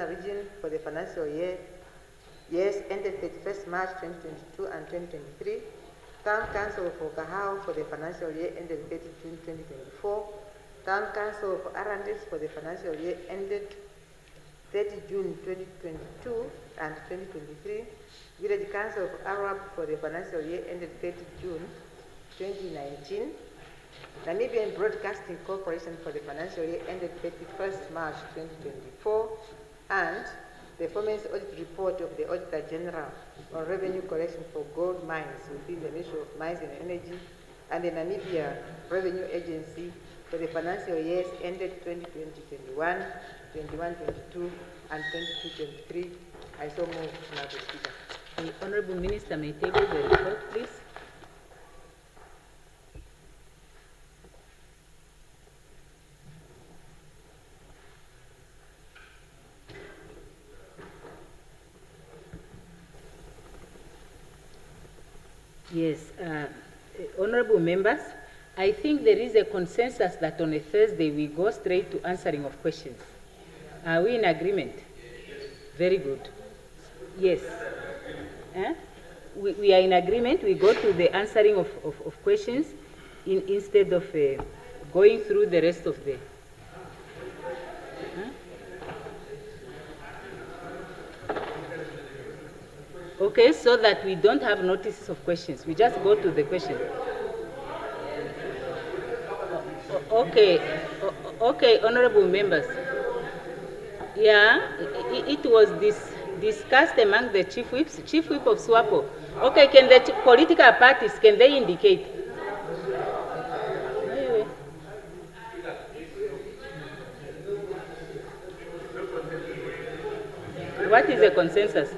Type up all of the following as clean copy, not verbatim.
Region for the financial years ended 31st March 2022 and 2023. Town Council for Kahau for the financial year ended 30 June 2024. Town Council for Arandis for the financial year ended 30 June 2022 and 2023. Village Council of Arab for the financial year ended 30 June 2019. Namibian Broadcasting Corporation for the financial year ended 31st March 2024. And the performance audit report of the Auditor General on revenue collection for gold mines within the Ministry of Mines and Energy and the Namibia Revenue Agency for the financial years ended 2020-21, 21-22, and 22-23. I so move, Madam Speaker. The Honourable Minister may table the report, please. Yes, honourable members, I think there is a consensus that on a Thursday we go straight to answering of questions. Are we in agreement? Yes. Very good. Yes. We are in agreement. We go to the answering of questions instead of going through the rest of the... Okay, so that we don't have notices of questions. We just go to the question. Okay, honorable members. Yeah, it was discussed among the chief whips, chief whip of SWAPO. Okay, can the political parties, can they indicate? What is the consensus?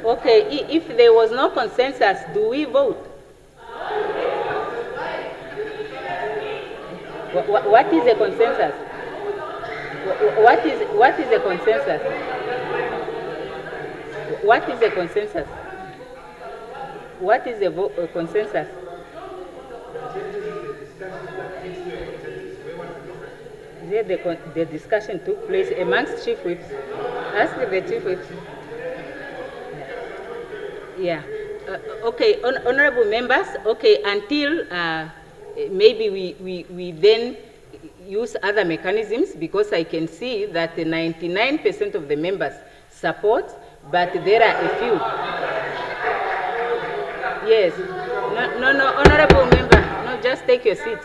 Okay, if there was no consensus, do we vote? What is the consensus? What is the consensus? What is the consensus? What is the consensus? The discussion took place amongst chief whips. Ask the chief whips. Yeah. Okay, honorable members. Okay, until maybe we then use other mechanisms, because I can see that 99% of the members support, but there are a few. Yes. No, honorable member. No, just take your seat.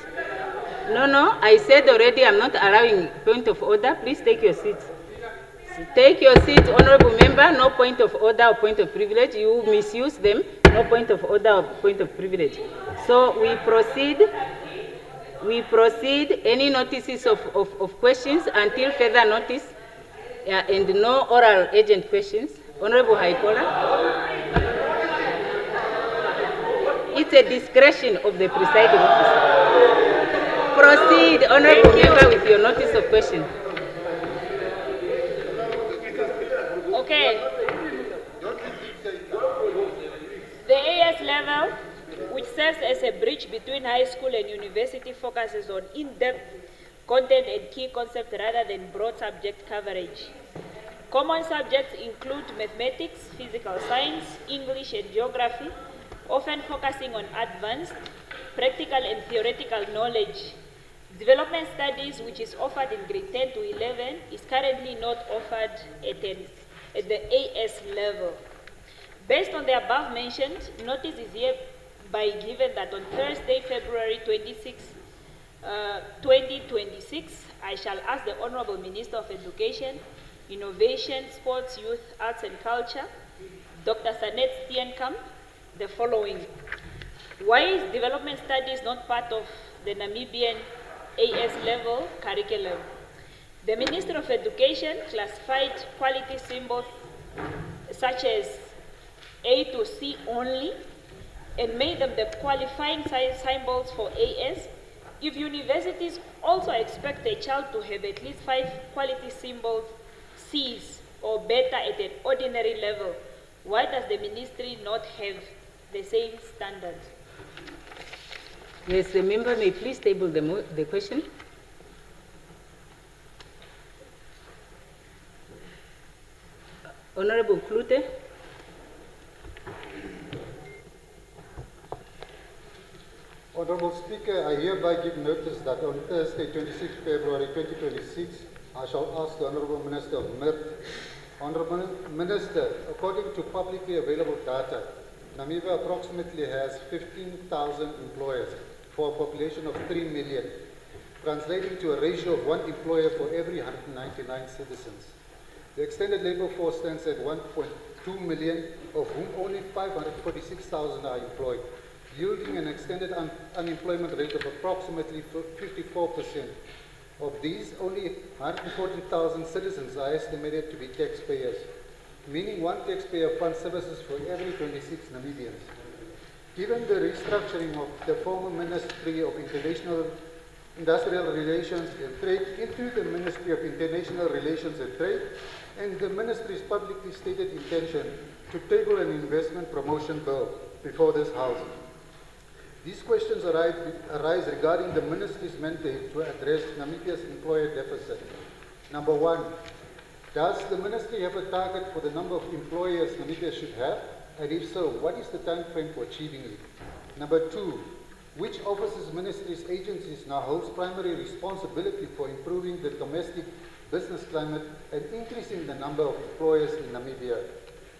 No, I said already I'm not allowing point of order. Please take your seat. Take your seat, honorable member. No point of order or point of privilege. You misuse them. No point of order or point of privilege. So we proceed. We proceed. Any notices of questions until further notice, and no oral agent questions. Honorable Haikola. It's a discretion of the presiding officer. Proceed, honorable member, with your notice of question. Okay. The AS level, which serves as a bridge between high school and university, focuses on in-depth content and key concepts rather than broad subject coverage. Common subjects include mathematics, physical science, English, and geography, often focusing on advanced, practical, and theoretical knowledge. Development studies, which is offered in grade 10 to 11, is currently not offered at the AS level. Based on the above mentioned, notice is hereby given that on Thursday, February 26, 2026, I shall ask the Honorable Minister of Education, Innovation, Sports, Youth, Arts and Culture, Dr. Sanet Steenkamp, the following. Why is development studies not part of the Namibian AS level curriculum? The Minister of Education classified quality symbols such as A to C only and made them the qualifying symbols for AS if universities also expect a child to have at least 5 quality symbols C's or better at an ordinary level, why does the ministry not have the same standard? Yes, the member may please table the question. Honorable Klute. Honorable Speaker, I hereby give notice that on Thursday, 26 February 2026, I shall ask the Honorable Minister of MIRT. Honorable Minister, according to publicly available data, Namibia approximately has 15,000 employers for a population of 3 million, translating to a ratio of 1 employer for every 199 citizens. The extended labor force stands at 1.2 million, of whom only 546,000 are employed, yielding an extended unemployment rate of approximately 54%. Of these, only 140,000 citizens are estimated to be taxpayers, meaning one taxpayer funds services for every 26 Namibians. Given the restructuring of the former Ministry of Industrial Relations and Trade into the Ministry of International Relations and Trade, and the Ministry's publicly stated intention to table an investment promotion bill before this House. These questions arise regarding the Ministry's mandate to address Namibia's employer deficit. Number one, does the Ministry have a target for the number of employers Namibia should have? And if so, what is the time frame for achieving it? Number two, which offices, ministries, agencies now holds primary responsibility for improving the domestic business climate and increasing the number of employers in Namibia?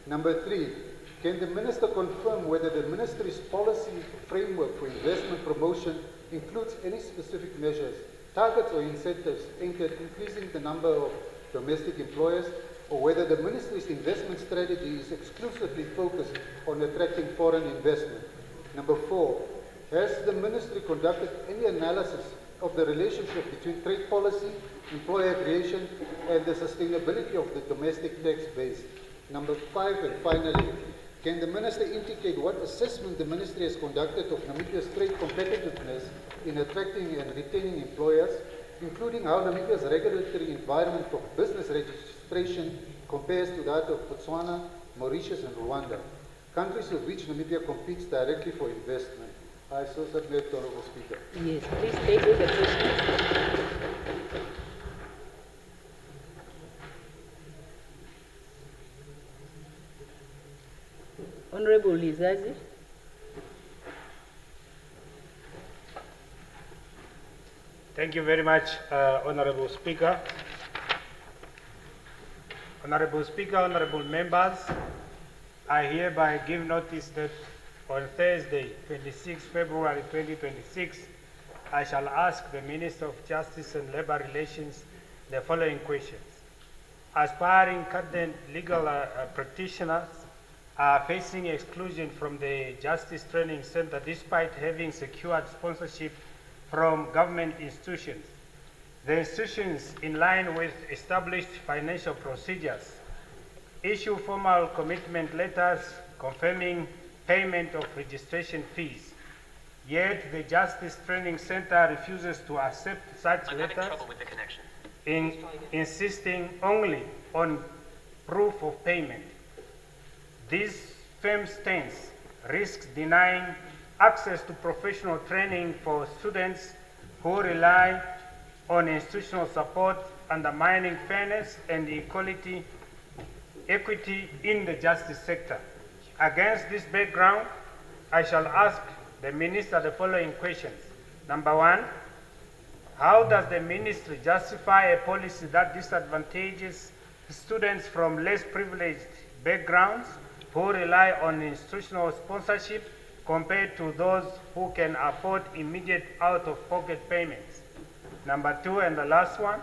Number three, can the Minister confirm whether the Ministry's policy framework for investment promotion includes any specific measures, targets or incentives aimed at increasing the number of domestic employers, or whether the Ministry's investment strategy is exclusively focused on attracting foreign investment? Number four, has the Ministry conducted any analysis of the relationship between trade policy, employer creation, and the sustainability of the domestic tax base? Number five, and finally, can the Minister indicate what assessment the Ministry has conducted of Namibia's trade competitiveness in attracting and retaining employers, including how Namibia's regulatory environment for business registration compares to that of Botswana, Mauritius, and Rwanda, countries with which Namibia competes directly for investment? I so submit, Honourable Speaker. Yes, please table the questions. Honorable Lizazi. Thank you very much, Honorable Speaker. Honorable Speaker, honorable members, I hereby give notice that on Thursday, 26 February 2026, I shall ask the Minister of Justice and Labour Relations the following questions. Aspiring candidate legal practitioners are facing exclusion from the Justice Training Center despite having secured sponsorship from government institutions. The institutions, in line with established financial procedures, issue formal commitment letters confirming payment of registration fees. Yet the Justice Training Center refuses to accept such letters, insisting only on proof of payment. This firm stance risks denying access to professional training for students who rely on institutional support, undermining fairness and equity in the justice sector. Against this background, I shall ask the Minister the following questions. Number one, how does the Ministry justify a policy that disadvantages students from less privileged backgrounds who rely on institutional sponsorship compared to those who can afford immediate out-of-pocket payments? Number two, and the last one,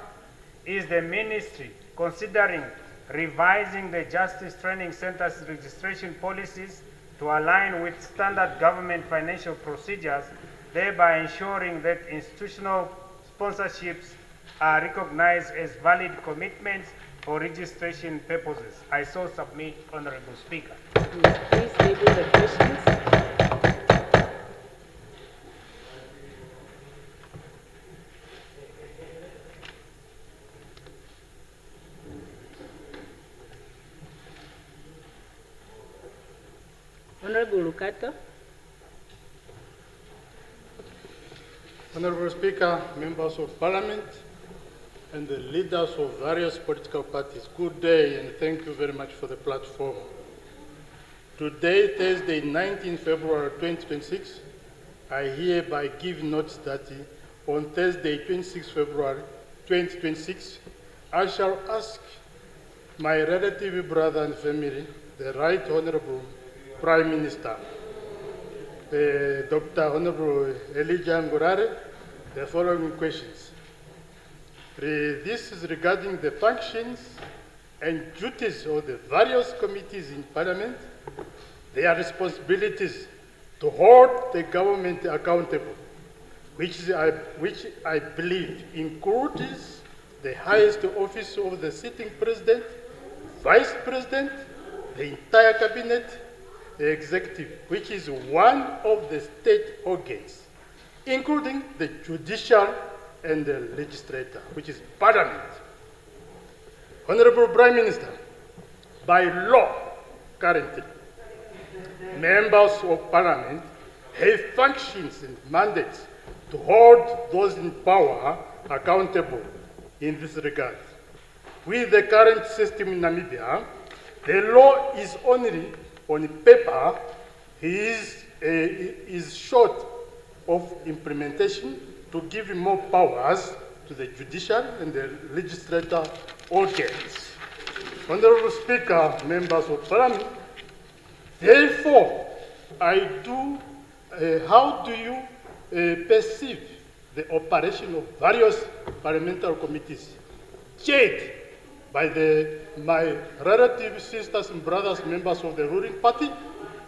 is the Ministry considering revising the Justice Training Center's registration policies to align with standard government financial procedures, thereby ensuring that institutional sponsorships are recognized as valid commitments for registration purposes? I so submit, Honorable Speaker. Yes, please table the questions. Honorable Lucato. Honorable Speaker, members of Parliament, and the leaders of various political parties, good day and thank you very much for the platform. Today, Thursday, 19 February 2026, I hereby give notice that on Thursday, 26 February 2026, I shall ask my relative brother and family, the Right Honorable Prime Minister, Dr. Honorable Elijah Ngurare, the following questions. This is regarding the functions and duties of the various committees in Parliament, their responsibilities to hold the government accountable, which I believe includes the highest office of the sitting president, vice president, the entire cabinet, the executive, which is one of the state organs, including the judicial and the legislature, which is Parliament. Honorable Prime Minister, by law, currently, members of Parliament have functions and mandates to hold those in power accountable in this regard. With the current system in Namibia, the law is only on paper, is short of implementation to give more powers to the judicial and the legislative organs. Honorable Speaker, members of Parliament, therefore, how do you perceive the operation of various parliamentary committees chaired by my relative sisters and brothers, members of the ruling party?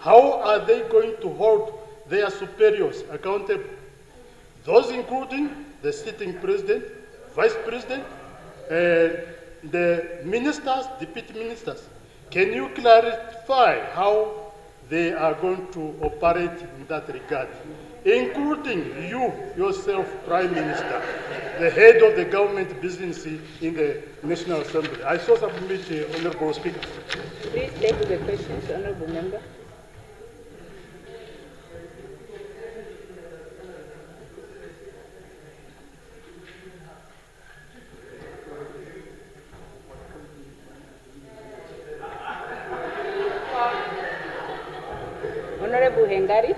How are they going to hold their superiors accountable? Those including the sitting president, vice president, the ministers, deputy ministers. Can you clarify how they are going to operate in that regard, including you yourself, Prime Minister, the head of the government business in the National Assembly? I so submit, Honorable Speaker. Please take the questions, Honorable Member. Honorable Hengari.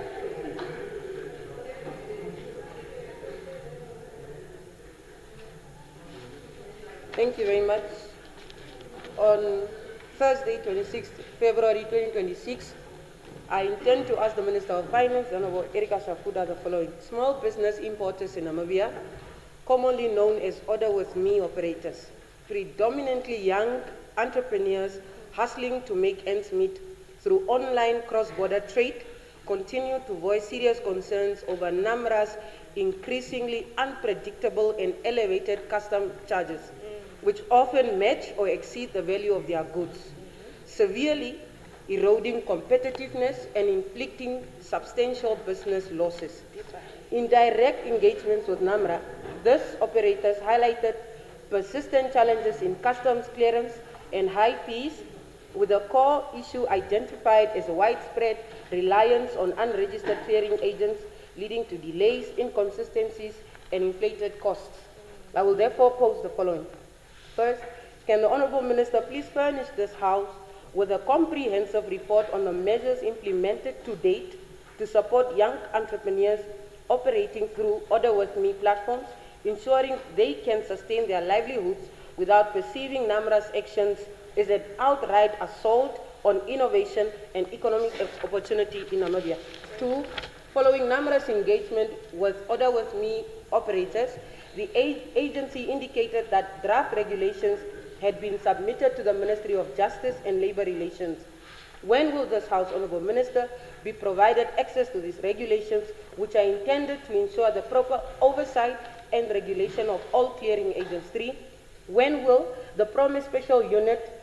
Thank you very much. On Thursday, 26 February 2026, I intend to ask the Minister of Finance, Honorable Erika Shafuda, the following. Small business importers in Namibia, commonly known as order with me operators, predominantly young entrepreneurs hustling to make ends meet through online cross-border trade, continue to voice serious concerns over NAMRA's increasingly unpredictable and elevated custom charges, which often match or exceed the value of their goods, severely eroding competitiveness and inflicting substantial business losses. In direct engagements with NAMRA, these operators highlighted persistent challenges in customs clearance and high fees, with the core issue identified as widespread reliance on unregistered clearing agents, leading to delays, inconsistencies, and inflated costs. I will therefore pose the following. First, can the Honourable Minister please furnish this House with a comprehensive report on the measures implemented to date to support young entrepreneurs operating through Order With Me platforms, ensuring they can sustain their livelihoods without perceiving NAMRA's actions as an outright assault on innovation and economic opportunity in Namibia. Two, following NAMRA's engagement with Order With Me operators, the agency indicated that draft regulations had been submitted to the Ministry of Justice and Labour Relations. When will this House, Honourable Minister, be provided access to these regulations, which are intended to ensure the proper oversight and regulation of all clearing agents? Three, when will the promised special unit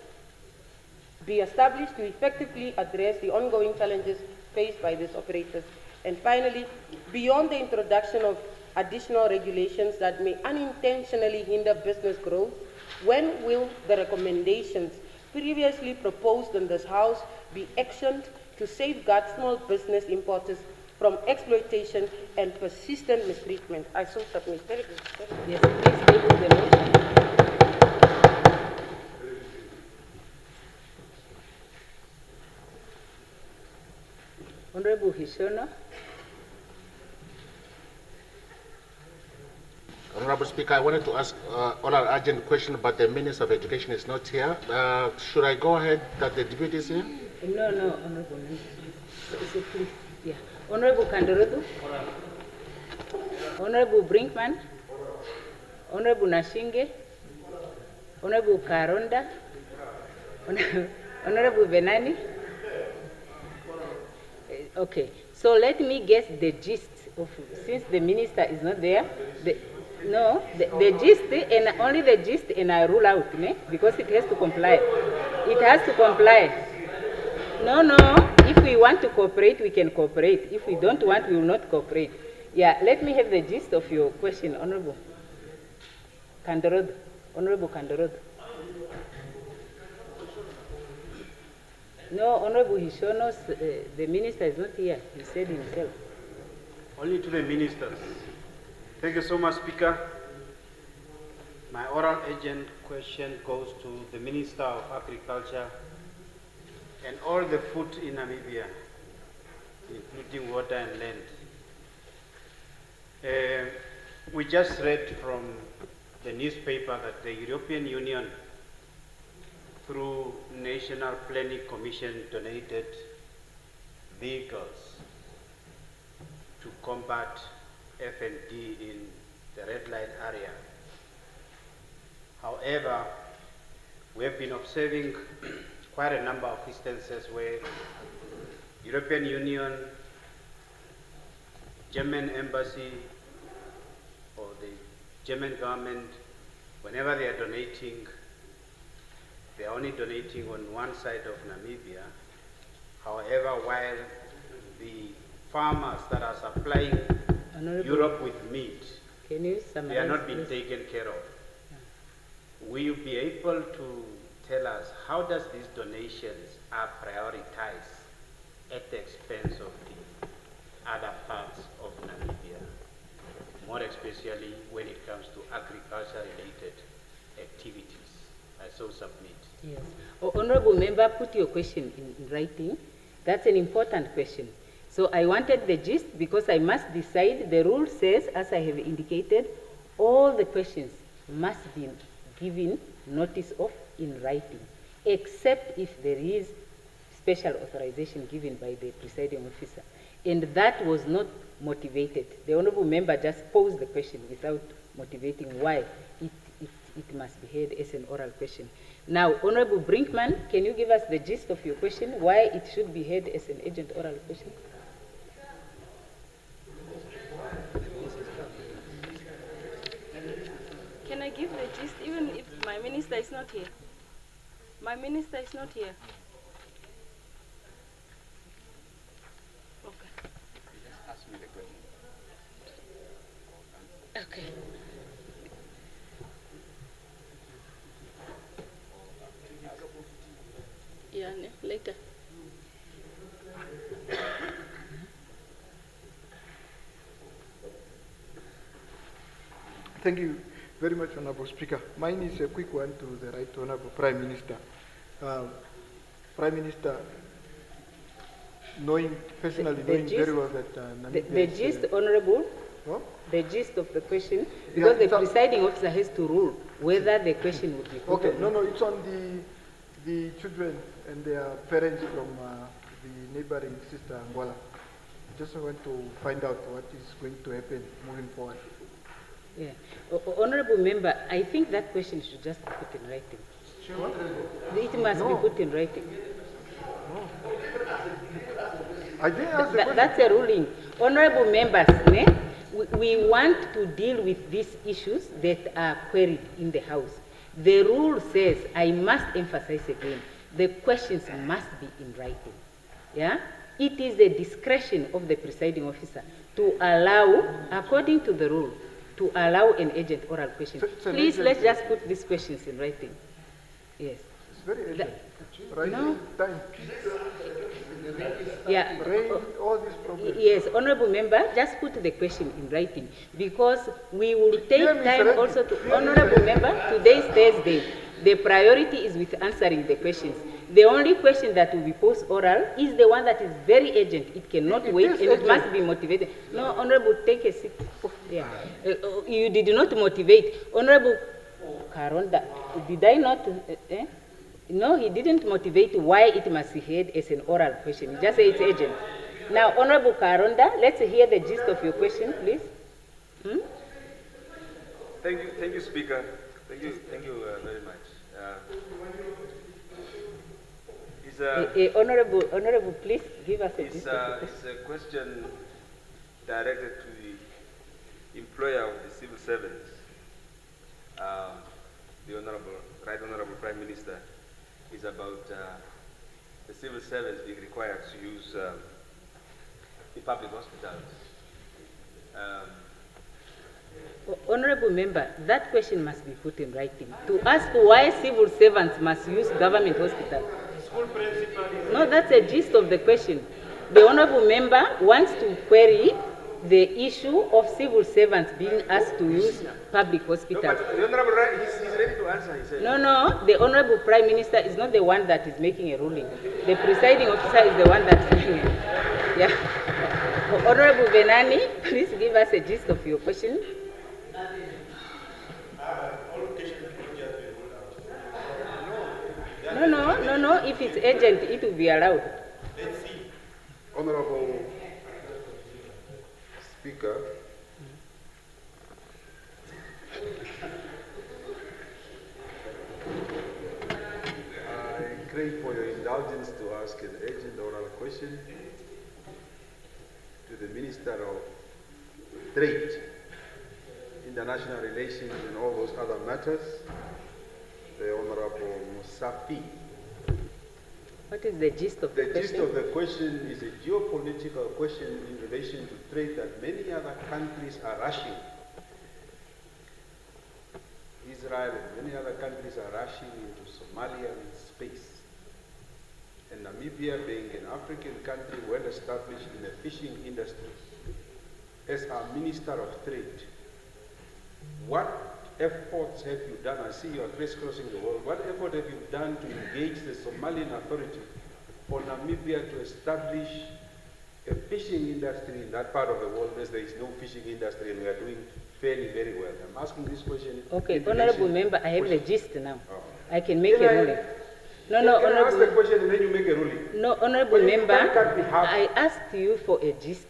be established to effectively address the ongoing challenges faced by these operators? And finally, beyond the introduction of additional regulations that may unintentionally hinder business growth, when will the recommendations previously proposed in this House be actioned to safeguard small business importers from exploitation and persistent mistreatment. I so submit. Very good. Yes, please table the motion. Honorable Hishono. Honorable Speaker, I wanted to ask oral urgent question, but the Minister of Education is not here. Should I go ahead that the deputy is here? No, Honorable Minister. So please, yeah. Honorable Kandorodu. Honorable Brinkman. Honorable Nashinge. Honorable Karonda. Honorable Venani. Okay, so let me guess the gist of, since the minister is not there, the gist, and only the gist, and I rule out, ne? Because it has to comply. It has to comply. No, if we want to cooperate, we can cooperate. If we don't want, we will not cooperate. Yeah, let me have the gist of your question, Honorable Kandorodu. Honorable Kandorodu. No, Honorable Hishono, the minister is not here. He said himself. Only to the ministers. Thank you so much, Speaker. My oral urgent question goes to the Minister of Agriculture and all the food in Namibia, including water and land. We just read from the newspaper that the European Union, through National Planning Commission, donated vehicles to combat FND in the red light area. However, we have been observing quite a number of instances where European Union, German embassy, or the German government, whenever they are donating, they are only donating on one side of Namibia. However, while the farmers that are supplying Europe with meat, they are not being taken care of. Will you be able to tell us how does these donations are prioritized at the expense of the other parts of Namibia, more especially when it comes to agriculture-related activities? I so submit. Yes. Honorable Member, put your question in writing. That's an important question. So I wanted the gist because I must decide. The rule says, as I have indicated, all the questions must be given notice of in writing, except if there is special authorization given by the presiding officer. And that was not motivated. The Honorable Member just posed the question without motivating why it must be heard as an oral question. Now, Honorable Brinkman, can you give us the gist of your question, why it should be heard as an urgent oral question? Can I give the gist even if my minister is not here? My minister is not here. Okay. Ask me the question. Okay. Yeah, later. Thank you very much, Honorable Speaker. Mine is a quick one to the Right Honorable Prime Minister. Prime Minister, personally knowing very well that Namibia the gist, Honorable, the gist of the question, because the presiding officer has to rule whether the question would be put. Okay, no, it's on the children and their parents from the neighboring sister Angola. Just want to find out what is going to happen moving forward. Yeah. Honorable Member, I think that question should just be put in writing. It must be put in writing. I didn't ask the question. That's a ruling. Honorable Members, we want to deal with these issues that are queried in the House. The rule says, I must emphasize again, the questions must be in writing. Yeah? It is the discretion of the presiding officer to allow, according to the rule, to allow an urgent oral question. Please, let's just put these questions in writing. Yes. It's very urgent. Right no. Time. Yeah. rain, all these problems. Yes, honorable member, just put the question in writing because we will take Hear me, time Senator. also to, Hear me, honorable member, today is Thursday. The priority is with answering the questions. The only question that will be post oral is the one that is very urgent. It cannot wait is and it must urgent. be motivated. No, honorable, take a seat. Oh, yeah. You did not motivate. Honorable Karonda, did I not? No, he didn't motivate why it must be heard as an oral question. He just said it's urgent. Now, Honorable Karonda, let's hear the gist of your question, please. Thank you, Speaker. Thank you very much. Honorable, please give us a gist of your question. It's a question directed to the employer of the civil servants, the Right Honorable Prime Minister, is about the civil servants being required to use the public hospitals. Honorable member, that question must be put in writing. To ask why civil servants must use government hospitals. School principal. No, that's a gist of the question. The honorable member wants to query the issue of civil servants being asked to use public hospitals. No, but the Honorable he's ready to answer, he said. No, the Honorable Prime Minister is not the one that is making a ruling. The presiding officer is the one that's making it. Yeah. Honorable Veterinary, please give us a gist of your question. No, if it's urgent, it will be allowed. Let's see. Honorable Speaker, I crave for your indulgence to ask an urgent oral question to the Minister of Trade, International Relations and all those other matters, the Honorable Musafi. What is the gist of the question? The gist of the question is a geopolitical question in relation to trade that many other countries are rushing. Israel and many other countries are rushing into Somalia in space. And Namibia, being an African country well established in the fishing industry, as our Minister of Trade, what efforts have you done? I see you are crisscrossing the world. What effort have you done to engage the Somalian authority for Namibia to establish a fishing industry in that part of the world, as there is no fishing industry and we are doing fairly very well? I'm asking this question. Okay, Honorable Member, I have the gist now. I can make a ruling. No, Can I ask the Honorable. question and then you make a ruling? No, Honorable Member, I asked you for a gist,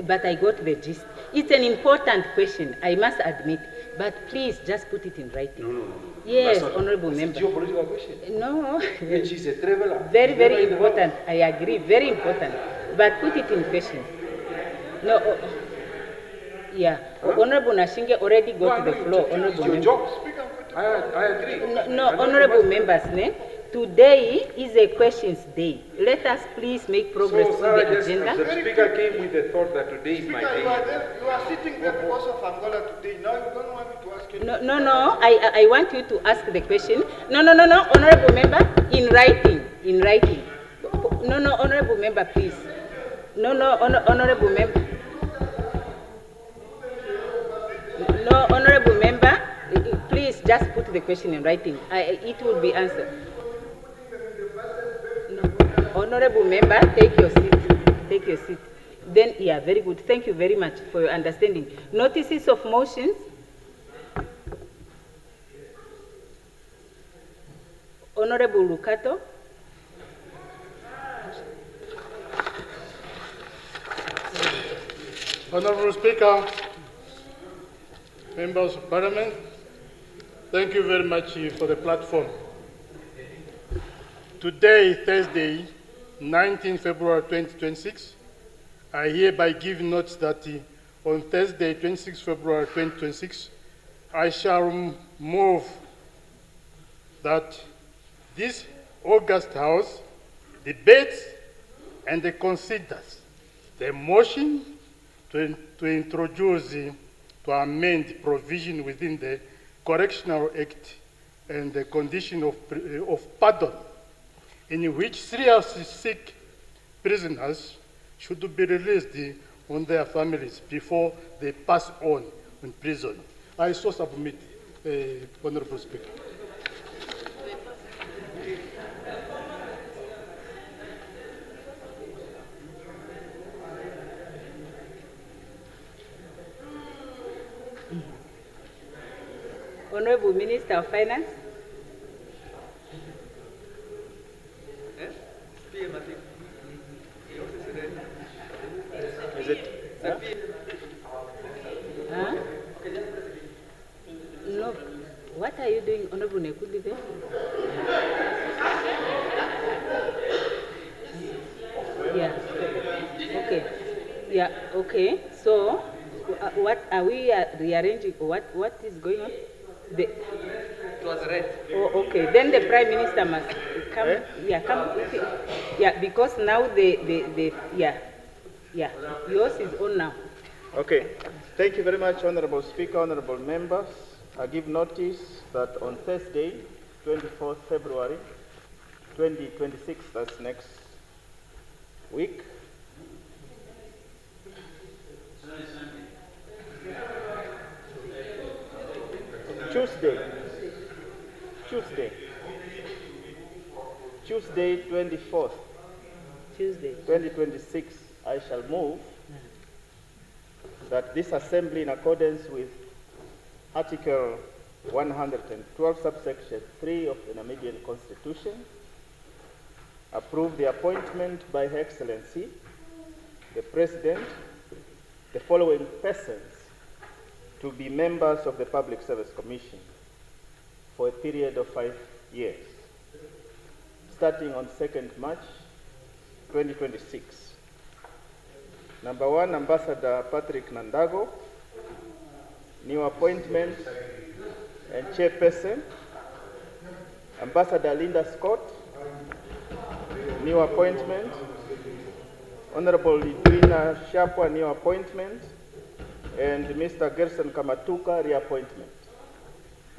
but I got the gist. It's an important question, I must admit, but please just put it in writing. No. Yes, Honorable Member. It's a geopolitical question. No. And she's a traveler. Very, She's very never in the important. I agree, very important. But put it in question. No. Yeah. Honorable Nashinge already got the floor. Honorable your Member. job. I agree. No, honorable members, today is a questions day. Let us please make progress So, in Sarah, the just, agenda. the speaker came with the thought that today is my Speaker, day. you are sitting there because of Angola today. Now you don't want me to ask you. No, I want you to ask the question. No, honorable member, in writing. No, honorable member, please. No, honorable member. No, honorable member, please just put the question in writing. It will be answered. No. Honorable member, take your seat. Then, yeah, very good. Thank you very much for your understanding. Notices of motions. Honorable Lucato. Honorable Speaker, members of Parliament, thank you very much for the platform. Today, Thursday, 19 February 2026, I hereby give notice that on Thursday, 26 February 2026, I shall move that this August House debates and considers the motion to introduce, to amend provision within the Correctional Act and the condition of pardon, in which seriously seek prisoners should be released on their families before they pass on in prison. I so submit, Honorable Speaker. Honorable Minister of Finance. Is it? Huh? No. What are you doing, Honorable Nekundi there? Yeah. Okay. Yeah. Okay. So, what are we rearranging? What is going on? It was read. Oh, okay. Then the Prime Minister must come. Eh? Yeah, come. Yeah, because now yeah. Yours is on now. Okay. Thank you very much, Honorable Speaker, Honorable Members. I give notice that on Thursday, 24th February 2026, that's next week, Tuesday 24th, Tuesday 2026, I shall move that this assembly, in accordance with Article 112, subsection 3 of the Namibian Constitution, approve the appointment by Her Excellency, the President, the following persons to be members of the Public Service Commission for a period of 5 years, starting on 2nd March 2026. Number 1, Ambassador Patrick Nandago, new appointment and chairperson. Ambassador Linda Scott, new appointment. Honorable Lidwina Shapwa, new appointment. And Mr. Gerson Kamatuka, reappointment.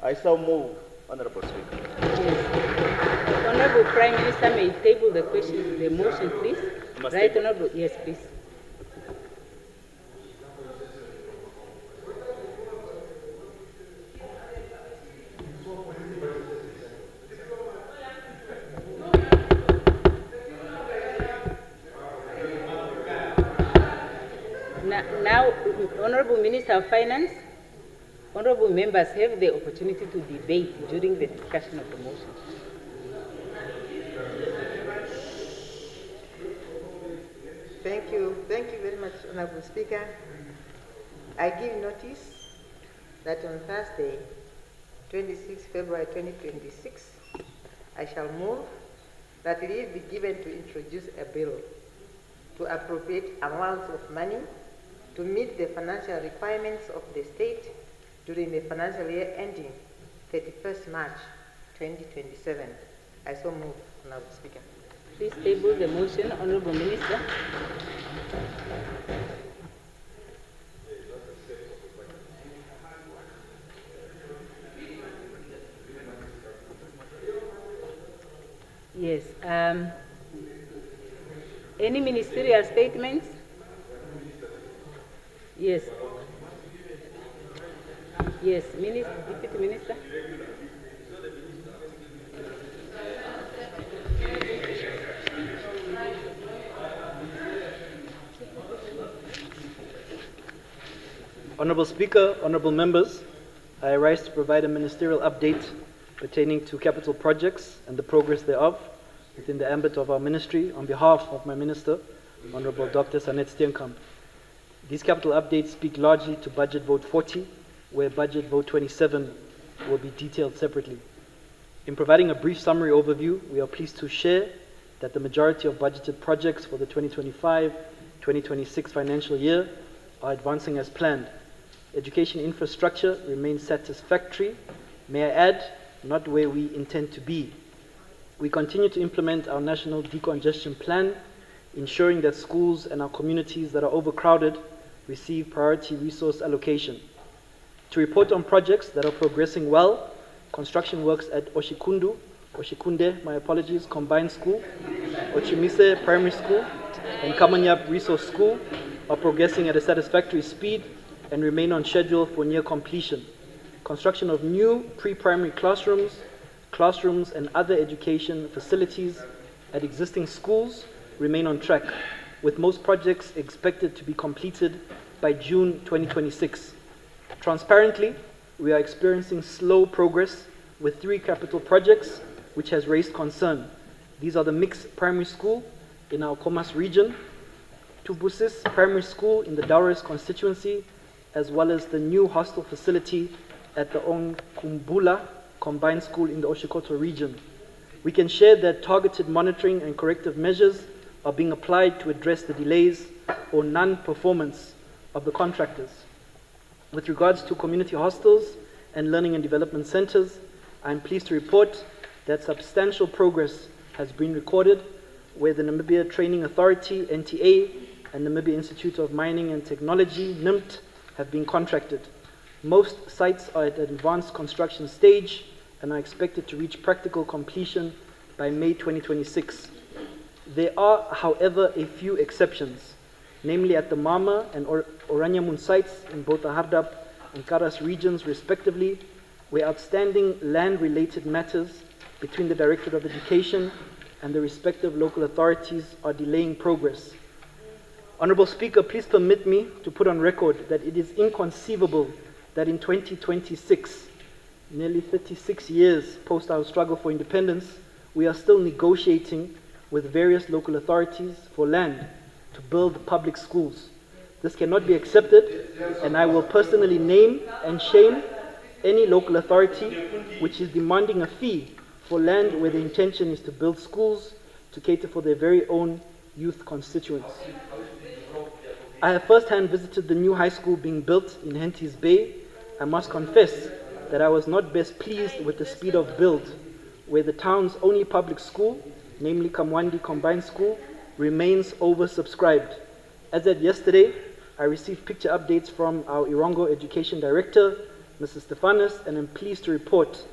I so move, Honorable Speaker. Yes. Honorable Prime Minister, may you table the question, the motion, please? Right, Honorable? Yes, please. Now, Honorable Minister of Finance, honorable members have the opportunity to debate during the discussion of the motion. Thank you very much, Honorable Speaker. I give notice that on Thursday, 26 February 2026, I shall move that leave be given to introduce a bill to appropriate amounts of money to meet the financial requirements of the state during the financial year ending 31st March 2027. I so move, Honorable Speaker. Please table the motion, Honorable Minister. Yes. Any ministerial statements? Yes. Yes, Deputy Minister. Honorable Speaker, honorable members, I rise to provide a ministerial update pertaining to capital projects and the progress thereof within the ambit of our ministry on behalf of my minister, Honorable Dr. Sanet Steenkamp. These capital updates speak largely to Budget Vote 40, where Budget Vote 27 will be detailed separately. In providing a brief summary overview, we are pleased to share that the majority of budgeted projects for the 2025-2026 financial year are advancing as planned. Education infrastructure remains satisfactory, may I add, not where we intend to be. We continue to implement our national decongestion plan, ensuring that schools and our communities that are overcrowded receive priority resource allocation. To report on projects that are progressing well, construction works at Oshikunde, my apologies, Combined School, Ochimise Primary School, and Kamanyap Resource School are progressing at a satisfactory speed and remain on schedule for near completion. Construction of new pre-primary classrooms and other education facilities at existing schools remain on track, with most projects expected to be completed by June 2026. Transparently, we are experiencing slow progress with 3 capital projects which has raised concern. These are the mixed primary school in our Khomas region, Tubusis Primary School in the Daures constituency, as well as the new hostel facility at the Onkumbula Combined School in the Oshikoto region. We can share that targeted monitoring and corrective measures are being applied to address the delays or non-performance of the contractors. With regards to community hostels and learning and development centers, I am pleased to report that substantial progress has been recorded where the Namibia Training Authority, NTA, and Namibia Institute of Mining and Technology, NIMT, have been contracted. Most sites are at an advanced construction stage and are expected to reach practical completion by May 2026. There are, however, a few exceptions, namely at the Mama and Oranyamun sites in both the Hardap and Karas regions respectively, where outstanding land-related matters between the Directorate of Education and the respective local authorities are delaying progress. Honorable Speaker, please permit me to put on record that it is inconceivable that in 2026, nearly 36 years post our struggle for independence, we are still negotiating with various local authorities for land to build public schools. This cannot be accepted, and I will personally name and shame any local authority which is demanding a fee for land where the intention is to build schools to cater for their very own youth constituents. I have firsthand visited the new high school being built in Henties Bay. I must confess that I was not best pleased with the speed of build, where the town's only public school, namely Kamwandi Combined School, remains oversubscribed. As at yesterday, I received picture updates from our Irongo Education Director, Mrs. Stefanis, and I'm pleased to report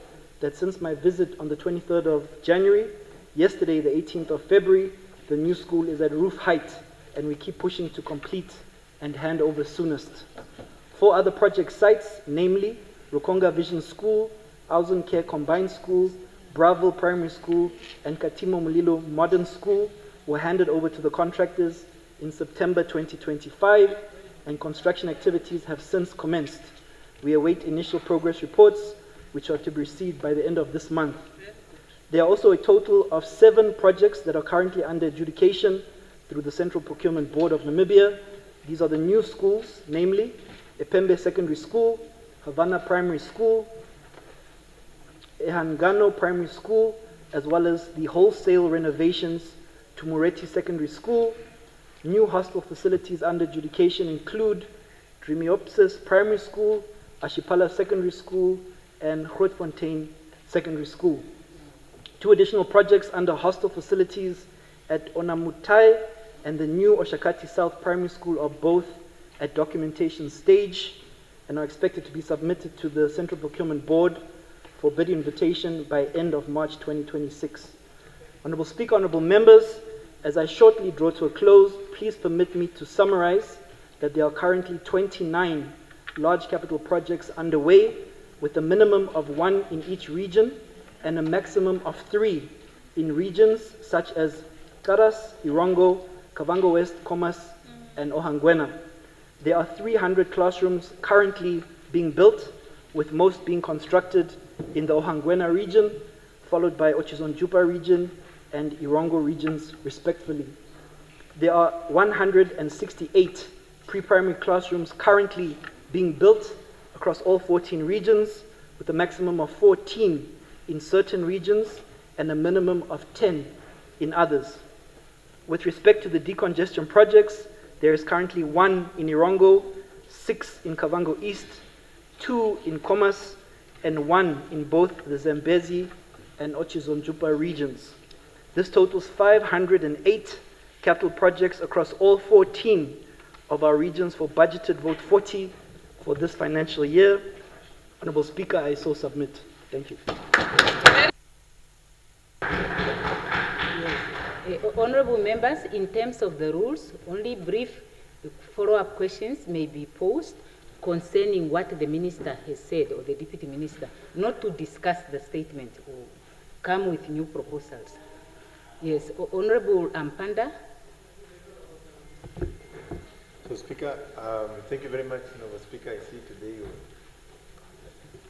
that since my visit on the 23rd of January, yesterday the 18th of February, the new school is at roof height, and we keep pushing to complete and hand over soonest. 4 other project sites, namely Rukonga Vision School, Auzen Care Combined School, Bravo Primary School, and Katimo Mulilo Modern School, were handed over to the contractors in September 2025, and construction activities have since commenced. We await initial progress reports, which are to be received by the end of this month. There are also a total of 7 projects that are currently under adjudication through the Central Procurement Board of Namibia. These are the new schools, namely Epembe Secondary School, Havana Primary School, Ehangano Primary School, as well as the wholesale renovations to Moretti Secondary School. New hostel facilities under adjudication include Drimiopsis Primary School, Ashipala Secondary School, and Grootfontein Secondary School. 2 additional projects under hostel facilities at Onamutai and the new Oshakati South Primary School are both at documentation stage and are expected to be submitted to the Central Procurement Board for bid invitation by end of March 2026. Honorable Speaker, honorable members, as I shortly draw to a close, please permit me to summarize that there are currently 29 large capital projects underway, with a minimum of 1 in each region and a maximum of 3 in regions such as Karas, Irongo, Kavango West, Khomas, and Ohangwena. There are 300 classrooms currently being built, with most being constructed in the Ohangwena region, followed by Ochizonjupa region and Irongo regions respectively. There are 168 pre-primary classrooms currently being built across all 14 regions, with a maximum of 14 in certain regions and a minimum of 10 in others. With respect to the decongestion projects, there is currently 1 in Irongo, 6 in Kavango East, 2 in Khomas, and 1 in both the Zambezi and Ochizonjupa regions. This totals 508 capital projects across all 14 of our regions for budgeted vote 40 for this financial year. Honorable Speaker, I so submit. Thank you. Honorable members, in terms of the rules, only brief follow-up questions may be posed concerning what the minister has said or the deputy minister, not to discuss the statement or come with new proposals. Yes, Honorable Ampanda. So, Speaker, thank you very much, Honorable Speaker. I see today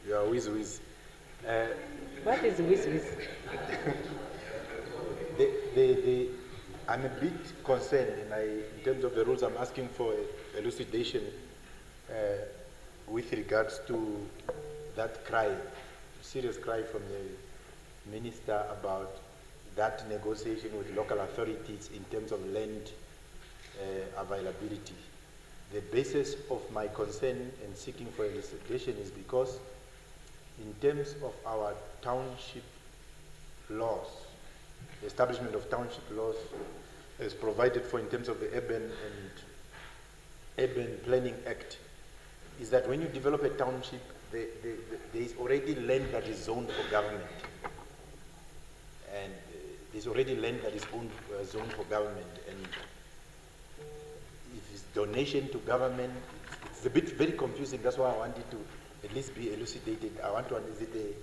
you are whiz-whiz. What is whiz-whiz? I'm a bit concerned in terms of the rules. I'm asking for elucidation with regards to that cry, serious cry from the minister about that negotiation with local authorities in terms of land availability. The basis of my concern and seeking for elucidation is because in terms of our township laws, the establishment of township laws is provided for in terms of the Urban Planning Act, is that when you develop a township, there is already land that is zoned for government. And there's already land that is zoned for government. And if it's donation to government, it's a bit very confusing. That's why I wanted to at least be elucidated. I want to understand,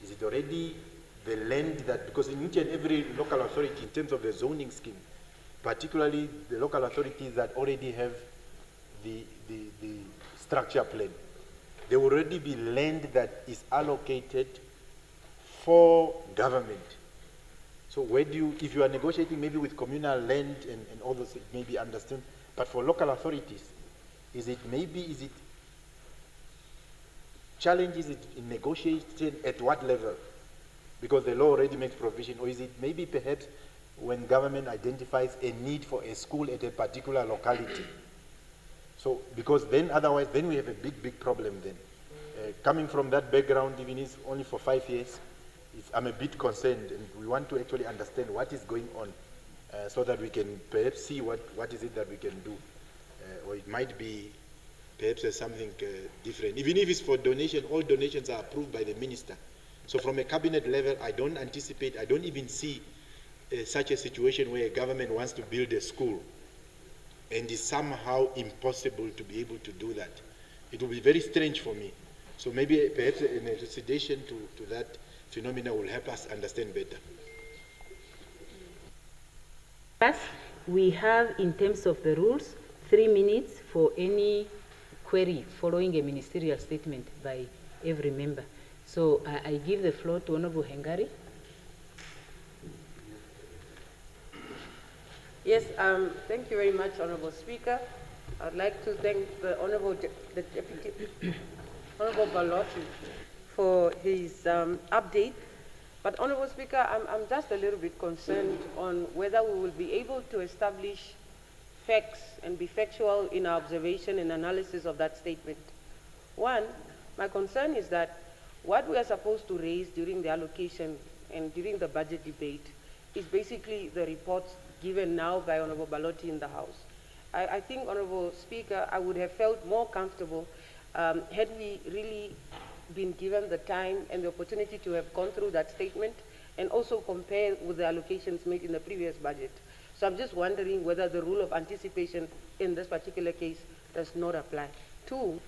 is it already the land that, because in each and every local authority, in terms of the zoning scheme, particularly the local authorities that already have the structure plan, there will already be land that is allocated for government. So where do you, if you are negotiating maybe with communal land and all those, maybe understand, but for local authorities, is it challenges it in negotiation at what level? Because the law already makes provision, or is it maybe perhaps when government identifies a need for a school at a particular locality? So, because then otherwise, then we have a big problem then. Coming from that background, even if it's only for 5 years, I'm a bit concerned, and we want to actually understand what is going on so that we can perhaps see what is it that we can do. Or it might be perhaps something different. Even if it's for donation, all donations are approved by the minister. So from a cabinet level, I don't anticipate, I don't even see such a situation where a government wants to build a school and it's somehow impossible to be able to do that. It will be very strange for me. So maybe perhaps an elucidation to that phenomena will help us understand better. First, we have, in terms of the rules, 3 minutes for any query following a ministerial statement by every member. So I give the floor to Honorable Hengari. Yes, thank you very much, Honorable Speaker. I'd like to thank the Honorable Honorable Balotti for his update. But Honorable Speaker, I'm just a little bit concerned on whether we will be able to establish facts and be factual in our observation and analysis of that statement. One, my concern is that what we are supposed to raise during the allocation and during the budget debate is basically the reports given now by Honorable Balotti in the House. I think, Honorable Speaker, I would have felt more comfortable had we really been given the time and the opportunity to have gone through that statement and also compare with the allocations made in the previous budget. So I'm just wondering whether the rule of anticipation in this particular case does not apply. Two,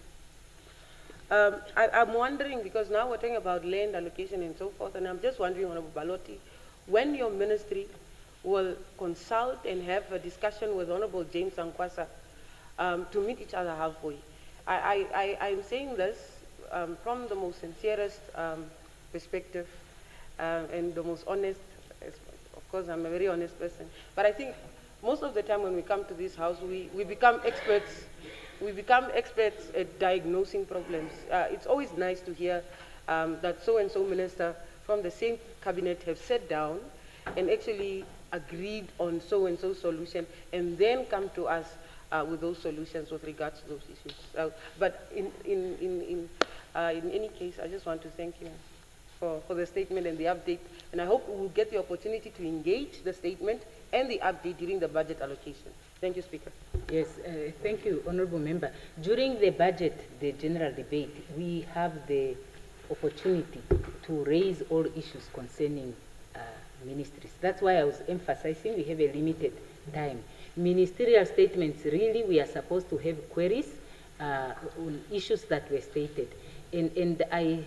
I'm wondering, because now we're talking about land allocation and so forth, and I'm just wondering, Honorable Balotti, when your ministry will consult and have a discussion with Honorable James Ankwasa to meet each other halfway. I'm saying this from the most sincerest perspective and the most honest. Of course, I'm a very honest person. But I think most of the time when we come to this house, we become experts. We become experts at diagnosing problems. It's always nice to hear that so-and-so minister from the same cabinet have sat down and actually agreed on so-and-so solution and then come to us with those solutions with regards to those issues. But in any case, I just want to thank you for the statement and the update, and I hope we will get the opportunity to engage the statement and the update during the budget allocation. Thank you, Speaker. Yes, thank you, Honorable Member. During the budget, the general debate, we have the opportunity to raise all issues concerning ministries. That's why I was emphasizing we have a limited time. Ministerial statements, really, we are supposed to have queries on issues that were stated. And I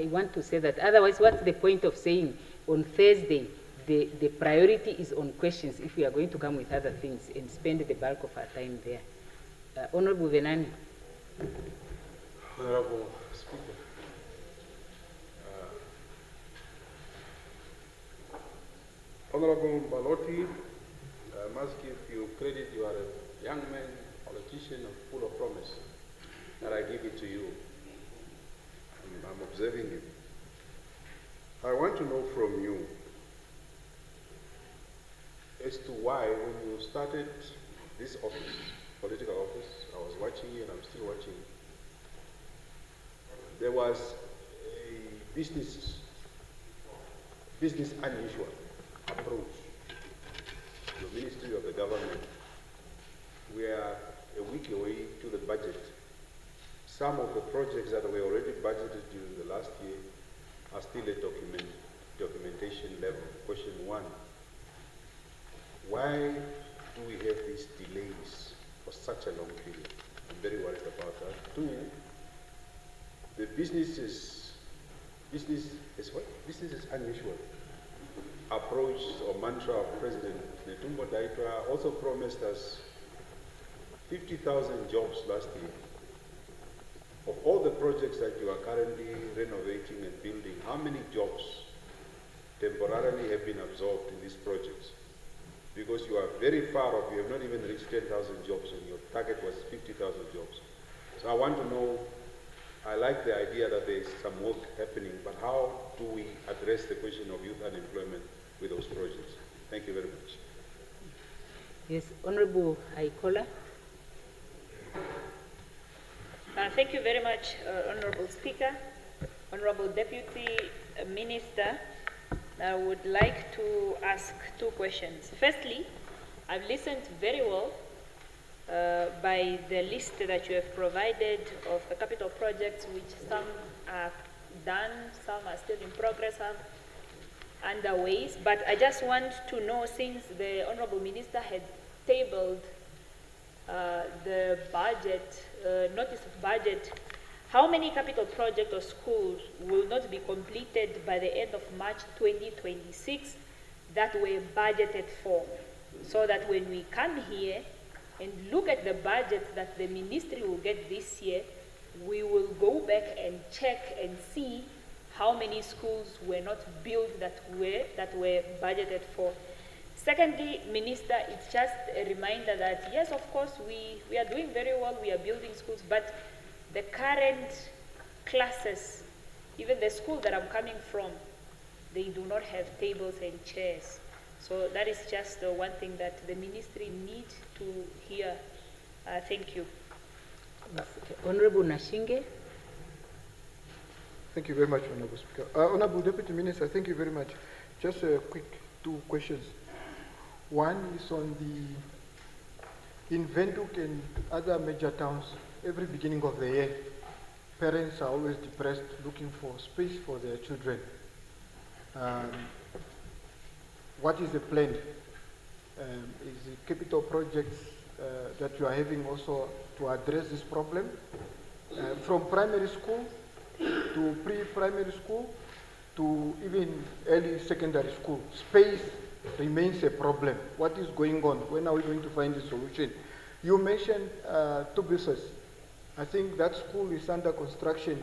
want to say that. Otherwise, what's the point of saying on Thursday the priority is on questions if we are going to come with other things and spend the bulk of our time there? Honorable Veterinary. Honorable Speaker, Honorable Balotti, I must give you credit. You are a young man, politician, full of promise. And I give it to you. I'm observing you. I want to know from you as to why, when you started this office, political office, I was watching you and I'm still watching you, there was a business unusual approach to the Ministry of the Government. We are a week away to the budget. Some of the projects that were already budgeted during the last year are still at documentation level. Question one, why do we have these delays for such a long period? I'm very worried about that. Two, the business is unusual approach or mantra of President Netumbo Daitwa also promised us 50,000 jobs last year. Of all the projects that you are currently renovating and building, how many jobs temporarily have been absorbed in these projects? Because you are very far off, you have not even reached 10,000 jobs and your target was 50,000 jobs. So I want to know, I like the idea that there is some work happening, but how do we address the question of youth unemployment with those projects? Thank you very much. Yes, Honorable Aikola. Thank you very much, Honorable Speaker. Honorable Deputy Minister, I would like to ask two questions. Firstly, I've listened very well by the list that you have provided of the capital projects, which some are done, some are still in progress, some underway. But I just want to know, since the Honorable Minister had tabled the budget, notice of budget, how many capital projects or schools will not be completed by the end of March 2026 that were budgeted for? So that when we come here and look at the budget that the ministry will get this year, we will go back and check and see how many schools were not built that were budgeted for. Secondly, Minister, it's just a reminder that, yes, of course, we are doing very well, we are building schools, but the current classes, even the school that I'm coming from, they do not have tables and chairs. So that is just one thing that the ministry needs to hear. Thank you. Honorable Nashinge. Thank you very much, Honorable Speaker. Honorable Deputy Minister, thank you very much. Just a quick two questions. One is on in Windhoek and other major towns, every beginning of the year, parents are always depressed looking for space for their children. What is the plan? Is the capital projects that you are having also to address this problem? From primary school to pre-primary school to even early secondary school, space remains a problem. What is going on? When are we going to find a solution? You mentioned Tubisos. I think that school is under construction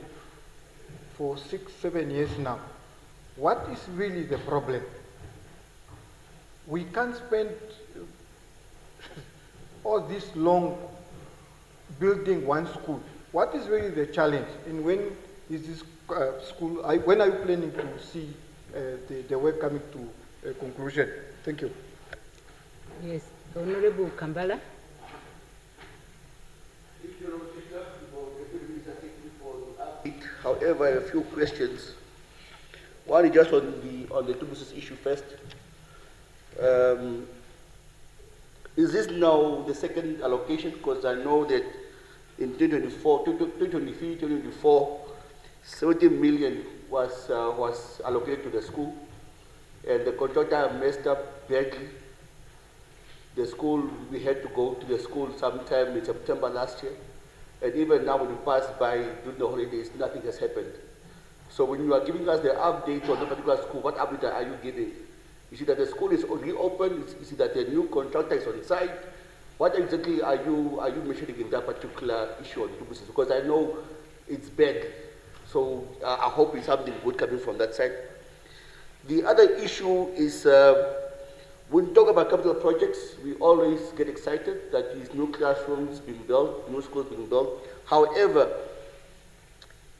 for 6-7 years now. What is really the problem? We can't spend all this long building one school. What is really the challenge? And when is this school, when are you planning to see the work coming to a conclusion? Thank you. Yes, Honorable Kambala. However, I have a few questions. One is just on the Tubisos issue first. Is this now the second allocation? Because I know that in 2023, 2024, 70 million was allocated to the school. and the contractor messed up badly. The school, we had to go to the school sometime in September last year. And even now when we pass by during the holidays, nothing has happened. So when you are giving us the update on the particular school, what update are you giving? You see that the school is reopened, you see that the new contractor is on site. What exactly are you mentioning in that particular issue on business? Because I know it's bad. So I hope it's something good coming from that side. The other issue is when we talk about capital projects, we always get excited that these new classrooms being built, new schools being built. However,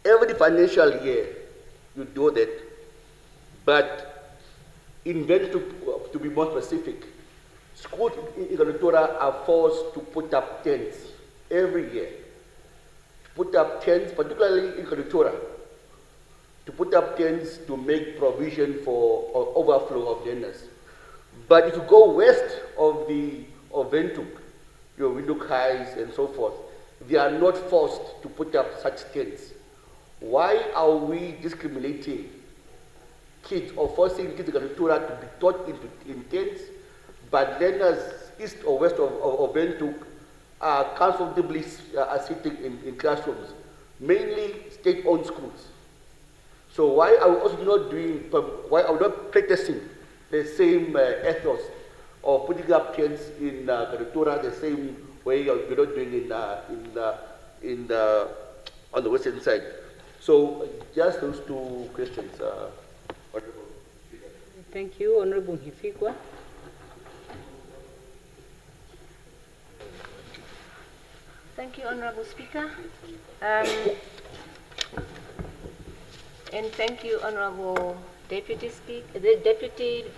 every financial year you do that, but in Ventuk, to be more specific, schools in Galetora are forced to put up tents every year. Put up tents, particularly in Galetora, to put up tents to make provision for overflow of learners. But if you go west of Ventuk, your Windhoek Highs and so forth, they are not forced to put up such tents. Why are we discriminating kids or forcing kids in Galetora to be taught in tents, but learners east or west of Ventuk are comfortably sitting in classrooms, mainly state-owned schools? So why are we also not practicing the same ethos of putting up tents in Galetora the same way we're not doing on the western side? So just those two questions. Thank you, Honorable Hifikwa. Thank you, Honorable Speaker. And thank you, Honorable Deputy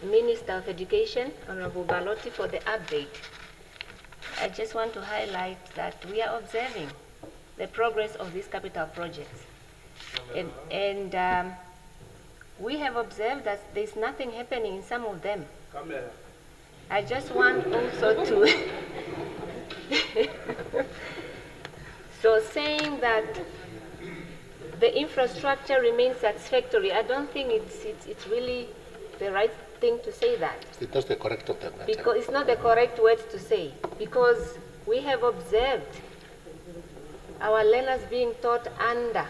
Minister of Education, Honorable Balotti, for the update. I just want to highlight that we are observing the progress of these capital projects. And we have observed that there's nothing happening in some of them. I just want also to... So saying that the infrastructure remains satisfactory, I don't think it's really the right thing to say that. That's the correct term. Because it's not the correct words to say. Because we have observed our learners being taught under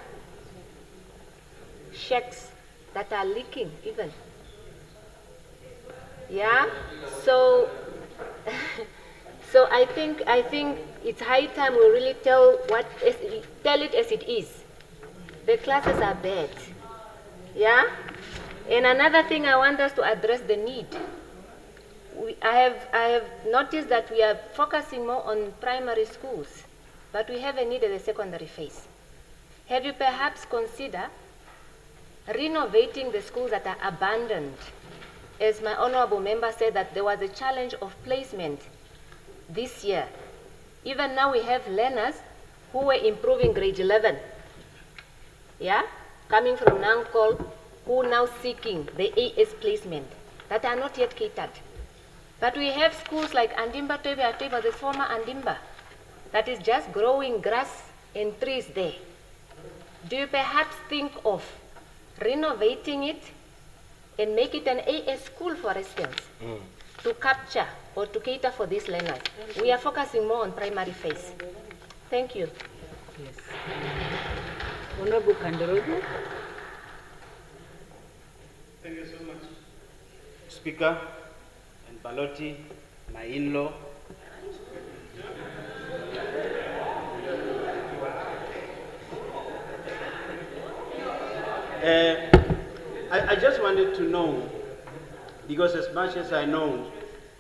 shacks that are leaking even. Yeah? So so I think it's high time we really tell it as it is. The classes are bad. Yeah? And another thing I want us to address the need. I have noticed that we are focusing more on primary schools, but we have a need at the secondary phase. Have you perhaps considered renovating the schools that are abandoned? As my honorable member said, that there was a challenge of placement this year. Even now we have learners who were improving grade 11. Yeah? Coming from Nankol, who now seeking the AS placement that are not yet catered. But we have schools like Andimba Tebe, the former Andimba, that is just growing grass and trees there. Do you perhaps think of renovating it and make it an AS school, for instance, to capture or to cater for these learners? We are focusing more on primary phase. Thank you. Yes. Honorable Kandarogo. Thank you so much, Speaker and Balotti, my in-law. I just wanted to know, because as much as I know,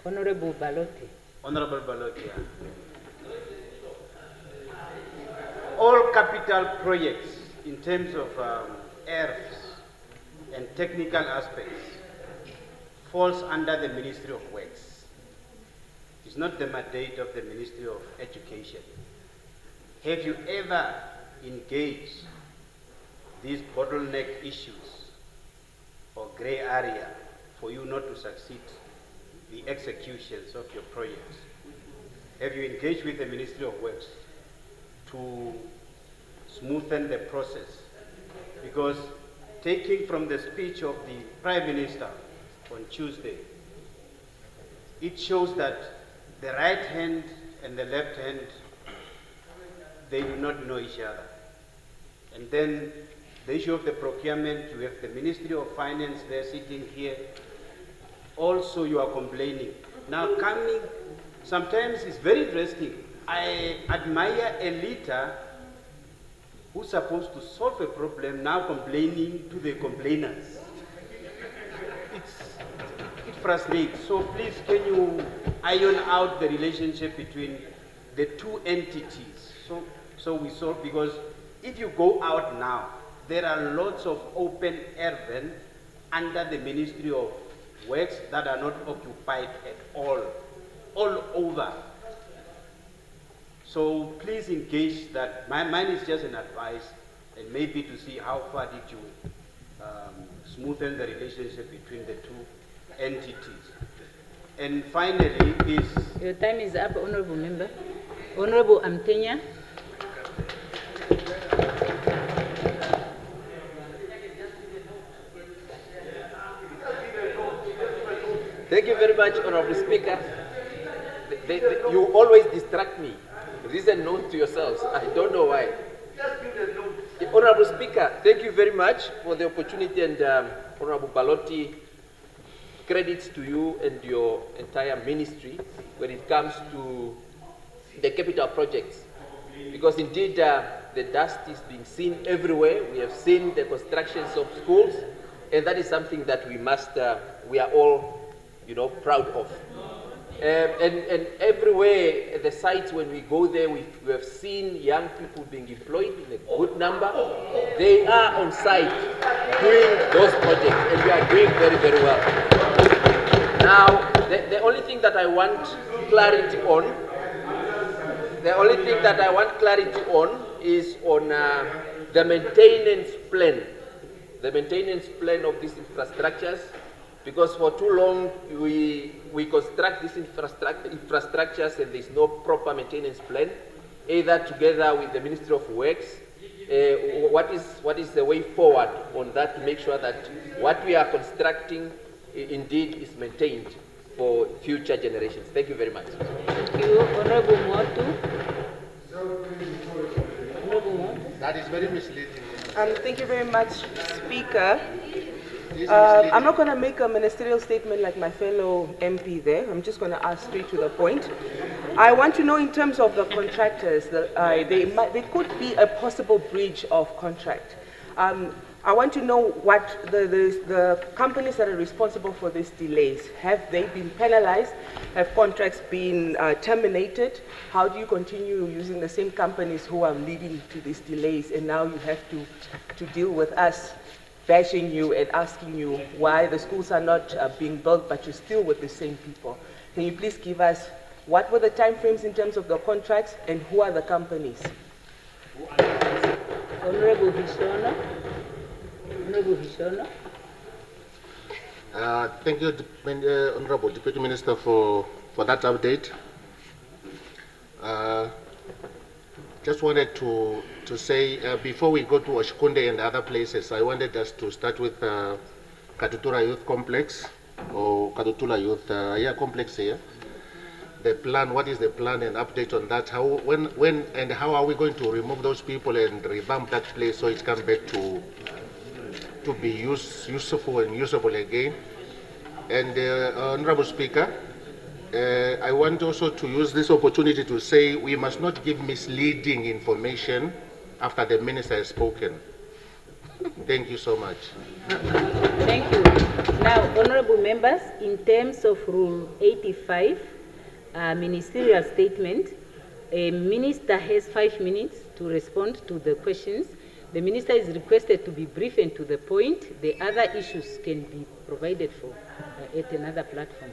Honorable Balotti. Honorable Balotti, all capital projects in terms of earths and technical aspects falls under the Ministry of Works. It's not the mandate of the Ministry of Education. Have you ever engaged these bottleneck issues or gray area for you not to succeed the executions of your projects? Have you engaged with the Ministry of Works to smoothen the process? Because taking from the speech of the Prime Minister, on Tuesday, it shows that the right hand and the left hand, they do not know each other. And then the issue of the procurement, you have the Ministry of Finance, they're sitting here. Also, you are complaining. Now coming, sometimes it's very interesting. I admire a leader who's supposed to solve a problem, now complaining to the complainers. It frustrates. So please, can you iron out the relationship between the two entities? So we solve, because if you go out now, there are lots of open urban under the Ministry of Works that are not occupied at all over. So please engage that. Mine is just an advice, and maybe to see how far did you smoothen the relationship between the two entities. And finally is... Your time is up, Honorable Member. Honorable Amtenya. Thank you very much, Honorable Speaker. You always distract me. Reason known to yourselves. I don't know why. Honorable Speaker, thank you very much for the opportunity, and Honorable Balotti, credits to you and your entire ministry when it comes to the capital projects. Because indeed, the dust is being seen everywhere. We have seen the constructions of schools, and that is something that we are all, proud of. And everywhere at the sites, when we go there, we have seen young people being employed in a good number. They are on site doing those projects, and we are doing very, very well. Now, the only thing that I want clarity on, is on the maintenance plan. The maintenance plan of these infrastructures, because for too long we construct these infrastructures and there's no proper maintenance plan, either together with the Ministry of Works. What is the way forward on that to make sure that what we are constructing indeed is maintained for future generations? Thank you very much. Thank you, Honorable Motu. That is very misleading. Thank you very much, Speaker. I'm not going to make a ministerial statement like my fellow MP there. I'm just going to ask straight to the point. I want to know, in terms of the contractors, there could be a possible breach of contract. I want to know what the companies that are responsible for these delays, have they been penalized? Have contracts been terminated? How do you continue using the same companies who are leading to these delays, and now you have to deal with us bashing you and asking you why the schools are not being built, but you're still with the same people? Can you please give us what were the timeframes in terms of the contracts, and who are the companies? Honorable Hishono. Honorable Hishono. Thank you, Honorable Deputy Minister, for that update. Just wanted to say, before we go to Oshikunde and other places, I wanted us to start with Katutura Youth Complex, or Katutula Youth Complex here. The plan, what is the plan and update on that? How, when and how are we going to remove those people and revamp that place so it comes back to be useful and usable again? And Honorable Speaker, I want also to use this opportunity to say we must not give misleading information after the minister has spoken. Thank you so much. Thank you. Now, honorable members, in terms of Rule 85, ministerial statement, a minister has 5 minutes to respond to the questions. The minister is requested to be brief and to the point. The other issues can be provided for at another platform.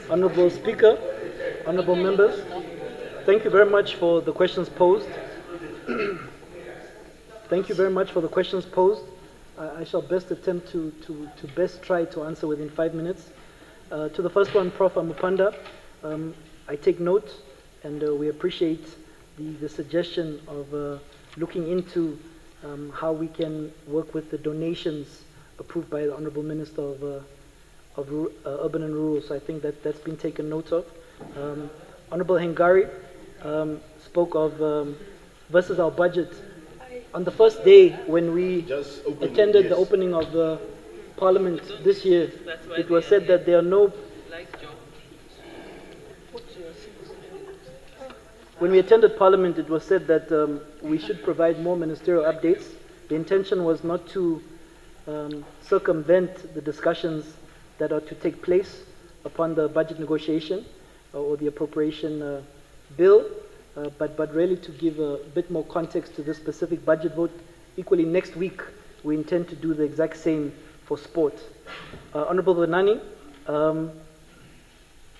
Honorable Speaker, honorable members, thank you very much for the questions posed. Thank you very much for the questions posed. I shall best attempt to best try to answer within 5 minutes. To the first one, Prof. Amupanda, I take note and we appreciate the suggestion of looking into how we can work with the donations approved by the Honorable Minister of Urban and Rural. So I think that's been taken note of. Honorable Hengari spoke of versus our budget. On the first day when we attended the opening of the Parliament this year, it was said that there are no... When we attended Parliament, it was said that we should provide more ministerial updates. The intention was not to circumvent the discussions that are to take place upon the budget negotiation or the appropriation bill, but really to give a bit more context to this specific budget vote. Equally, next week, we intend to do the exact same for sport. Honorable Venani,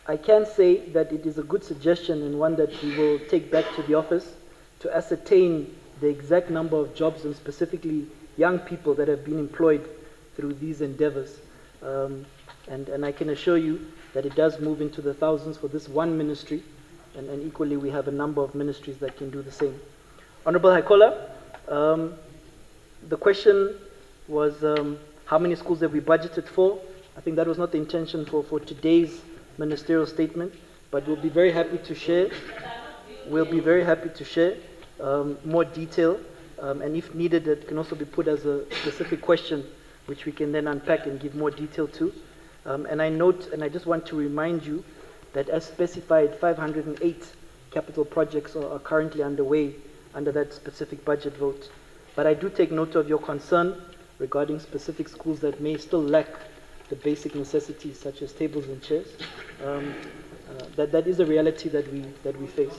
I can say that it is a good suggestion and one that we will take back to the office to ascertain the exact number of jobs and specifically young people that have been employed through these endeavors. And I can assure you that it does move into the thousands for this one ministry, and equally we have a number of ministries that can do the same. Honorable Haikola, the question was how many schools have we budgeted for? I think that was not the intention for today's ministerial statement, but we'll be very happy to share. We'll be very happy to share more detail, and if needed, it can also be put as a specific question, which we can then unpack and give more detail to. And I note, and I just want to remind you that as specified, 508 capital projects are currently underway under that specific budget vote. But I do take note of your concern regarding specific schools that may still lack the basic necessities such as tables and chairs. That is a reality that we face.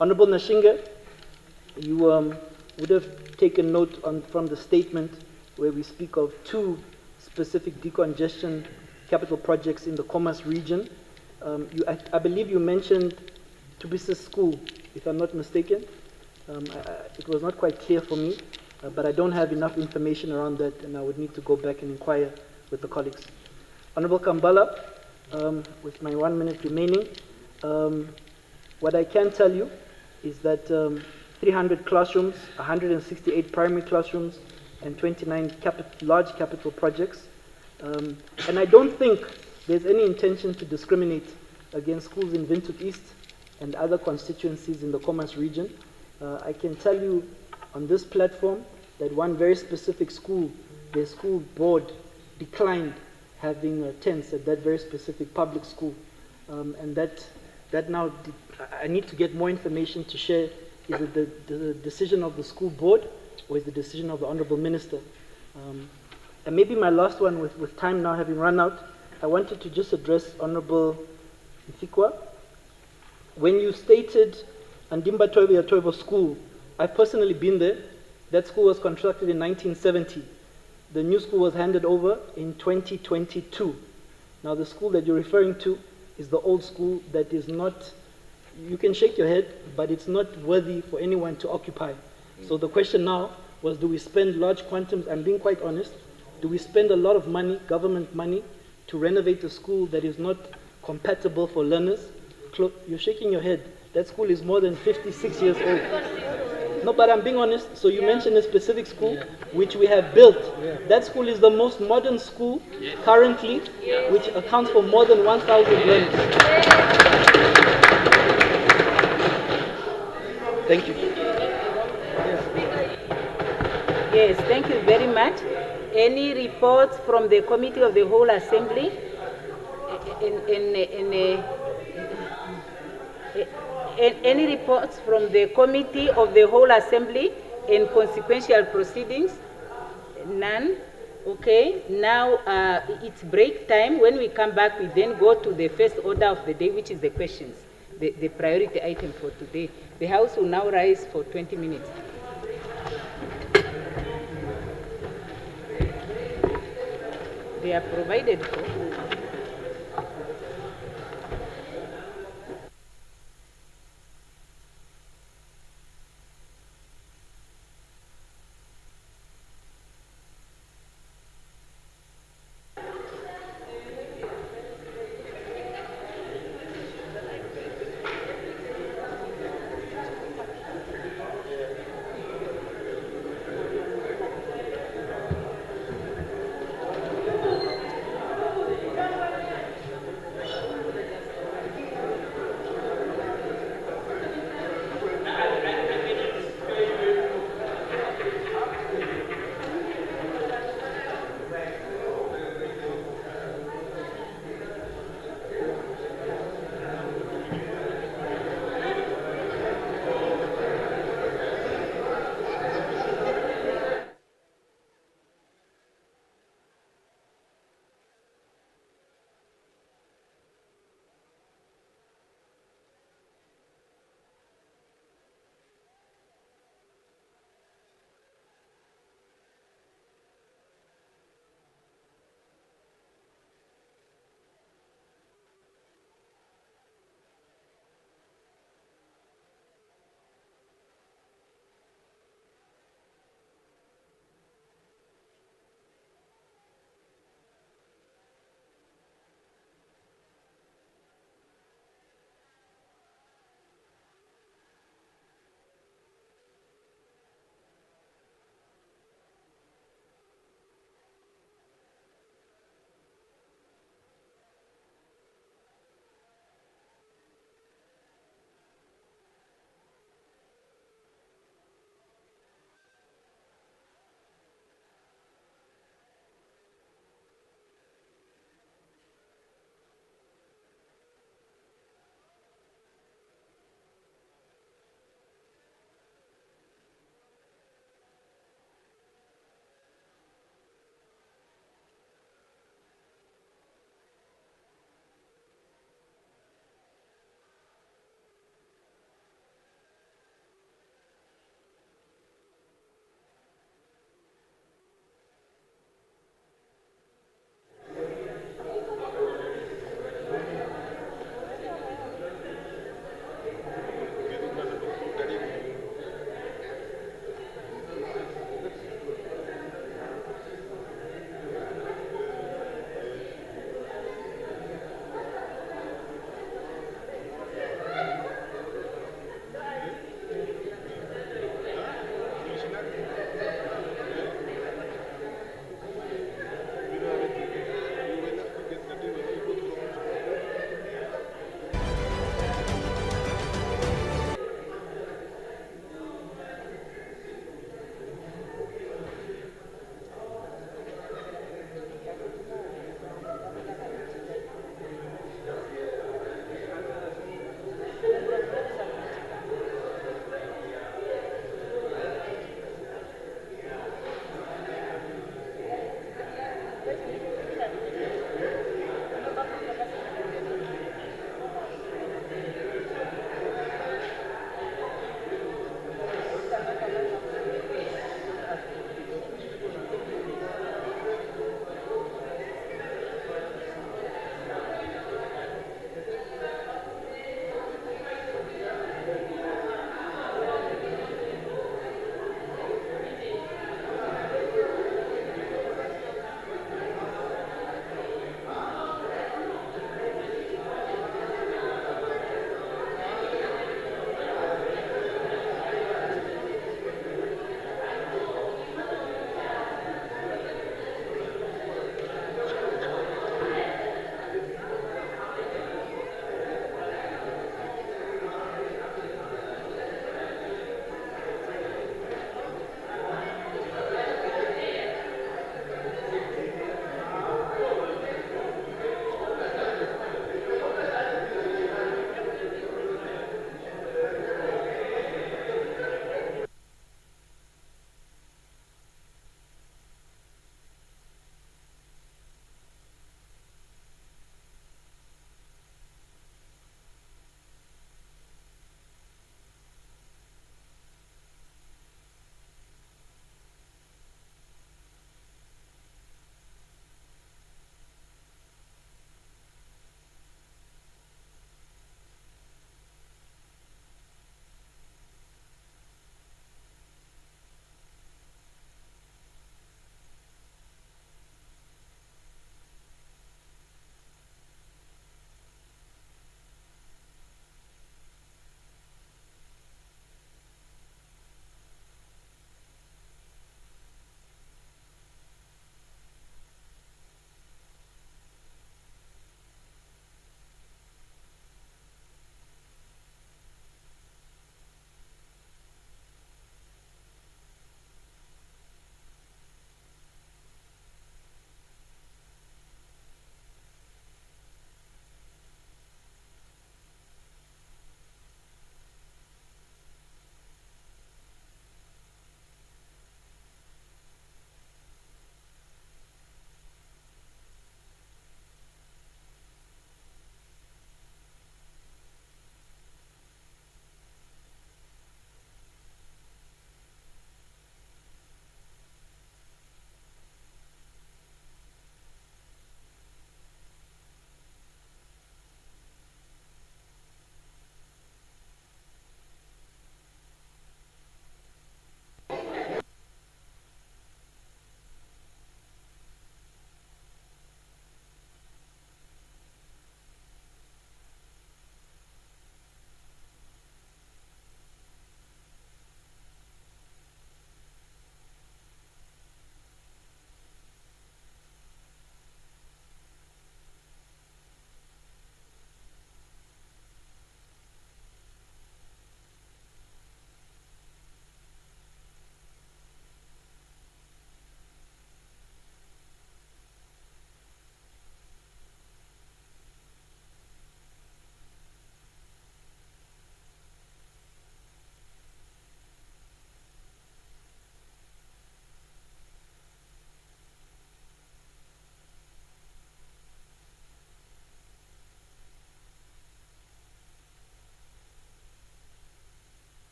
Honorable Nashinga, you would have taken note from the statement where we speak of 2 specific decongestion capital projects in the Commerce region. I believe you mentioned Tubisa School, if I'm not mistaken. It was not quite clear for me, but I don't have enough information around that, and I would need to go back and inquire with the colleagues. Honorable Kambala, with my 1 minute remaining, what I can tell you is that 300 classrooms, 168 primary classrooms, and 29 large capital projects. And I don't think there's any intention to discriminate against schools in Windhoek East and other constituencies in the Commerce region. I can tell you on this platform that one very specific school, the school board declined having tents at that very specific public school. And that now, I need to get more information to share. Is it the decision of the school board or is the decision of the Honorable Minister? And maybe my last one, with time now having run out, I wanted to just address Honorable Mfikwa. When you stated Andimba Toivo School, I've personally been there. That school was constructed in 1970. The new school was handed over in 2022. Now the school that you're referring to is the old school that is not, you can shake your head, but it's not worthy for anyone to occupy. So the question now was, do we spend large quantums? I'm being quite honest. Do we spend a lot of money, government money, to renovate a school that is not compatible for learners? You're shaking your head. That school is more than 56 years old. No, but I'm being honest. So you mentioned a specific school, which we have built. That school is the most modern school currently, which accounts for more than 1,000 learners. Thank you. Yes, thank you very much. Any reports from the Committee of the Whole Assembly? Any reports from the Committee of the Whole Assembly in consequential proceedings? None. Okay, now it's break time. When we come back, we then go to the first order of the day, which is the questions, the priority item for today. The House will now rise for 20 minutes. They are provided for.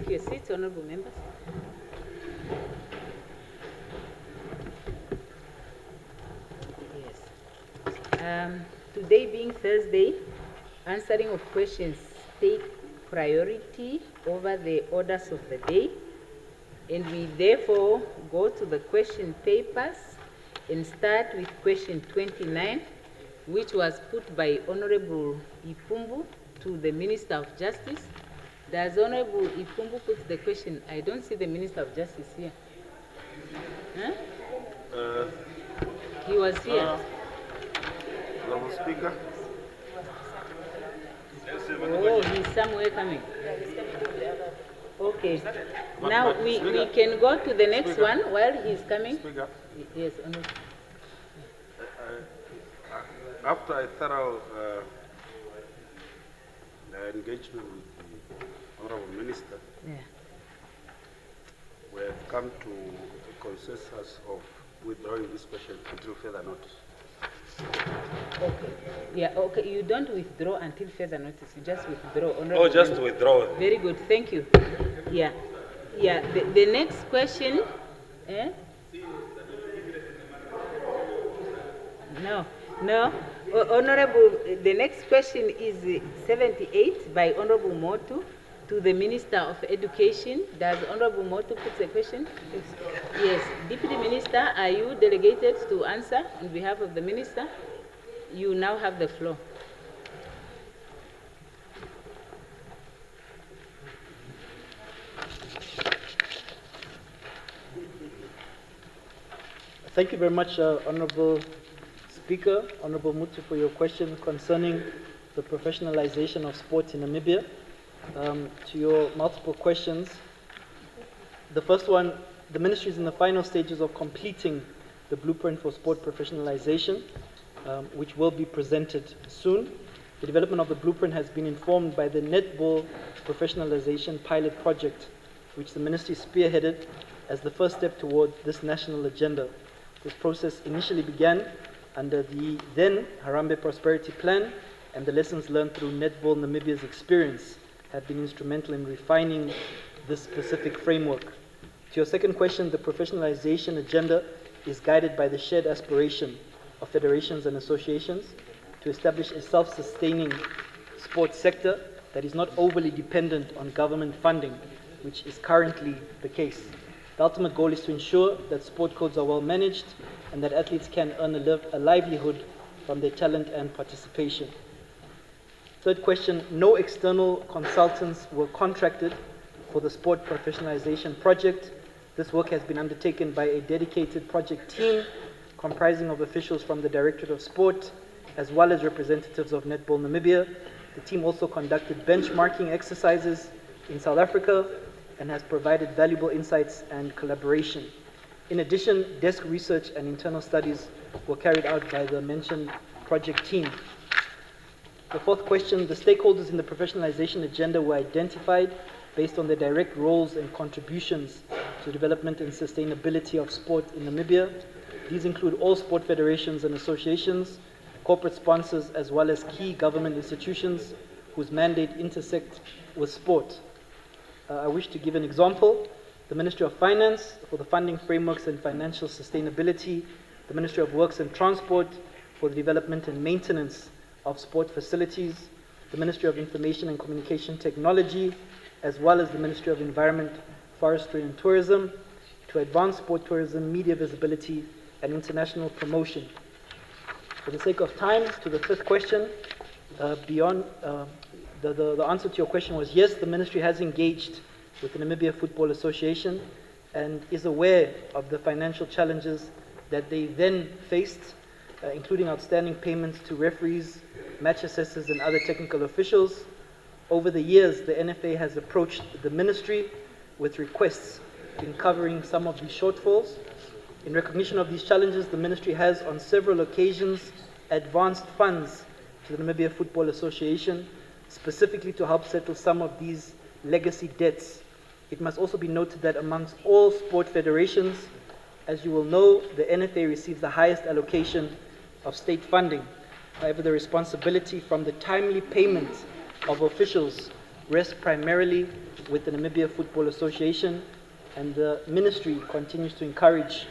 take your seats, honorable members. Yes. Today being Thursday, answering of questions take priority over the orders of the day, and we therefore go to the question papers and start with question 29, which was put by Honorable Ipumbu to the Minister of Justice. Does Honorable Ipumbu put the question? I don't see the Minister of Justice here. Huh? He was here. Honorable Speaker. Oh, he's somewhere coming. Okay. Now we can go to the next one while he's coming. Speaker. Yes, Honorable. After a thorough engagement with the Honorable Minister, we have come to a consensus of withdrawing this question until further notice. Okay. Yeah, okay. You don't withdraw until further notice. You just withdraw. Honorable just Member. withdraw. Very good. Thank you. Yeah. Yeah. The next question. No. Honorable, the next question is 78 by Honorable Motu to the Minister of Education. Does Honorable Motu put the question? Yes. Deputy Minister, are you delegated to answer on behalf of the Minister? You now have the floor. Thank you very much, Honorable Speaker, Honorable Mutu, for your question concerning the professionalization of sport in Namibia. To your multiple questions, the first one, the Ministry is in the final stages of completing the blueprint for sport professionalization, which will be presented soon. The development of the blueprint has been informed by the netball professionalization pilot project, which the Ministry spearheaded as the first step toward this national agenda. This process initially began under the then Harambee Prosperity Plan, and the lessons learned through Netball Namibia's experience have been instrumental in refining this specific framework. To your second question, the professionalization agenda is guided by the shared aspiration of federations and associations to establish a self-sustaining sports sector that is not overly dependent on government funding, which is currently the case. The ultimate goal is to ensure that sport codes are well managed and that athletes can earn a livelihood from their talent and participation. Third question, no external consultants were contracted for the sport professionalization project. This work has been undertaken by a dedicated project team comprising of officials from the Directorate of Sport as well as representatives of Netball Namibia. The team also conducted benchmarking exercises in South Africa and has provided valuable insights and collaboration. In addition, desk research and internal studies were carried out by the mentioned project team. The fourth question, the stakeholders in the professionalization agenda were identified based on their direct roles and contributions to development and sustainability of sport in Namibia. These include all sport federations and associations, corporate sponsors, as well as key government institutions whose mandate intersect with sport. I wish to give an example. The Ministry of Finance for the funding frameworks and financial sustainability, the Ministry of Works and Transport for the development and maintenance of sport facilities, the Ministry of Information and Communication Technology, as well as the Ministry of Environment, Forestry and Tourism to advance sport tourism, media visibility, and international promotion. For the sake of time, to the fifth question, the answer to your question was yes, the Ministry has engaged with the Namibia Football Association and is aware of the financial challenges that they then faced, including outstanding payments to referees, match assessors, and other technical officials. Over the years, the NFA has approached the Ministry with requests in covering some of these shortfalls. In recognition of these challenges, the Ministry has on several occasions advanced funds to the Namibia Football Association, specifically to help settle some of these legacy debts. It must also be noted that amongst all sport federations, as you will know, the NFA receives the highest allocation of state funding. However, the responsibility from the timely payment of officials rest primarily with the Namibia Football Association, and the Ministry continues to encourage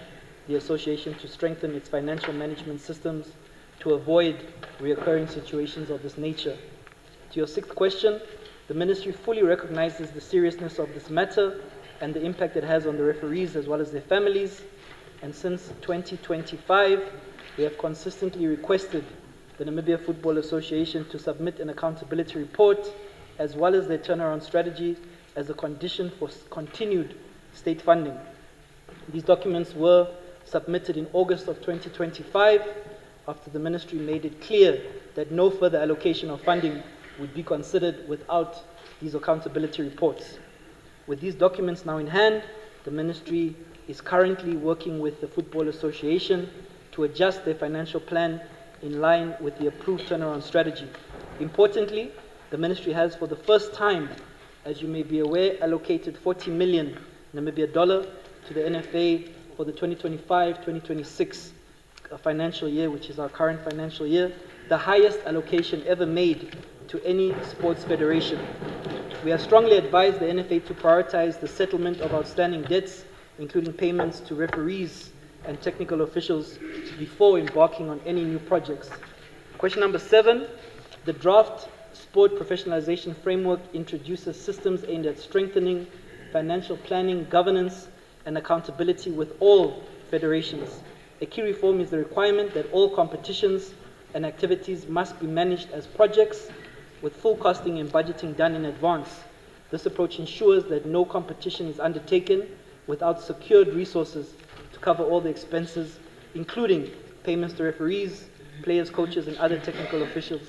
the association to strengthen its financial management systems to avoid reoccurring situations of this nature. To your sixth question, the Ministry fully recognizes the seriousness of this matter and the impact it has on the referees as well as their families. And since 2025, we have consistently requested the Namibia Football Association to submit an accountability report as well as their turnaround strategy as a condition for continued state funding. These documents were submitted in August of 2025 after the Ministry made it clear that no further allocation of funding would be considered without these accountability reports. With these documents now in hand, the Ministry is currently working with the Football Association to adjust their financial plan in line with the approved turnaround strategy. Importantly, the Ministry has for the first time, as you may be aware, allocated 40 million Namibia dollar to the NFA for the 2025-2026 financial year, which is our current financial year, the highest allocation ever made to any sports federation. We have strongly advised the NFA to prioritize the settlement of outstanding debts, including payments to referees and technical officials, before embarking on any new projects. Question number 7, the draft sport professionalization framework introduces systems aimed at strengthening financial planning, governance, and accountability with all federations. A key reform is the requirement that all competitions and activities must be managed as projects with full costing and budgeting done in advance. This approach ensures that no competition is undertaken without secured resources to cover all the expenses, including payments to referees, players, coaches, and other technical officials.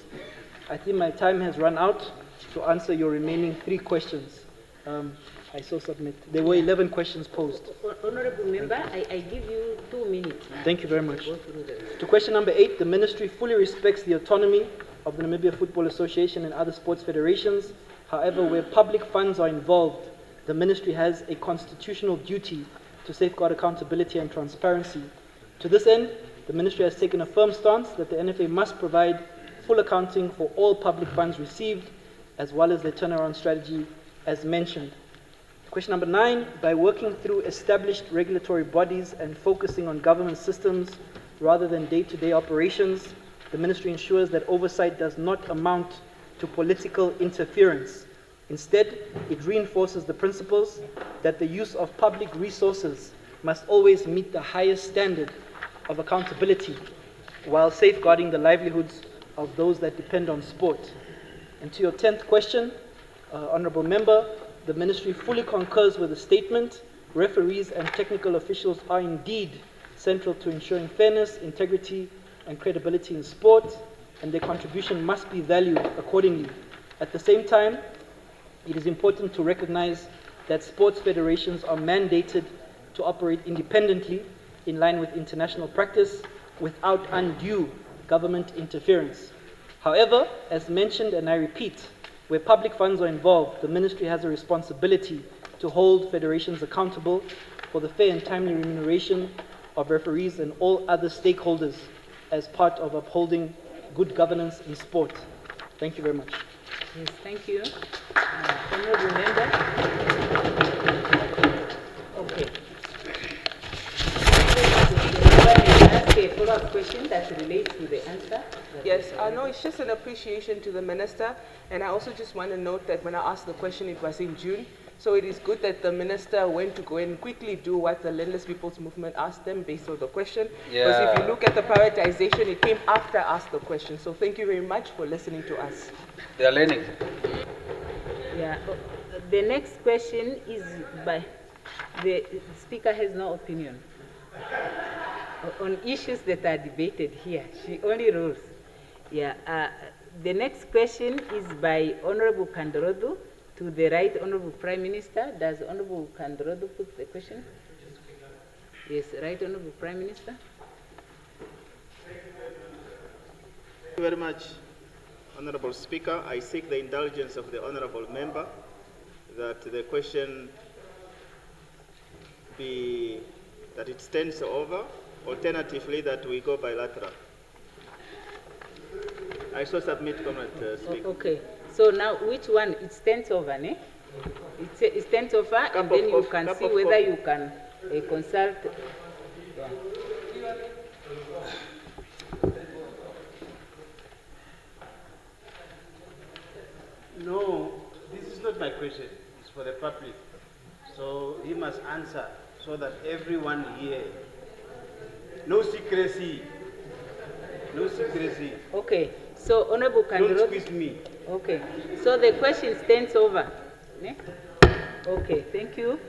I think my time has run out to answer your remaining 3 questions. I so submit. There were 11 questions posed. Honorable Member, I give you 2 minutes. Thank you very much. To question number 8, the Ministry fully respects the autonomy of the Namibia Football Association and other sports federations. However, where public funds are involved, the Ministry has a constitutional duty to safeguard accountability and transparency. To this end, the Ministry has taken a firm stance that the NFA must provide full accounting for all public funds received, as well as their turnaround strategy as mentioned. Question number 9, by working through established regulatory bodies and focusing on government systems rather than day-to-day operations, the Ministry ensures that oversight does not amount to political interference. Instead, it reinforces the principles that the use of public resources must always meet the highest standard of accountability while safeguarding the livelihoods of those that depend on sport. And to your 10th question, Honourable Member, the Ministry fully concurs with the statement. Referees and technical officials are indeed central to ensuring fairness, integrity, and credibility in sport, and their contribution must be valued accordingly. At the same time, it is important to recognize that sports federations are mandated to operate independently in line with international practice without undue government interference. However, as mentioned, and I repeat, where public funds are involved, the Ministry has a responsibility to hold federations accountable for the fair and timely remuneration of referees and all other stakeholders as part of upholding good governance in sport. Thank you very much. Yes, thank you. Honourable Member. Okay. Ask a follow-up question that relates to the answer. Yes, no, it's just an appreciation to the Minister, and I also just want to note that when I asked the question, it was in June, so it is good that the Minister went to go and quickly do what the Landless People's Movement asked them based on the question, because if you look at the prioritization, it came after I asked the question, so thank you very much for listening to us. They are learning. Yeah, the next question is by the Speaker has no opinion on issues that are debated here. She only rules. Yeah. The next question is by Honorable Kandorodu to the Right Honorable Prime Minister. Does Honorable Kandorodu put the question? Yes, Right Honorable Prime Minister. Thank you very much, Honorable Speaker. I seek the indulgence of the Honorable Member that the question be that it stands over, alternatively that we go bilateral. I shall submit, Comrade Speaker. Okay. So now, which one? It stands over, ne? It stands over, and then you can see whether you can consult. Yeah. No, this is not my question. It's for the public. So he must answer so that everyone here. No secrecy. No secrecy. Okay. So, Honorable Kandro. Don't squeeze me. Okay. So the question stands over. Ne? Okay, thank you.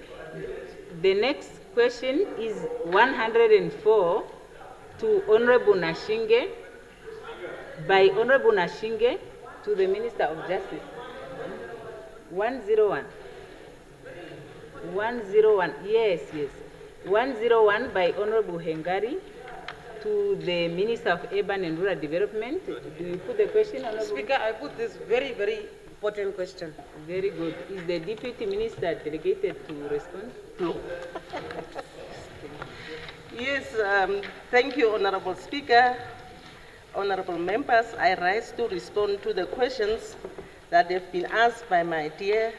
The next question is 104 to Honorable Nashinge, by Honorable Nashinge to the Minister of Justice. 101. 101, yes. 101 by Honorable Hengari to the Minister of Urban and Rural Development. Do you put the question, Honorable? Speaker, I put this very, very important question. Very good. Is the Deputy Minister delegated to respond? No. Yes, thank you, Honorable Speaker. Honorable members, I rise to respond to the questions that have been asked by my dear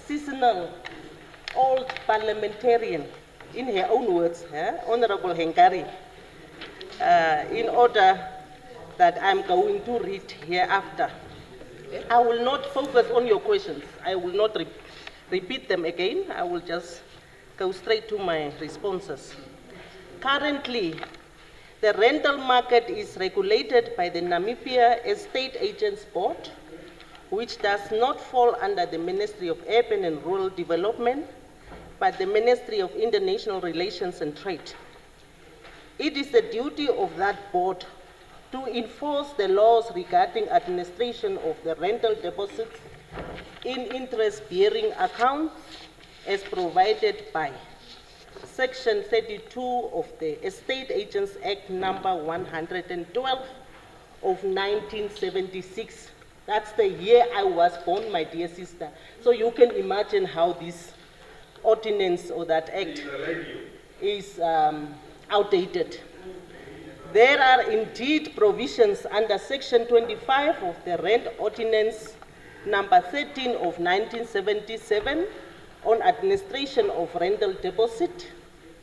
seasonal old parliamentarian, in her own words, Honorable Hengari, in order that I'm going to read hereafter. I will not focus on your questions. I will not repeat them again. I will just go straight to my responses. Currently, the rental market is regulated by the Namibia Estate Agents Board, which does not fall under the Ministry of Urban and Rural Development, but the Ministry of International Relations and Trade. It is the duty of that board to enforce the laws regarding administration of the rental deposits in interest-bearing accounts as provided by Section 32 of the Estate Agents Act number 112 of 1976. That's the year I was born, my dear sister. So you can imagine how this ordinance or that act is outdated. There are indeed provisions under Section 25 of the Rent Ordinance number 13 of 1977 on administration of rental deposit,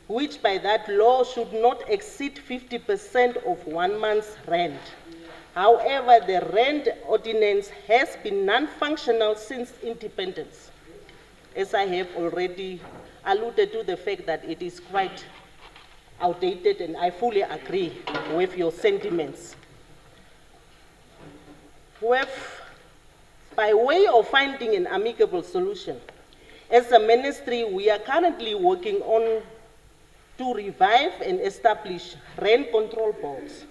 which by that law should not exceed 50% of 1 month's rent. However, the rent ordinance has been non-functional since independence, as I have already alluded to the fact that it is quite outdated, and I fully agree with your sentiments. By way of finding an amicable solution, as a ministry, we are currently working on to revive and establish rent control boards.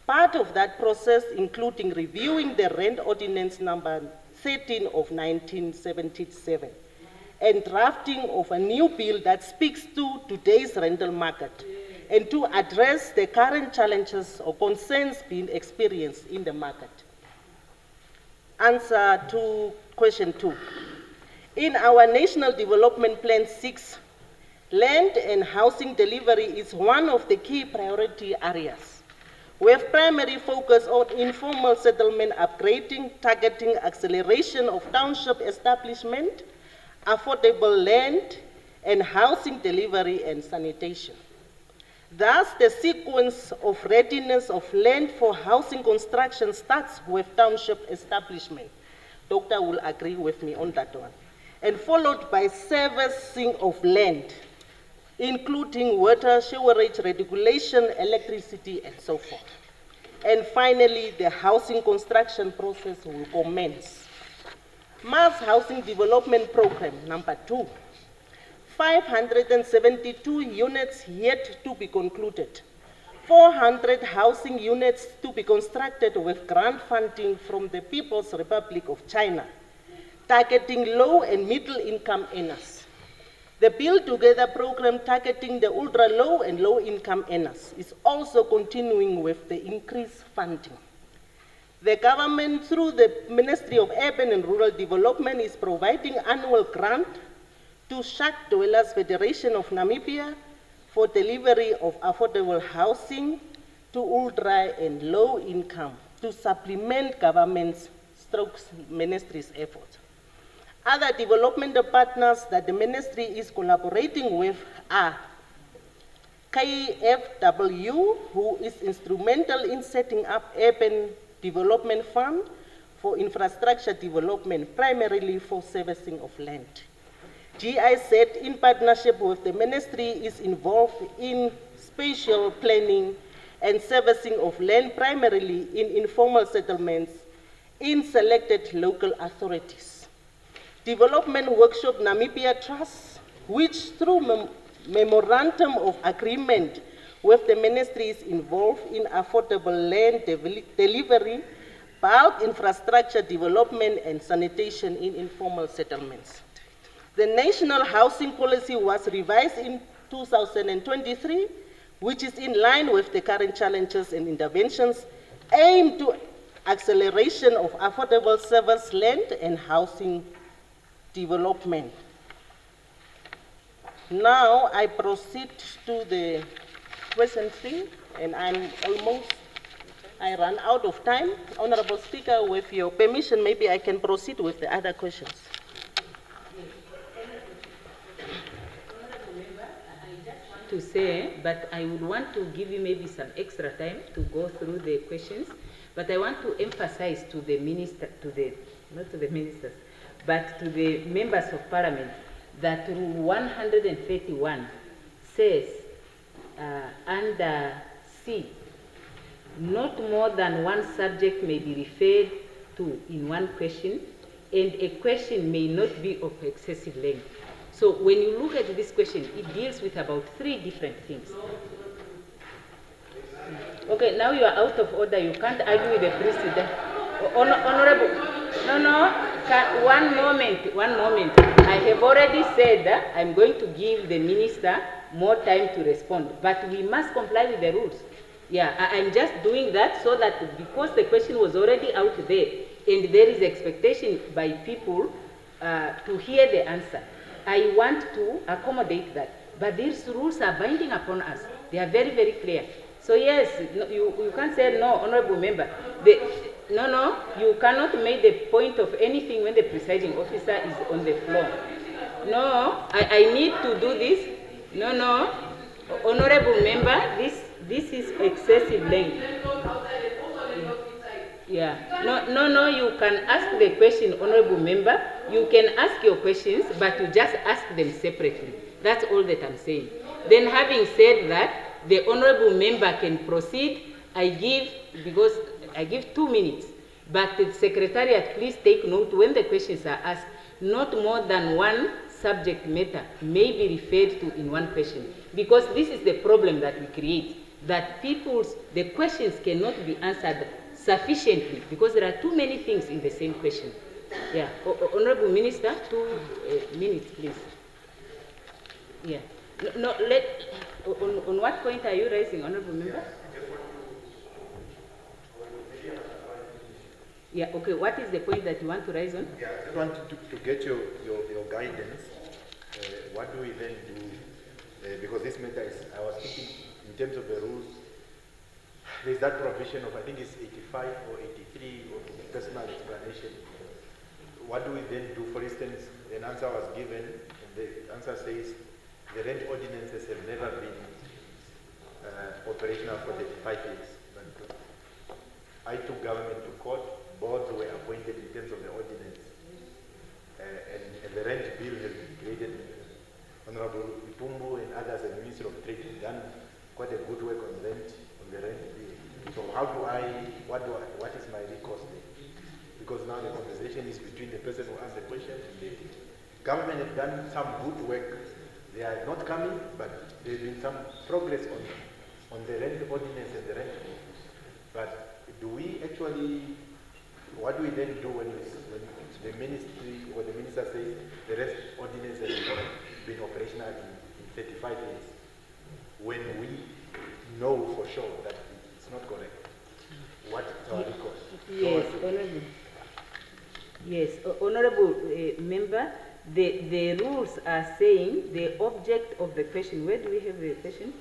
Part of that process including reviewing the rent ordinance number 13 of 1977 and drafting of a new bill that speaks to today's rental market and to address the current challenges or concerns being experienced in the market. Answer to question 2. In our National Development Plan 6, land and housing delivery is one of the key priority areas. We have primary focus on informal settlement upgrading, targeting acceleration of township establishment, affordable land, and housing delivery and sanitation. Thus, the sequence of readiness of land for housing construction starts with township establishment. Doctor will agree with me on that one. And followed by servicing of land, including water, sewerage regulation, electricity, and so forth. And finally, the housing construction process will commence. Mass Housing Development Program, number 2. 572 units yet to be concluded. 400 housing units to be constructed with grant funding from the People's Republic of China, targeting low and middle income earners. The Build Together program targeting the ultra low and low income earners is also continuing with the increased funding. The government, through the Ministry of Urban and Rural Development, is providing annual grant to Shack Dwellers Federation of Namibia for delivery of affordable housing to ultra and low income to supplement government's strokes ministry's effort. Other development partners that the ministry is collaborating with are KFW, who is instrumental in setting up urban development fund for infrastructure development, primarily for servicing of land. GIZ, in partnership with the ministry, is involved in spatial planning and servicing of land, primarily in informal settlements in selected local authorities. Development Workshop Namibia Trust, which through memorandum of agreement with the ministry is involved in affordable land delivery, bulk infrastructure development and sanitation in informal settlements. The National Housing Policy was revised in 2023, which is in line with the current challenges and interventions aimed to acceleration of affordable service land and housing development. Now I proceed to the question 3, and I ran out of time. Honorable Speaker, with your permission, maybe I can proceed with the other questions. To say, but I would want to give you maybe some extra time to go through the questions, but I want to emphasize to the minister, not to the ministers, but to the members of parliament, that Rule 131 says under C, not more than one subject may be referred to in one question, and a question may not be of excessive length. So when you look at this question, it deals with about 3 different things. Okay, now you are out of order. You can't argue with the president. Honorable, one moment. I have already said that I'm going to give the minister more time to respond, but we must comply with the rules. Yeah, I'm just doing that so that because the question was already out there and there is expectation by people to hear the answer, I want to accommodate that. But these rules are binding upon us. They are very, very clear. So yes, you can't say no, honorable member. You cannot make the point of anything when the presiding officer is on the floor. No, I need to do this. No, honorable member, this is excessive length. Yeah. No, you can ask the question, honorable member. You can ask your questions, but you just ask them separately. That's all that I'm saying. Then having said that, the honorable member can proceed. I give 2 minutes. But the secretariat, please take note when the questions are asked, not more than one subject matter may be referred to in one question. Because this is the problem that we create, that the questions cannot be answered sufficiently because there are too many things in the same question. Yeah. Honorable Minister, 2 minutes, please. Yeah. On what point are you raising, Honorable Member? Yeah, okay, what is the point that you want to raise on? Yeah, I just want to get your guidance. What do we then do? Because this matter is, I was thinking in terms of the rules, there's that provision of, I think it's 85 or 83 of personal explanation. What do we then do? For instance, an answer was given, and the answer says the rent ordinances have never been operational for 35 years. But I took government to court, boards were appointed in terms of the ordinance, and the rent bill has been created. Honorable Ipumbu and others at the Ministry of Trade have done quite a good work on the rent bill. So what is my recourse there? Because now the conversation is between the person who asked the question and the government have done some good work. They are not coming, but there's been some progress on the rent ordinance and the rent bill. But do we actually, what do we then do when the ministry or the minister says the rent ordinance has been operational in 35 years, when we know for sure that it's not correct? What is our recourse? Yes, honorable. Yes, honorable member, the rules are saying the object of the question, where do we have the question?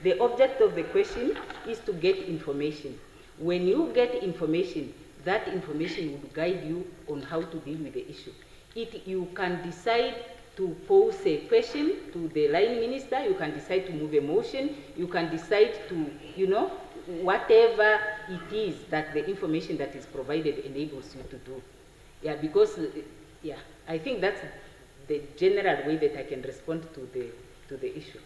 The object of the question is to get information. When you get information, that information would guide you on how to deal with the issue. You can decide to pose a question to the line minister, you can decide to move a motion, you can decide to, whatever it is that the information that is provided enables you to do. Yeah, because, I think that's the general way that I can respond to the issue.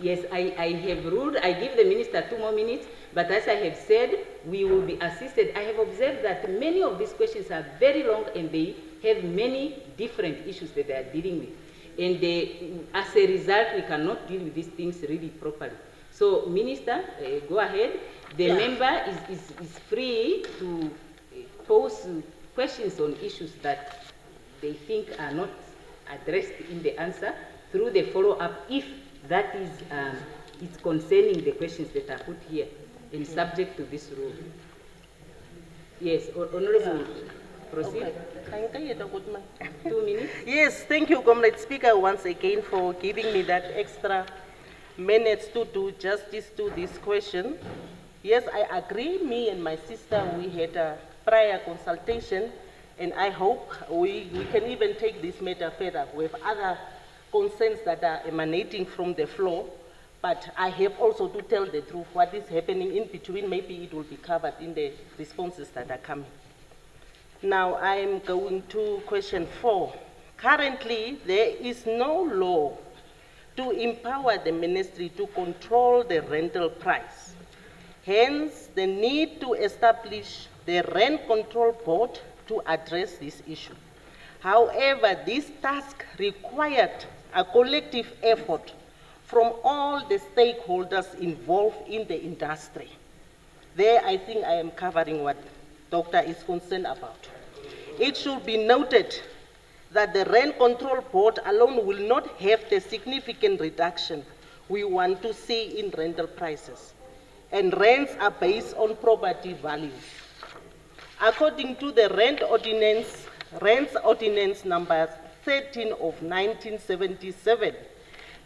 Yes, I have ruled, I give the minister 2 more minutes, but as I have said, we will be assisted. I have observed that many of these questions are very long and they have many different issues that they are dealing with. And as a result, we cannot deal with these things really properly. So, Minister, go ahead. The member is free to pose questions on issues that they think are not addressed in the answer through the follow-up, if that is it's concerning the questions that are put here and subject to this rule. Yes, Honorable, proceed. Okay. 2 minutes. Yes, thank you, Comrade Speaker, once again for giving me that extra minutes to do justice to this question. Yes, I agree. Me and my sister, we had a prior consultation, and I hope we can even take this matter further. We have other concerns that are emanating from the floor, but I have also to tell the truth. What is happening in between, maybe it will be covered in the responses that are coming. Now, I'm going to question 4. Currently, there is no law to empower the ministry to control the rental price. Hence, the need to establish the Rent Control Board to address this issue. However, this task required a collective effort from all the stakeholders involved in the industry. There, I think I am covering what Doctor is concerned about. It should be noted that the Rent Control Board alone will not have the significant reduction we want to see in rental prices. And rents are based on property values. According to the Rents Ordinance number 13 of 1977,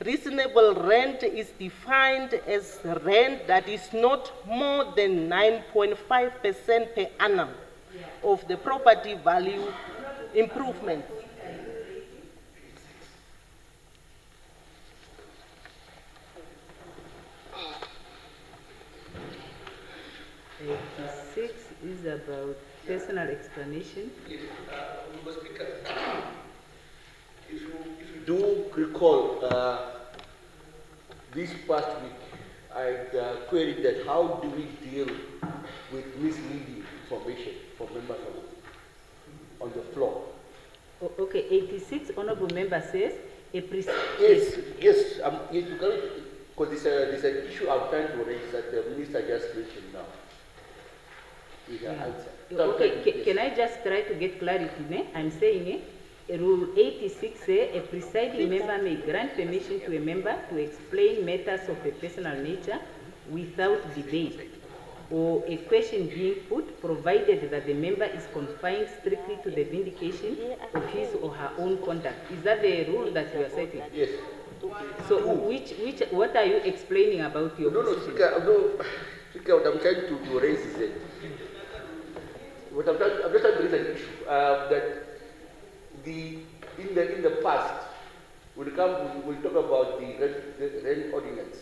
reasonable rent is defined as rent that is not more than 9.5% per annum of the property value improvement. Is about personal explanation. Mr. Speaker, if you do recall, this past week, I queried that how do we deal with misleading information from members on the floor. Okay, 86, Honorable Member says, yes, you can, because there's an issue I'm trying to raise that the minister just mentioned now. Okay, can I just try to get clarity? I'm saying Rule 86 says a presiding member may grant permission to a member to explain matters of a personal nature without debate or a question being put, provided that the member is confined strictly to the vindication of his or her own conduct. Is that the rule that you are setting? Yes. So what are you explaining about your position? Speaker, what I'm trying to raise is that I'm just trying to raise an issue that in the past, we'll talk about the rent ordinance.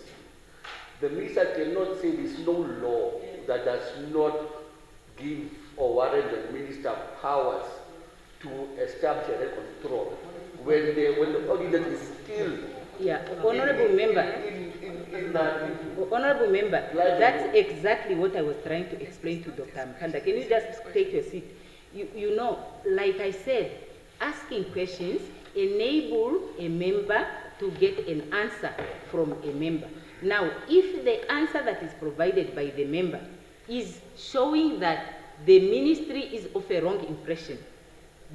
The minister cannot say there's no law that does not give or warrant the minister powers to establish a rent control when the ordinance is still. Yeah, Honorable Member, that's exactly what I was trying to explain to Dr. Mkanda. Can you just take your seat? You know, like I said, asking questions enable a member to get an answer from a member. Now, if the answer that is provided by the member is showing that the ministry is of a wrong impression,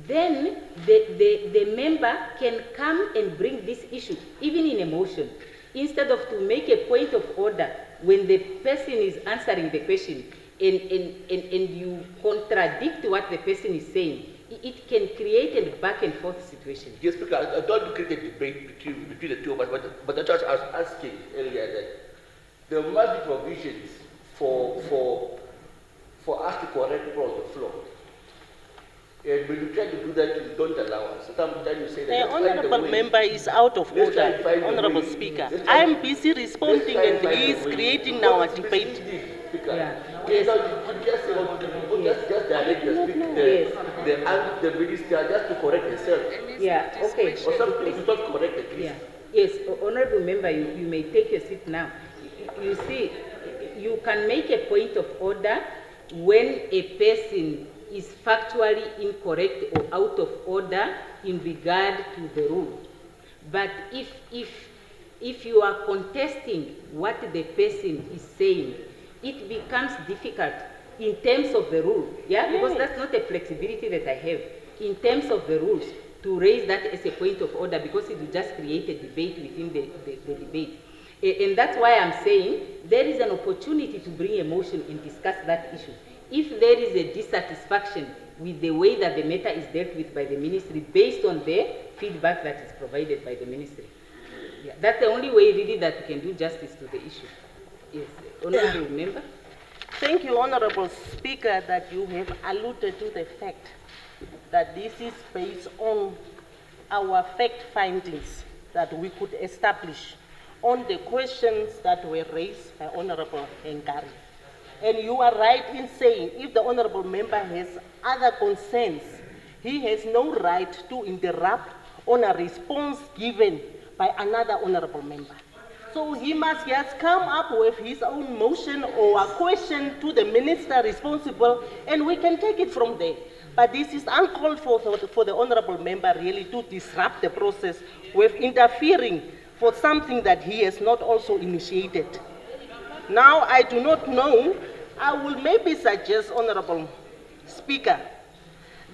then the member can come and bring this issue, even in a motion, instead of to make a point of order when the person is answering the question and you contradict what the person is saying. It can create a back and forth situation. Yes, because I don't create a debate between the two of us, but that's what I was asking earlier, that there must be provisions for for us to correct people on the floor. And when you try to do that, you don't allow us. Sometimes you say that The honorable member is out of order, Honorable Speaker. I am busy responding and he is creating now a debate. Yeah. Yes. Just direct the minister just to correct herself. Yeah, okay. Or something is not correct at least. Yeah. Yes, honorable member, you may take your seat now. You see, you can make a point of order when a person is factually incorrect or out of order in regard to the rule. But if you are contesting what the person is saying, it becomes difficult in terms of the rule, yeah? Because that's not a flexibility that I have in terms of the rules to raise that as a point of order, because it will just create a debate within the debate. And that's why I'm saying there is an opportunity to bring a motion and discuss that issue. If there is a dissatisfaction with the way that the matter is dealt with by the ministry based on the feedback that is provided by the ministry. Yeah, that's the only way really that we can do justice to the issue. Yes, honorable member. Thank you, Honorable Speaker, that you have alluded to the fact that this is based on our fact findings that we could establish on the questions that were raised by Honorable Ngari. And you are right in saying if the honorable member has other concerns, he has no right to interrupt on a response given by another honorable member. So he must just come up with his own motion or a question to the minister responsible, and we can take it from there. But this is uncalled for the honorable member really to disrupt the process with interfering for something that he has not also initiated. Now, I do not know, I will maybe suggest, Honorable Speaker,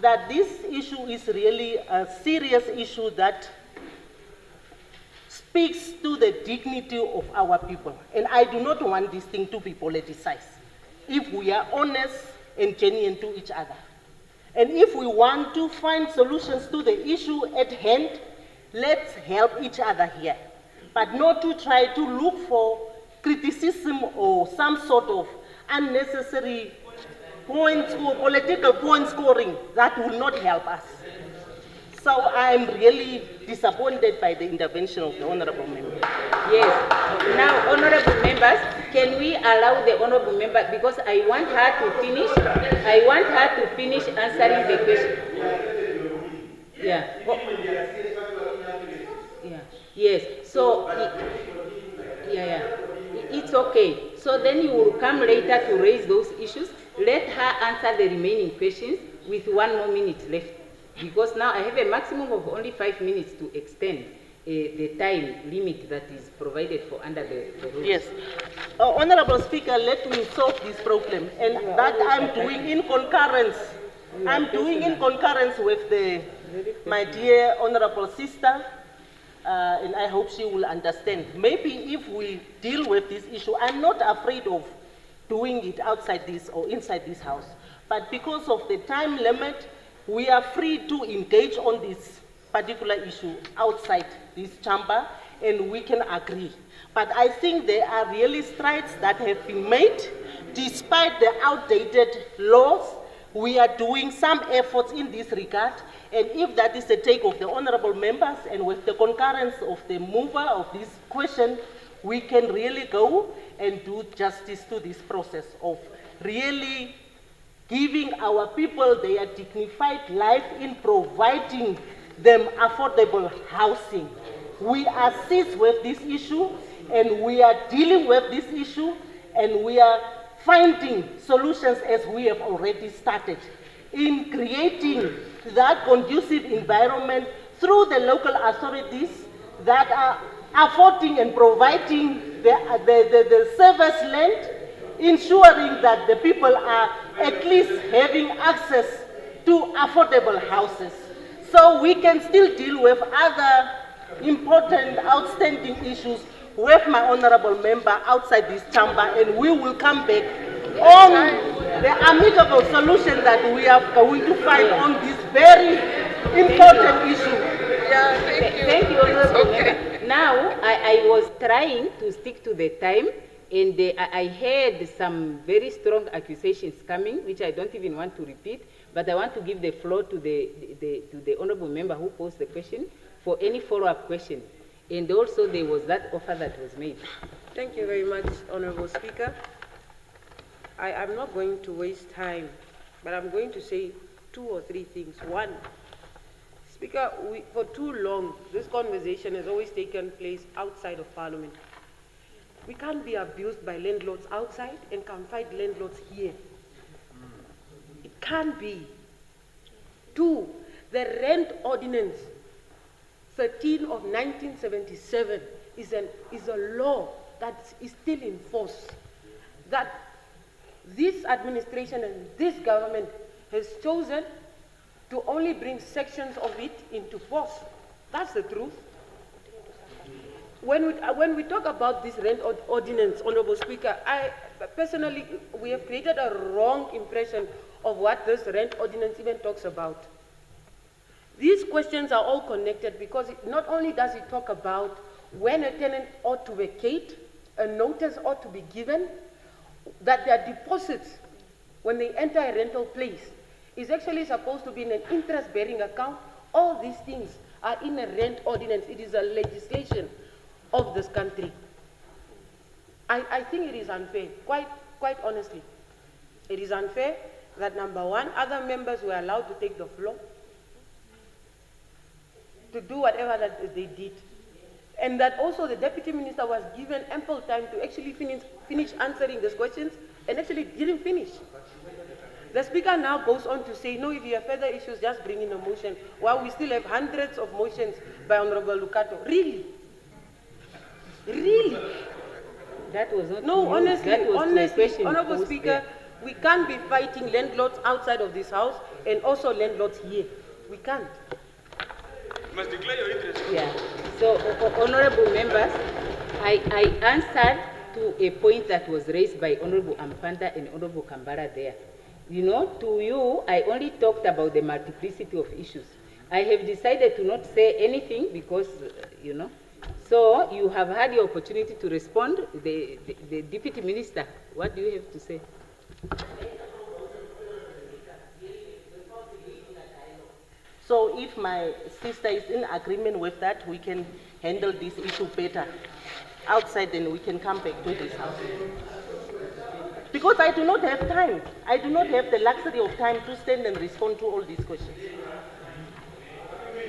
that this issue is really a serious issue that speaks to the dignity of our people. And I do not want this thing to be politicized. If we are honest and genuine to each other, and if we want to find solutions to the issue at hand, let's help each other here, but not to try to look for criticism or some sort of unnecessary points or political point scoring that will not help us. So I'm really disappointed by the intervention of the honorable member. Yes. Now, honorable members, can we allow the honorable member, because I want her to finish answering the question. Yeah. Oh. Yeah. Yes. So, it's okay. So then you will come later to raise those issues. Let her answer the remaining questions with 1 more minute left. Because now I have a maximum of only 5 minutes to extend the time limit that is provided for under the rules. Yes. Honorable Speaker, let me solve this problem. And that I'm doing in concurrence. I'm doing in concurrence with my dear honorable sister, and I hope she will understand. Maybe if we deal with this issue, I'm not afraid of doing it outside this or inside this house. But because of the time limit, we are free to engage on this particular issue outside this chamber, and we can agree. But I think there are really strides that have been made. Despite the outdated laws, we are doing some efforts in this regard, and if that is the take of the honorable members and with the concurrence of the mover of this question, we can really go and do justice to this process of really giving our people their dignified life in providing them affordable housing. We are seized with this issue, and we are dealing with this issue, and we are finding solutions as we have already started in creating that conducive environment through the local authorities that are affording and providing the service land, ensuring that the people are at least having access to affordable houses. So we can still deal with other important, outstanding issues with my honorable member outside this chamber, and we will come back on the amicable solution that we are going to find on this very important issue. Yeah, thank you, honorable member. Now, I was trying to stick to the time, And I heard some very strong accusations coming, which I don't even want to repeat, but I want to give the floor to the honorable member who posed the question for any follow-up question. And also there was that offer that was made. Thank you very much, Honorable Speaker. I am not going to waste time, but I'm going to say 2 or 3 things. One, Speaker, for too long, this conversation has always taken place outside of Parliament. We can't be abused by landlords outside and can't fight landlords here. It can't be. 2, the Rent Ordinance 13 of 1977 is a law that is still in force, that this administration and this government has chosen to only bring sections of it into force. That's the truth. When we talk about this rent ordinance, Honorable Speaker, personally, we have created a wrong impression of what this rent ordinance even talks about. These questions are all connected because not only does it talk about when a tenant ought to vacate, a notice ought to be given, that their deposits when they enter a rental place is actually supposed to be in an interest-bearing account. All these things are in a rent ordinance. It is a legislation of this country. I think it is unfair, quite honestly. It is unfair that, number one, other members were allowed to take the floor to do whatever that they did. And that also the Deputy Minister was given ample time to actually finish answering these questions and actually didn't finish. The Speaker now goes on to say, no, if you have further issues, just bring in a motion, while we still have hundreds of motions by Honorable Lucato. Really? Really? That was not no, honestly, Honorable posed Speaker, there. we can't be fighting landlords outside of this house and also landlords here. We can't. You must declare your interest. Yeah. So, honorable members, I answered to a point that was raised by Honorable Ampanda and Honorable Kambara there. You know, to you, I only talked about the multiplicity of issues. I have decided to not say anything because, you know, so you have had the opportunity to respond. The Deputy Minister, what do you have to say? So if my sister is in agreement with that, we can handle this issue better outside, and we can come back to this house. Because I do not have time. I do not have the luxury of time to stand and respond to all these questions.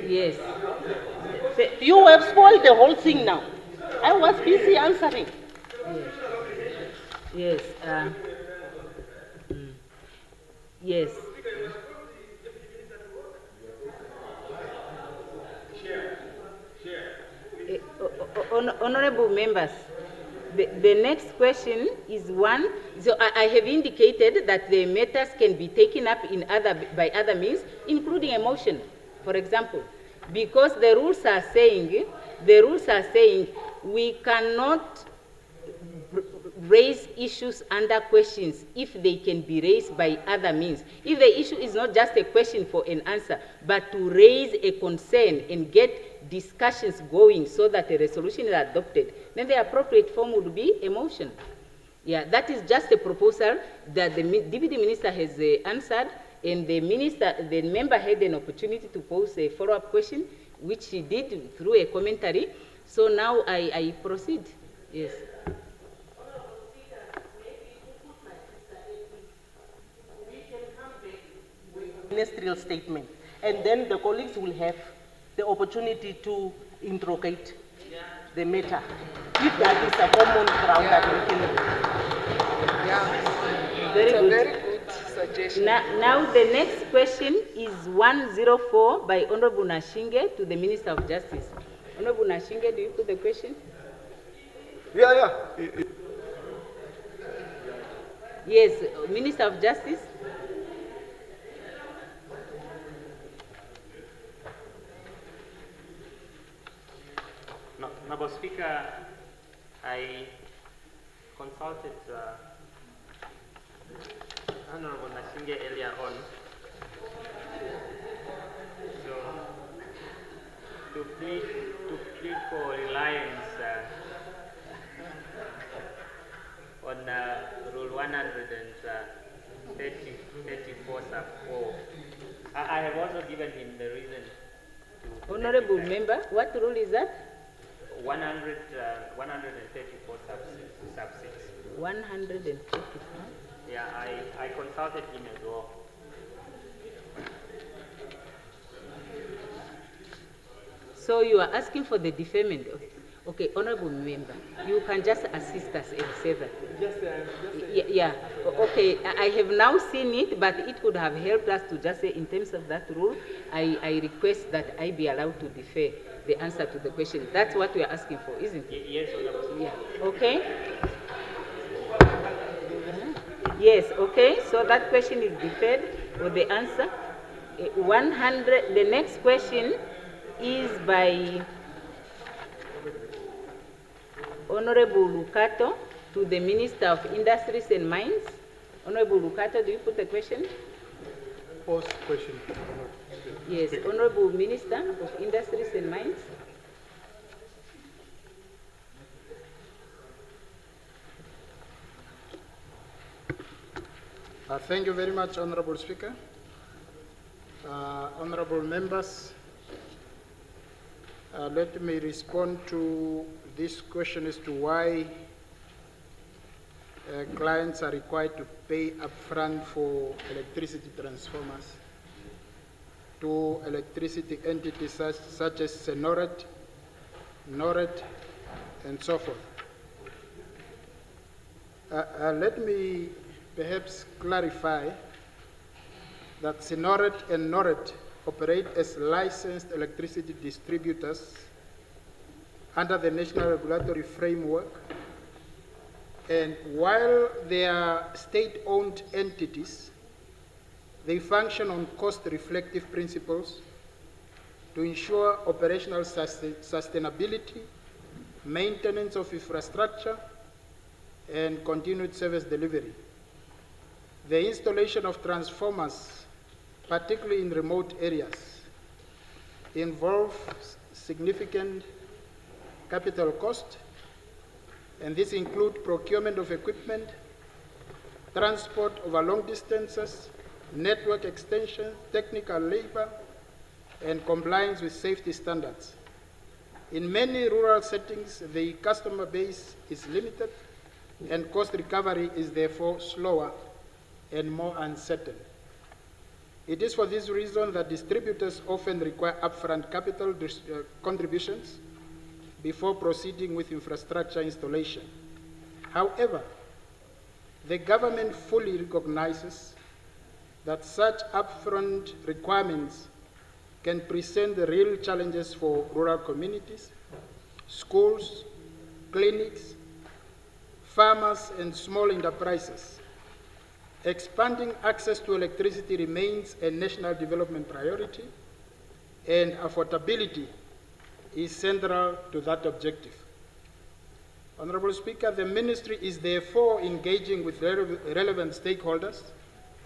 Yes. You have spoiled the whole thing now. I was busy answering. Yes. Yes. Honorable members, the next question is one. So I have indicated that the matters can be taken up by other means, including a motion, for example, because the rules are saying we cannot raise issues under questions if they can be raised by other means. If the issue is not just a question for an answer, but to raise a concern and get discussions going so that a resolution is adopted, then the appropriate form would be a motion. Yeah, that is just a proposal that the Deputy Minister has answered, and the member had an opportunity to pose a follow-up question, which he did through a commentary. So now I proceed. Yes. Ministerial statement, and then the colleagues will have the opportunity to interrogate the matter. If that is a common ground that we can. Very it's good. A very good suggestion. Now the next question is 104 by Honorable Nashinge to the Minister of Justice. Honorable Nashinge, do you put the question? Yeah. Yes, Minister of Justice. Honorable Speaker, I consulted Honorable Nashinge earlier on. So, to plead for reliance on Rule 134 sub 4. I have also given him the reason. Honorable member, what rule is that? 134 sub 6. 134. Yeah, I consulted him as well. So you are asking for the deferment. Okay, honorable member, you can just assist us and say that. Yeah. Okay, I have now seen it, but it would have helped us to just say in terms of that rule, I request that I be allowed to defer the answer to the question. That's what we are asking for, isn't it? Yes, honorable. Yeah. Okay. Yes, okay, so that question is deferred with the answer. 100, the next question is by Honorable Lucato to the Minister of Industries and Mines. Honorable Lucato, do you put the question? Post question. Yes, Honorable Minister of Industries and Mines. Thank you very much, Honorable Speaker. Honorable members, let me respond to this question as to why clients are required to pay upfront for electricity transformers to electricity entities such as Senoret, Noret, and so forth. Let me perhaps clarify that Senoret and Noret operate as licensed electricity distributors under the National Regulatory Framework, and while they are state-owned entities, they function on cost-reflective principles to ensure operational sustainability, maintenance of infrastructure, and continued service delivery. The installation of transformers, particularly in remote areas, involves significant capital cost, and this includes procurement of equipment, transport over long distances, network extension, technical labor, and compliance with safety standards. In many rural settings, the customer base is limited, and cost recovery is therefore slower and more uncertain. It is for this reason that distributors often require upfront capital contributions before proceeding with infrastructure installation. However, the government fully recognizes that such upfront requirements can present real challenges for rural communities, schools, clinics, farmers, and small enterprises. Expanding access to electricity remains a national development priority, and affordability is central to that objective. Honorable Speaker, the Ministry is therefore engaging with relevant stakeholders,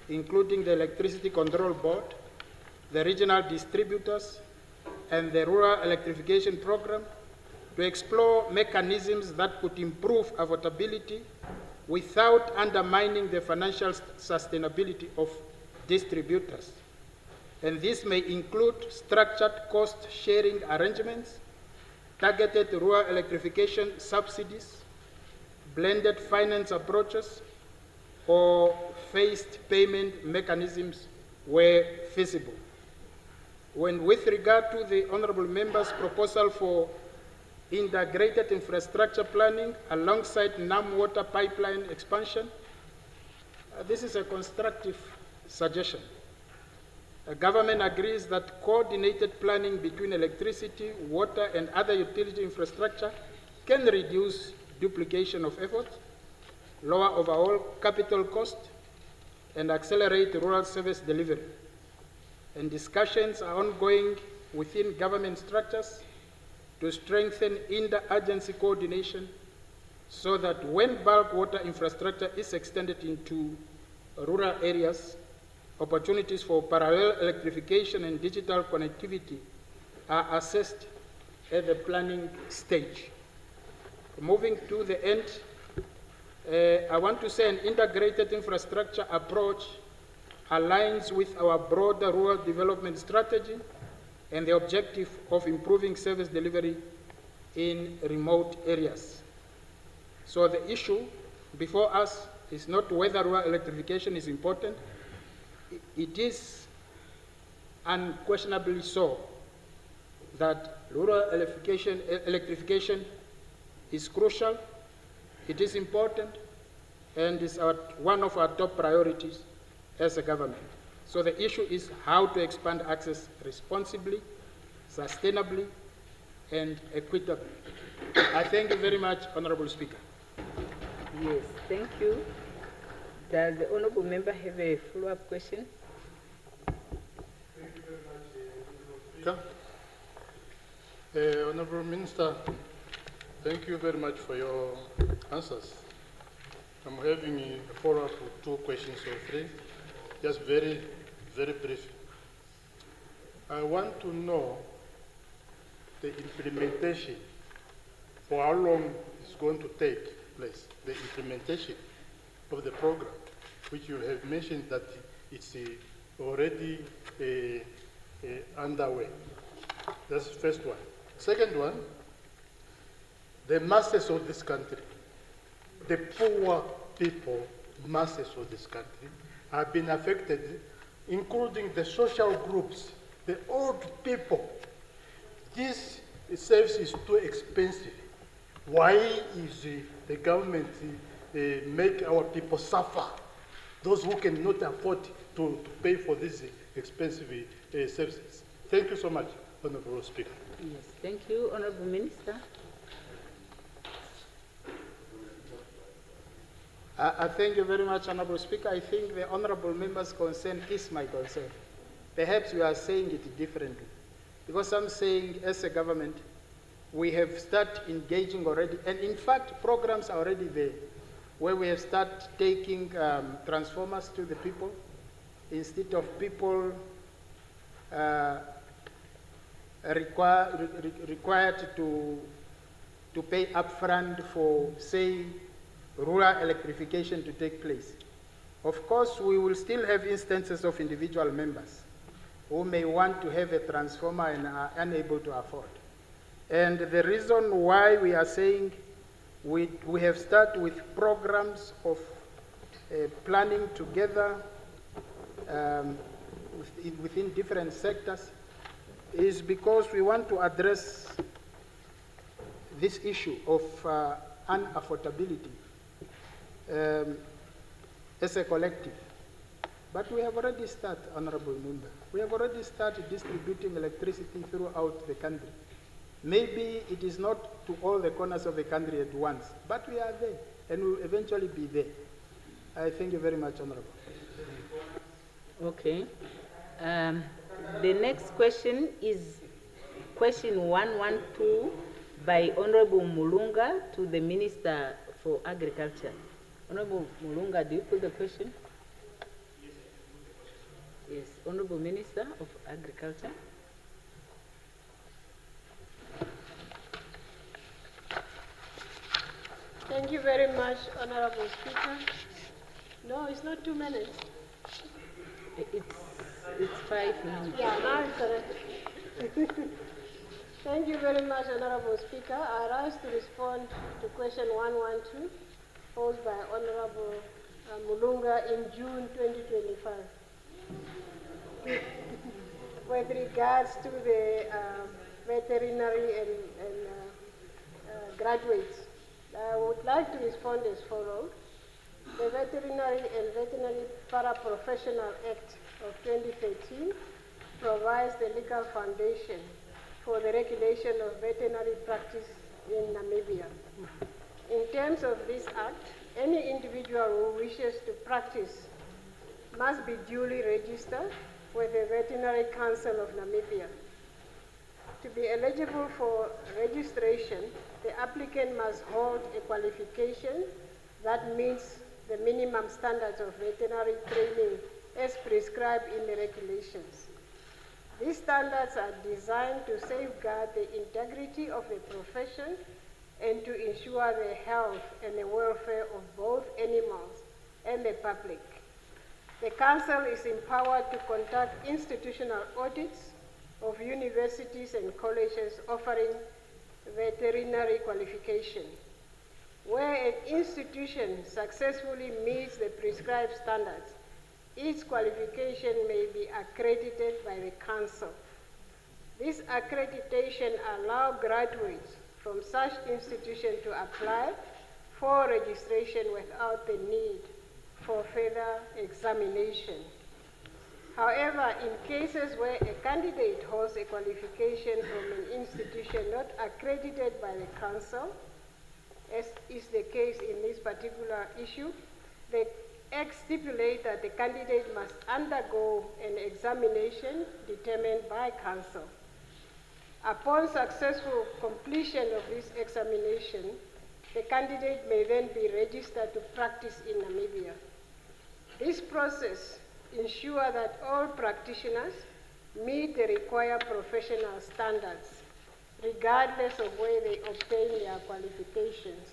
including the Electricity Control Board, the regional distributors, and the Rural Electrification Program to explore mechanisms that could improve affordability without undermining the financial sustainability of distributors. And this may include structured cost-sharing arrangements, targeted rural electrification subsidies, blended finance approaches, or phased payment mechanisms where feasible. When with regard to the Honourable Member's proposal for integrated infrastructure planning alongside NAM water pipeline expansion, this is a constructive suggestion. The government agrees that coordinated planning between electricity, water, and other utility infrastructure can reduce duplication of effort, lower overall capital cost, and accelerate rural service delivery. And discussions are ongoing within government structures to strengthen inter-agency coordination so that when bulk water infrastructure is extended into rural areas, opportunities for parallel electrification and digital connectivity are assessed at the planning stage. Moving to the end, I want to say an integrated infrastructure approach aligns with our broader rural development strategy and the objective of improving service delivery in remote areas. So the issue before us is not whether rural electrification is important. It is unquestionably so that rural electrification is crucial, it is important, and is one of our top priorities as a government. So the issue is how to expand access responsibly, sustainably, and equitably. I thank you very much, Honorable Speaker. Yes, thank you. Does the Honorable Member have a follow-up question? Honorable Minister, thank you very much for your answers. I'm having a follow-up with 2 questions or 3, just very, very brief. I want to know the implementation, for how long it's going to take place, the implementation of the program, which you have mentioned that it's already underway. That's the first one. Second one, the masses of this country, the poor people, masses of this country, have been affected, including the social groups, the old people. This service is too expensive. Why is the government make our people suffer? Those who cannot afford to pay for these expensive services. Thank you so much, Honorable Speaker. Yes, thank you, Honorable Minister. I thank you very much, Honorable Speaker. I think the Honorable Member's concern is my concern. Perhaps we are saying it differently. Because I'm saying, as a government, we have started engaging already, and in fact, programs are already there, where we have started taking transformers to the people, instead of people required to pay upfront for, say, rural electrification to take place. Of course, we will still have instances of individual members who may want to have a transformer and are unable to afford. And the reason why we are saying we have started with programs of planning together within different sectors is because we want to address this issue of unaffordability as a collective. But we have already started, Honorable Member. We have already started distributing electricity throughout the country. Maybe it is not to all the corners of the country at once, but we are there, and we will eventually be there. I thank you very much, Honorable. Okay. The next question is question 112 by Honorable Mulunga to the Minister for Agriculture. Honorable Mulunga, do you put the question? Yes, Honorable Minister of Agriculture. Thank you very much, Honorable Speaker. No, it's not 2 minutes. It's 5 minutes. Yeah, now it's correct. Thank you very much, Honorable Speaker. I rise to respond to question 112 posed by Honorable Mulunga in June 2025. With regards to the veterinary and graduates, I would like to respond as follows. The Veterinary and Veterinary Paraprofessional Act of 2013 provides the legal foundation for the regulation of veterinary practice in Namibia. In terms of this act, any individual who wishes to practice must be duly registered with the Veterinary Council of Namibia. To be eligible for registration, the applicant must hold a qualification that meets the minimum standards of veterinary training as prescribed in the regulations. These standards are designed to safeguard the integrity of the profession and to ensure the health and the welfare of both animals and the public. The Council is empowered to conduct institutional audits of universities and colleges offering veterinary qualification. Where an institution successfully meets the prescribed standards, its qualification may be accredited by the Council. This accreditation allows graduates from such institution to apply for registration without the need for further examination. However, in cases where a candidate holds a qualification from an institution not accredited by the Council, as is the case in this particular issue, the Act stipulates that the candidate must undergo an examination determined by Council. Upon successful completion of this examination, the candidate may then be registered to practice in Namibia. This process ensures that all practitioners meet the required professional standards, regardless of where they obtain their qualifications,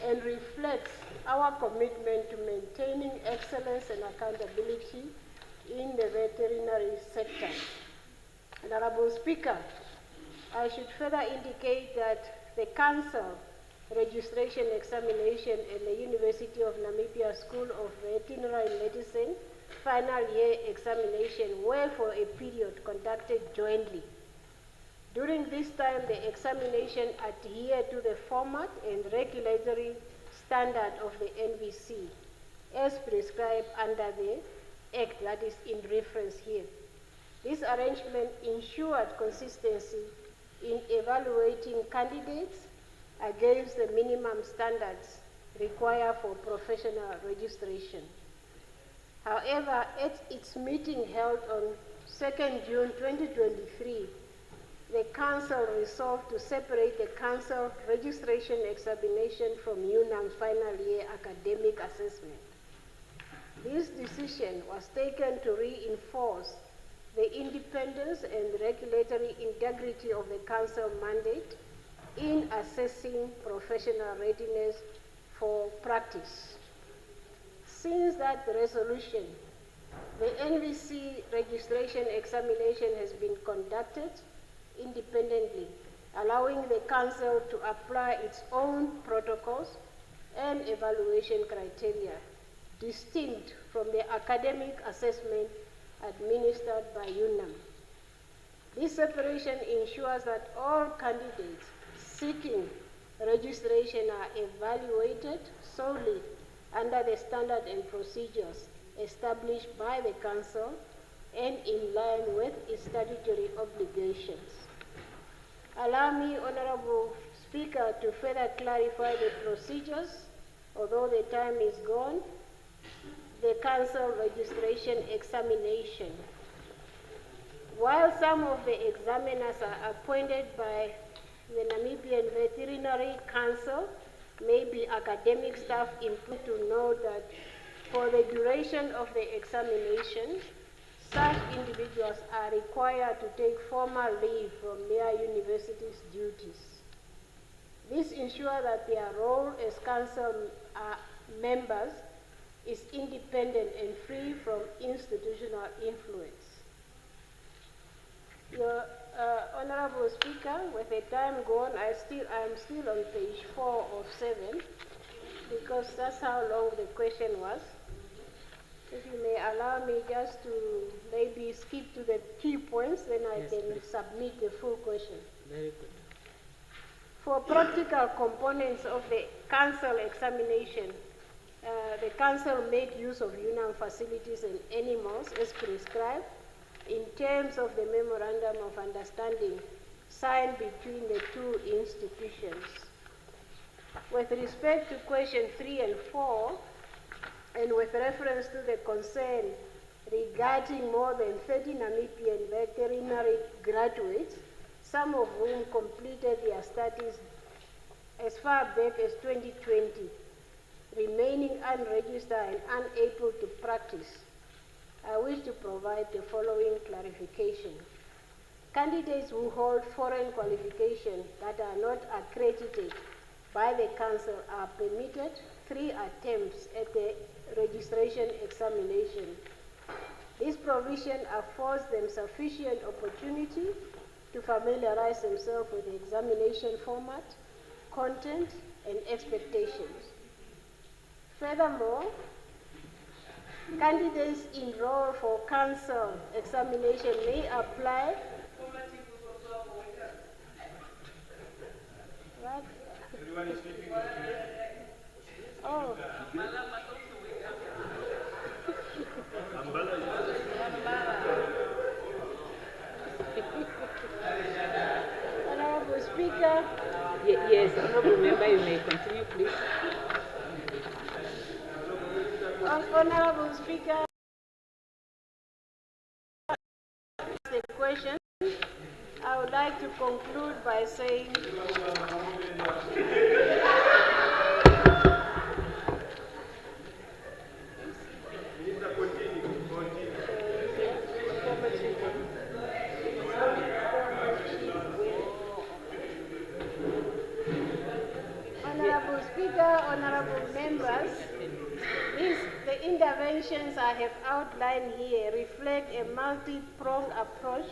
and reflects our commitment to maintaining excellence and accountability in the veterinary sector. Honorable Speaker, I should further indicate that the Council registration examination at the University of Namibia School of Veterinary Medicine final year examination were for a period conducted jointly. During this time, the examination adhered to the format and regulatory standard of the NVC as prescribed under the Act that is in reference here. This arrangement ensured consistency in evaluating candidates against the minimum standards required for professional registration. However, at its meeting held on 2nd June 2023, the Council resolved to separate the Council registration examination from UNAM's final year academic assessment. This decision was taken to reinforce the independence and regulatory integrity of the Council mandate in assessing professional readiness for practice. Since that resolution, the NVC registration examination has been conducted independently, allowing the Council to apply its own protocols and evaluation criteria, distinct from the academic assessment administered by UNAM. This separation ensures that all candidates seeking registration are evaluated solely under the standard and procedures established by the Council and in line with its statutory obligations. Allow me, Honorable Speaker, to further clarify the procedures. Although the time is gone, the Council registration examination. While some of the examiners are appointed by the Namibian Veterinary Council, may be academic staff, important to note that for the duration of the examination, such individuals are required to take formal leave from their university's duties. This ensures that their role as Council members is independent and free from institutional influence. Your Honorable Speaker, with the time gone, I am still on page 4 of 7, because that's how long the question was. If you may allow me just to maybe skip to the key points, then I can submit the full question. Very good. For practical components of the Council examination, the Council made use of UNAM facilities and animals as prescribed in terms of the Memorandum of Understanding signed between the two institutions. With respect to question 3 and 4, and with reference to the concern regarding more than 30 Namibian veterinary graduates, some of whom completed their studies as far back as 2020, remaining unregistered and unable to practice, I wish to provide the following clarification. Candidates who hold foreign qualifications that are not accredited by the Council are permitted 3 attempts at the registration examination. This provision affords them sufficient opportunity to familiarize themselves with the examination format, content, and expectations. Furthermore, candidates enrolled for Council examination may apply. What? Everyone is sleeping. Oh. Honorable Speaker. Yes, Honorable Member, you may continue, please. Honorable Speaker, the question, I would like to conclude by saying Honorable Speaker, honorable members, the interventions I have outlined here reflect a multi-pronged approach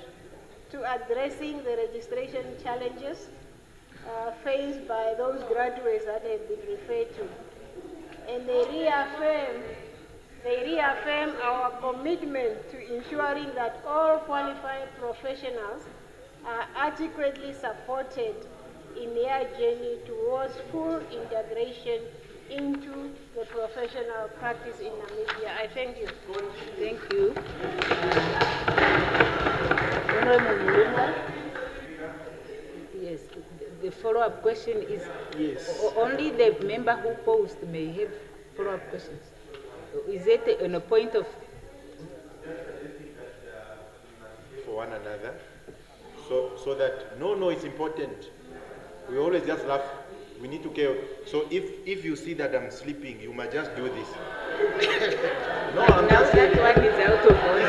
to addressing the registration challenges faced by those graduates that have been referred to. And they reaffirm our commitment to ensuring that all qualified professionals are adequately supported in their journey towards full integration into the professional practice in Namibia. I thank you. Thank you. Honorable Mulunga. Yes, the follow-up question is only the member who posed may have follow-up questions. Is it on a point of for one another, so that no, it's important. We always just laugh. We need to care. So if you see that I'm sleeping, you might just do this. No, I'm now just that one is out of order.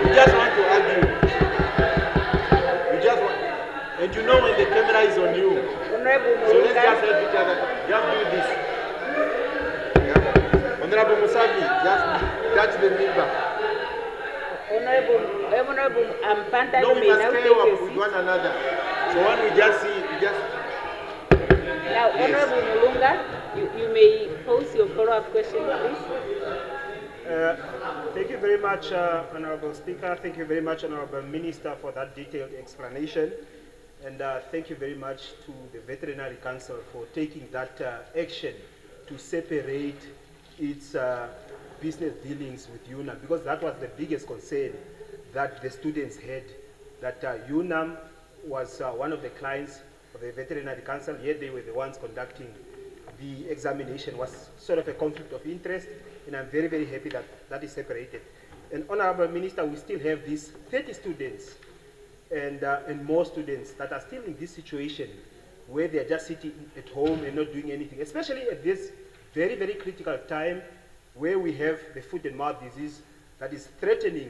You just want to argue. You just want, and you know when the camera is on you. So let's just help each other. Just do this. Yeah. Honorable Musabi, just touch the member. Honorable Ampanta, No, you we may must now care take your with seat. one another. So when we just see, we just. Now, Honorable Mulunga, you may pose your follow-up question, please. Thank you very much, Honorable Speaker. Thank you very much, Honorable Minister, for that detailed explanation. And thank you very much to the Veterinary Council for taking that action to separate its business dealings with UNAM, because that was the biggest concern that the students had, that UNAM was one of the clients of the Veterinary Council, yet they were the ones conducting the examination. Was sort of a conflict of interest, and I'm very, very happy that that is separated. And Honorable Minister, we still have these 30 students and more students that are still in this situation where they are just sitting at home and not doing anything, especially at this very, very critical time where we have the foot and mouth disease that is threatening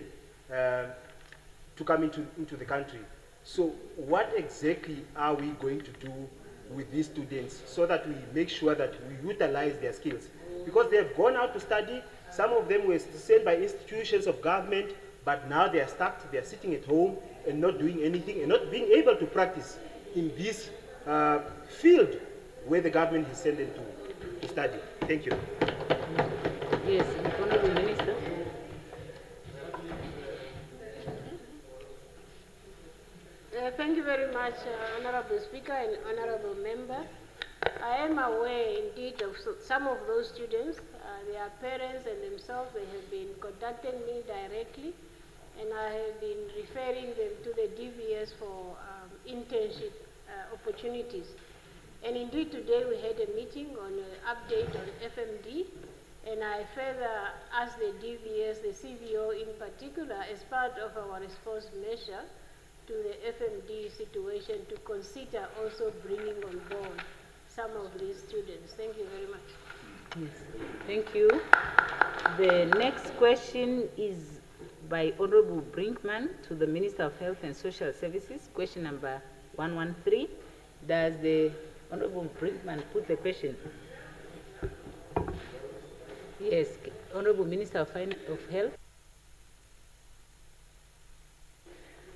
to come into the country. So what exactly are we going to do with these students so that we make sure that we utilize their skills? Because they have gone out to study, some of them were sent by institutions of government, but now they are stuck, they are sitting at home and not doing anything and not being able to practice in this field where the government has sent them to study. Thank you. Yes, Honorable Minister. Thank you very much, Honorable Speaker and Honorable Member. I am aware indeed of some of those students, their parents and themselves, they have been contacting me directly, and I have been referring them to the DVS for internship opportunities. And indeed today we had a meeting on an update on FMD, and I further asked the DVS, the CVO in particular, as part of our response measure to the FMD situation, to consider also bringing on board some of these students. Thank you very much. Yes, thank you. The next question is by Honorable Brinkman to the Minister of Health and Social Services. Question number 113. Does the Honorable Brinkman put the question? Yes, Honorable Minister of Health.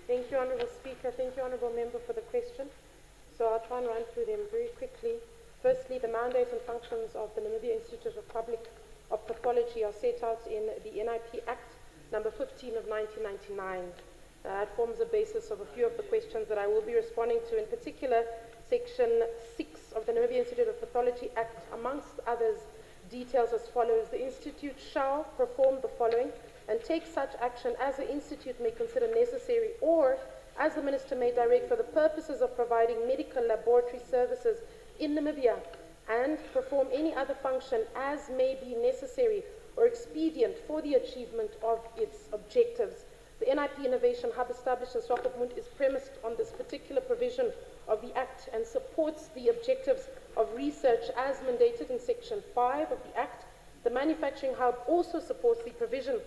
Thank you, Honourable Speaker. Thank you, Honourable Member, for the question. So I'll try and run through them very quickly. Firstly, the mandate and functions of the Namibia Institute of Pathology are set out in the NIP Act number 15 of 1999. That forms the basis of a few of the questions that I will be responding to. In particular, Section 6 of the Namibia Institute of Pathology Act, amongst others, details as follows. The Institute shall perform the following and take such action as the Institute may consider necessary or as the Minister may direct for the purposes of providing medical laboratory services in Namibia, and perform any other function as may be necessary or expedient for the achievement of its objectives. The NIP Innovation Hub established in Swakopmund is premised on this particular provision of the Act and supports the objectives of research as mandated in Section 5 of the Act. The Manufacturing Hub also supports the provision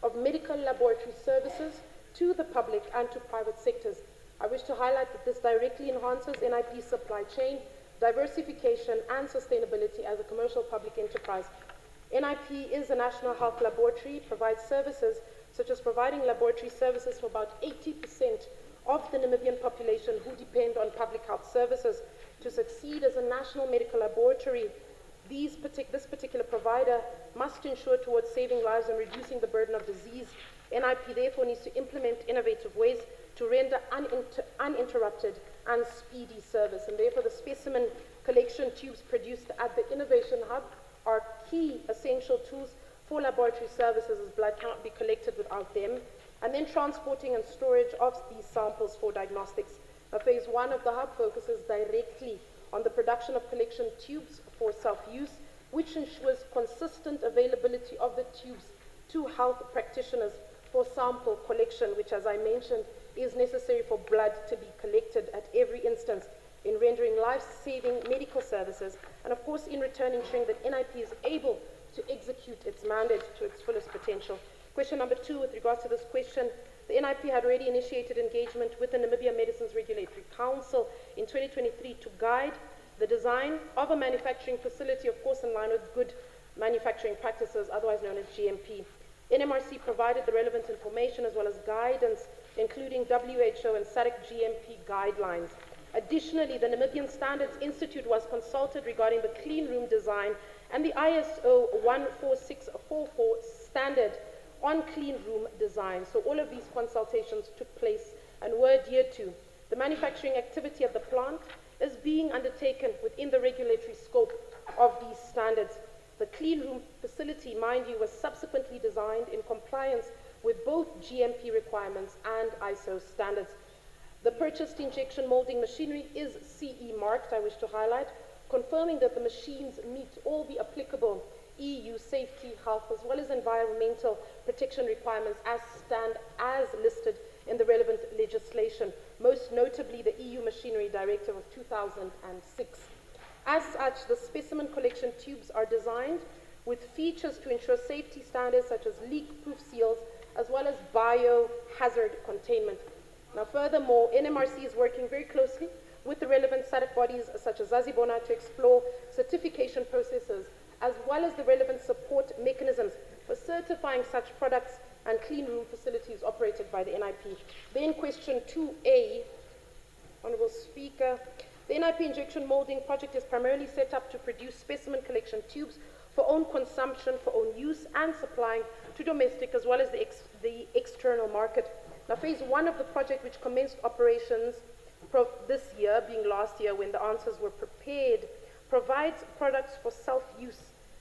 of medical laboratory services to the public and to private sectors. I wish to highlight that this directly enhances NIP's supply chain, diversification and sustainability as a commercial public enterprise. NIP is a national health laboratory, provides services such as providing laboratory services for about 80% of the Namibian population who depend on public health services. To succeed as a national medical laboratory, this particular provider must ensure towards saving lives and reducing the burden of disease. NIP therefore needs to implement innovative ways to render uninterrupted and speedy service, and therefore the specimen collection tubes produced at the Innovation Hub are key essential tools for laboratory services, as blood cannot be collected without them, and then transporting and storage of these samples for diagnostics. Now, phase 1 of the hub focuses directly on the production of collection tubes for self-use, which ensures consistent availability of the tubes to health practitioners for sample collection, which, as I mentioned, is necessary for blood to be collected at every instance in rendering life-saving medical services, and of course in return ensuring that NIP is able to execute its mandate to its fullest potential. Question number 2, with regards to this question, the NIP had already initiated engagement with the Namibia Medicines Regulatory Council in 2023 to guide the design of a manufacturing facility, of course in line with good manufacturing practices, otherwise known as GMP. NMRC provided the relevant information as well as guidance, including WHO and SADC GMP guidelines. Additionally, the Namibian Standards Institute was consulted regarding the clean room design and the ISO 14644 standard on clean room design. So all of these consultations took place and were adhered to. The manufacturing activity of the plant is being undertaken within the regulatory scope of these standards. The clean room facility, mind you, was subsequently designed in compliance with both GMP requirements and ISO standards. The purchased injection molding machinery is CE marked, I wish to highlight, confirming that the machines meet all the applicable EU safety, health, as well as environmental protection requirements as listed in the relevant legislation, most notably the EU Machinery Directive of 2006. As such, the specimen collection tubes are designed with features to ensure safety standards such as leak-proof seals, as well as biohazard containment. Now, furthermore, NMRC is working very closely with the relevant SADC bodies such as Zazibona to explore certification processes, as well as the relevant support mechanisms for certifying such products and clean room facilities operated by the NIP. Then question 2A, Honourable Speaker, the NIP injection molding project is primarily set up to produce specimen collection tubes for own consumption, for own use, and supplying to domestic as well as the external market. Now, phase 1 of the project, which commenced operations this year, being last year when the answers were prepared, provides products for self-use.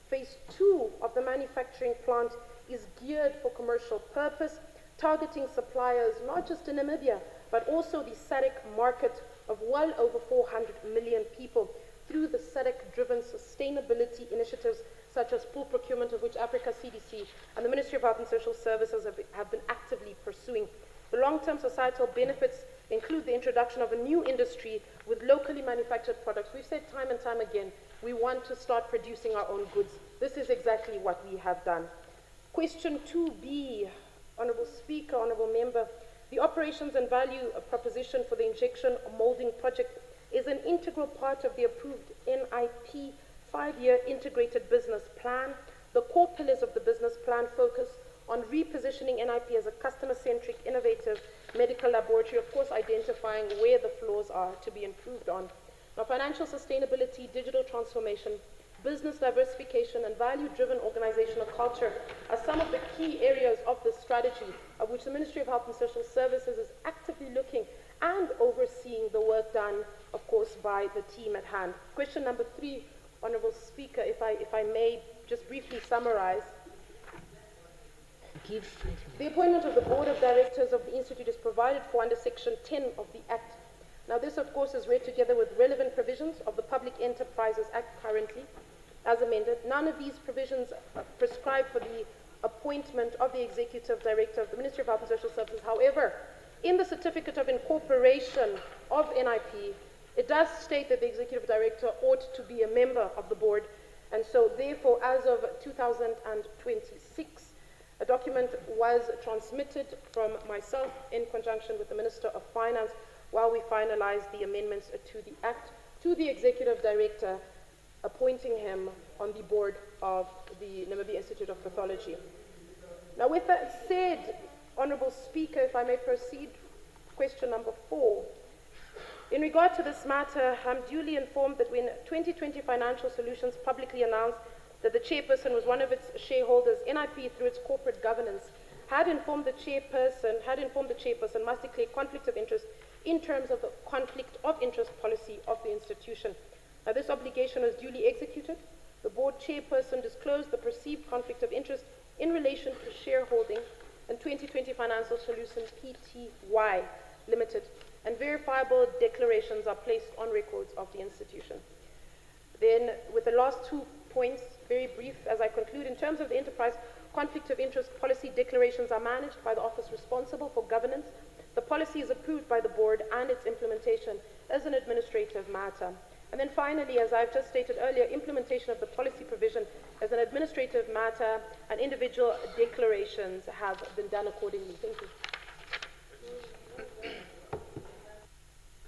Phase 2 of the manufacturing plant is geared for commercial purpose, targeting suppliers not just in Namibia, but also the SADC market of well over 400 million people through the SADC-driven sustainability initiatives such as pool procurement, of which Africa CDC and the Ministry of Health and Social Services have been actively pursuing. The long-term societal benefits include the introduction of a new industry with locally manufactured products. We've said time and time again, we want to start producing our own goods. This is exactly what we have done. Question 2B, Honourable Speaker, Honourable Member, the operations and value proposition for the injection moulding project is an integral part of the approved NIP 5-year integrated business plan. The core pillars of the business plan focus on repositioning NIP as a customer-centric, innovative medical laboratory, of course identifying where the flaws are to be improved on. Now, financial sustainability, digital transformation, business diversification, and value-driven organizational culture are some of the key areas of this strategy, of which the Ministry of Health and Social Services is actively looking and overseeing the work done, of course, by the team at hand. Question number 3, Honourable Speaker, if I may just briefly summarize. The appointment of the Board of Directors of the Institute is provided for under Section 10 of the Act. Now, this, of course, is read together with relevant provisions of the Public Enterprises Act currently, as amended. None of these provisions prescribe for the appointment of the Executive Director of the Ministry of Health and Social Services. However, in the Certificate of Incorporation of NIP, it does state that the Executive Director ought to be a member of the board, and so therefore, as of 2026, a document was transmitted from myself in conjunction with the Minister of Finance while we finalize the amendments to the Act to the Executive Director, appointing him on the board of the Namibia Institute of Pathology. Now, with that said, Honourable Speaker, if I may proceed, question number 4. In regard to this matter, I'm duly informed that when 2020 Financial Solutions publicly announced that the chairperson was one of its shareholders, NIP, through its corporate governance, had informed the chairperson must declare conflict of interest in terms of the conflict of interest policy of the institution. Now, this obligation was duly executed. The board chairperson disclosed the perceived conflict of interest in relation to shareholding in 2020 Financial Solutions Pty Limited, and verifiable declarations are placed on records of the institution. Then, with the last 2 points, very brief as I conclude, in terms of the enterprise, conflict of interest policy declarations are managed by the office responsible for governance. The policy is approved by the board, and its implementation is an administrative matter. And then finally, as I've just stated earlier, implementation of the policy provision is an administrative matter, and individual declarations have been done accordingly. Thank you.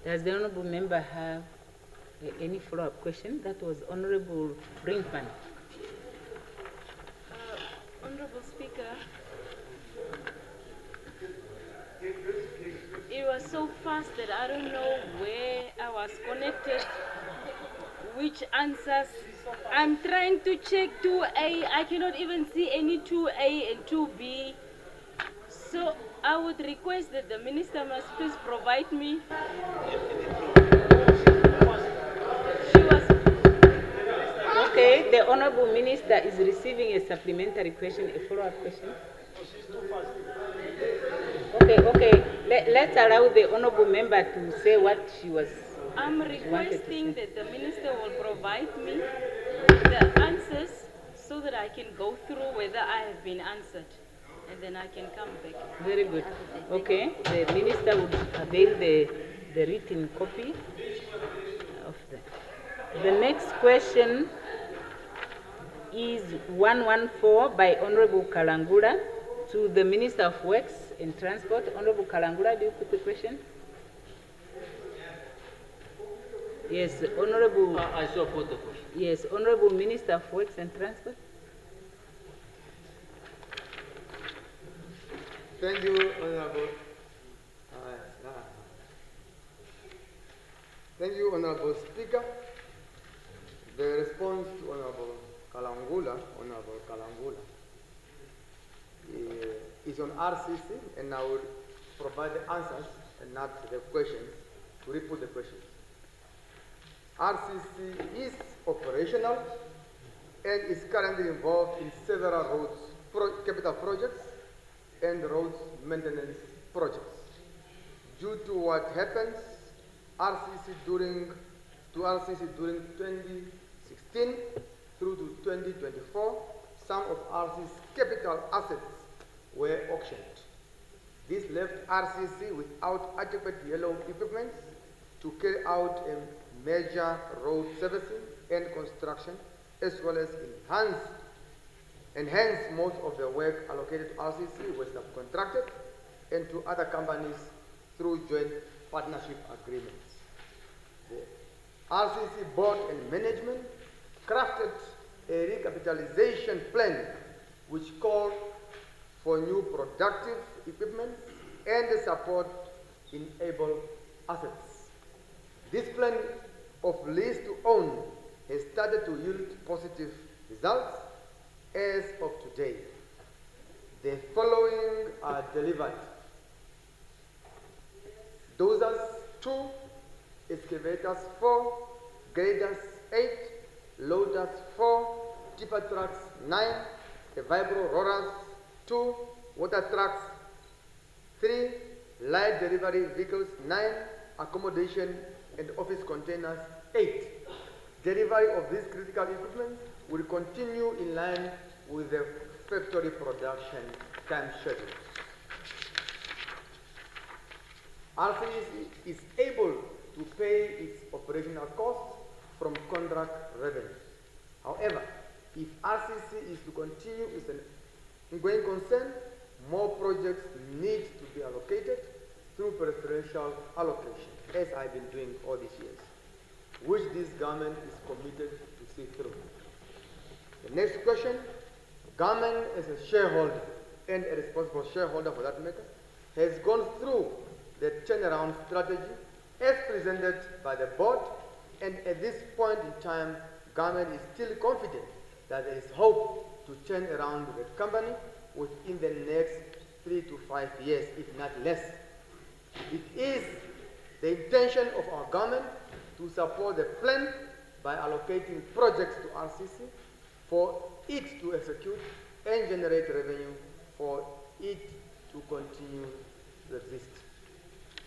Does the Honourable Member have any follow-up question? That was Honourable Brinkman. Honourable Speaker, it was so fast that I don't know where I was connected, which answers. I'm trying to check 2A. I cannot even see any 2A and 2B. So I would request that the Minister must please provide me. Okay, the Honourable Minister is receiving a supplementary question, a follow-up question. Okay. Let's allow the Honourable Member to say what she was. I'm requesting that the Minister will provide me the answers so that I can go through whether I have been answered, and then I can come back. Very good. Okay, the Minister would avail the written copy of that. The next question is 114 by Honourable Kalangula to the Minister of Works and Transport. Honourable Kalangula, do you put the question? Yes, Honourable. I shall put the question. Yes, Honourable Minister of Works and Transport. Thank you, Honourable. Thank you, Honourable Speaker. The response to Honourable Kalangula, is on RCC, and I will provide the answers and not the questions, to re-put the questions. RCC is operational and is currently involved in several roads, capital projects and roads maintenance projects. Due to what happens, RCC during 2016 through to 2024, some of RCC's capital assets were auctioned. This left RCC without adequate yellow equipment to carry out a major road servicing and construction, as well as enhance and hence most of the work allocated to RCC was subcontracted and to other companies through joint partnership agreements. The RCC board and management crafted a recapitalization plan which called for new productive equipment and support enable assets. This plan of lease to own has started to yield positive results as of today. The following are delivered: dozers 2, excavators 4, graders 8, loaders 4, tipper trucks 9, vibro rollers 2, water trucks 3, light delivery vehicles 9, accommodation and office containers 8. Delivery of these critical equipment will continue in line with the factory production time schedule. RCC is able to pay its operational costs from contract revenues. However, if RCC is to continue as an ongoing concern, more projects need to be allocated through preferential allocation, as I've been doing all these years, which this government is committed to see through. The next question: government as a shareholder and a responsible shareholder for that matter has gone through the turnaround strategy as presented by the board, and at this point in time, government is still confident that there is hope to turn around the company within the next 3 to 5 years, if not less. It is the intention of our government to support the plan by allocating projects to RCC for it to execute and generate revenue for it to continue to exist.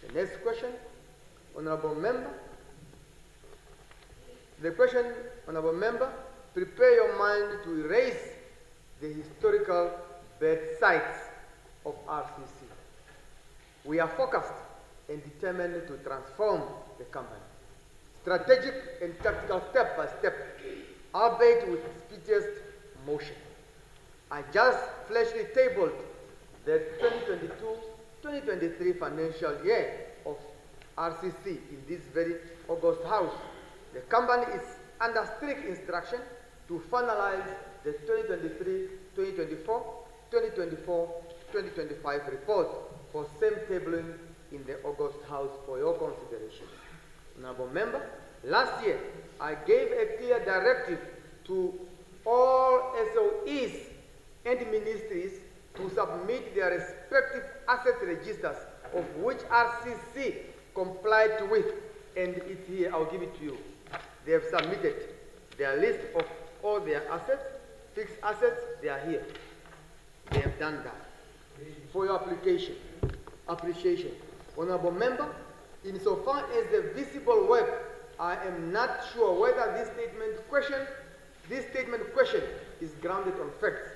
The next question, Honorable Member. The question, Honorable Member, prepare your mind to erase the historical bad sides of RCC. We are focused and determined to transform the company. Strategic and tactical step by step, albeit with speediest motion. I just flashly tabled the 2022-2023 financial year of RCC in this very August house. The company is under strict instruction to finalize the 2023-2024, 2024-2025 report for same tabling in the August house for your consideration. Honorable Member, last year I gave a clear directive to all SOEs and ministries to submit their respective asset registers, of which RCC complied with, and it's here, I'll give it to you. They have submitted their list of all their assets, fixed assets, they are here. They have done that. For your application, appreciation. Honorable Member, insofar as the visible work, I am not sure whether this statement question is grounded on facts,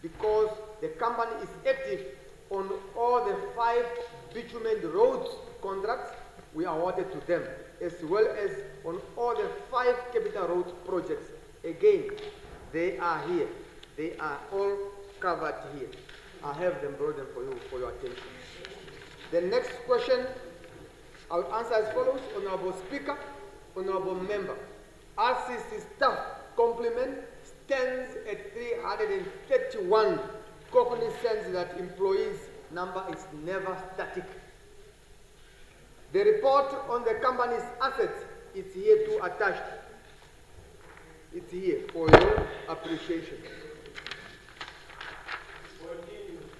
because the company is active on all the 5 bitumen roads contracts we awarded to them, as well as on all the 5 capital roads projects. Again, they are here. They are all covered here. I have them brought them for you, for your attention. The next question I will answer as follows. Honorable Speaker, Honorable Member, RCC staff complement stands at 331, cognizant that employees number is never static. The report on the company's assets is here too attached. It's here for your appreciation.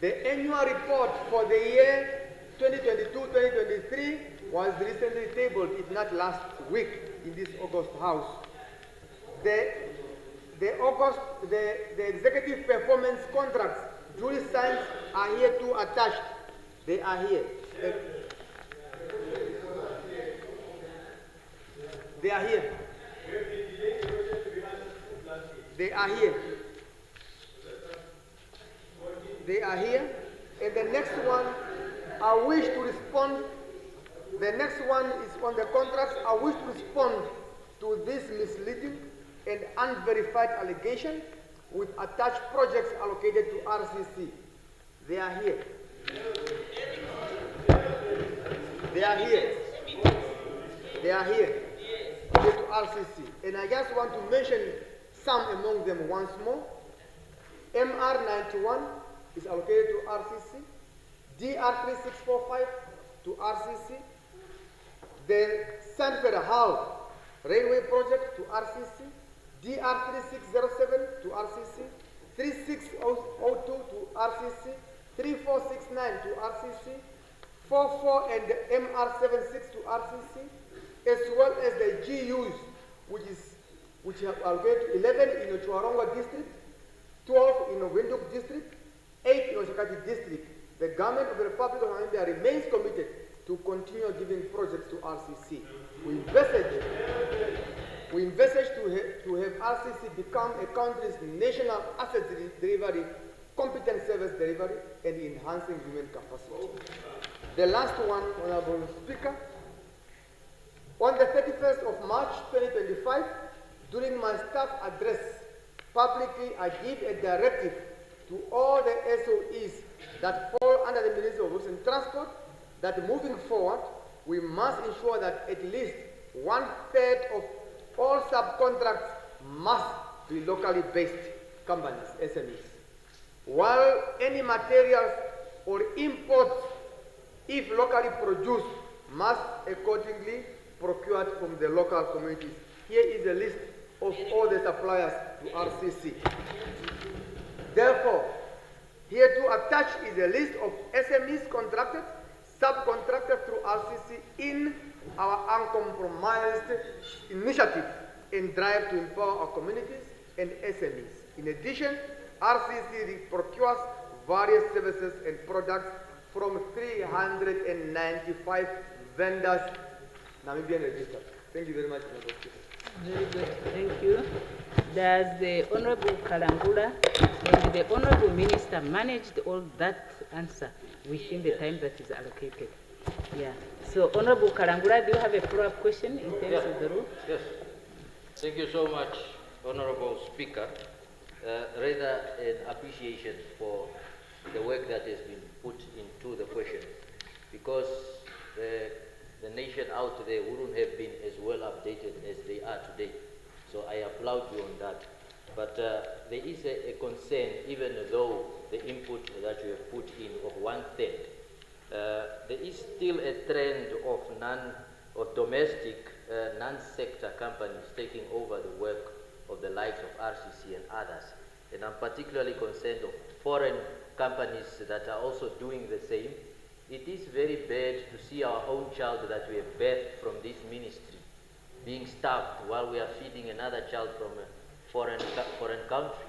The annual report for the year 2022-2023 was recently tabled, if not last week, in this August house. The executive performance contracts duly signed are here too attached. They are here. They are here. They are here. They are here. And the next one, I wish to respond. The next one is on the contracts. I wish to respond to this misleading and unverified allegation with attached projects allocated to RCC. They are here. They are here. They are here. To RCC. And I just want to mention some among them once more. MR91 is allocated to RCC. DR3645 to RCC. The Sanford Hull Railway Project to RCC. DR3607 to RCC. 3602 to RCC. 3469 to RCC. 44 and the MR76 to RCC, as well as the GUs, which have allocated 11 in the Chuaronga district, 12 in the Windhoek district, 8 in the Shakati district. The government of the Republic of Namibia remains committed to continue giving projects to RCC. We envisage to have RCC become a country's national asset delivery, competent service delivery, and enhancing human capacity. The last one, Honorable Speaker. On the 31st of March 2025, during my staff address, publicly I give a directive to all the SOEs that fall under the Ministry of Works and Transport that moving forward, we must ensure that at least 1/3 of all subcontracts must be locally based companies, SMEs. While any materials or imports, if locally produced, must accordingly procured from the local communities. Here is a list of all the suppliers to RCC. Therefore, here to attach is a list of SMEs contracted, subcontracted through RCC in our uncompromised initiative and drive to empower our communities and SMEs. In addition, RCC procures various services and products from 395 vendors, Namibian registered. Thank you very much, Mr. Speaker. Very good, thank you. Does the Honorable Kalangula and the Honorable Minister managed all that answer within the time that is allocated? Yeah. So, Honorable Kalangula, do you have a follow-up question in terms of the rule? Yes. Thank you so much, Honorable Speaker. Rather an appreciation for the work that has been put into the question, because the nation out there wouldn't have been as well updated as they are today. So I applaud you on that. But there is a concern, even though the input that you have put in of 1/3, there is still a trend of domestic non-sector companies taking over the work of the likes of RCC and others. And I'm particularly concerned of foreign companies that are also doing the same. It is very bad to see our own child that we have birthed from this ministry being starved while we are feeding another child from a foreign country.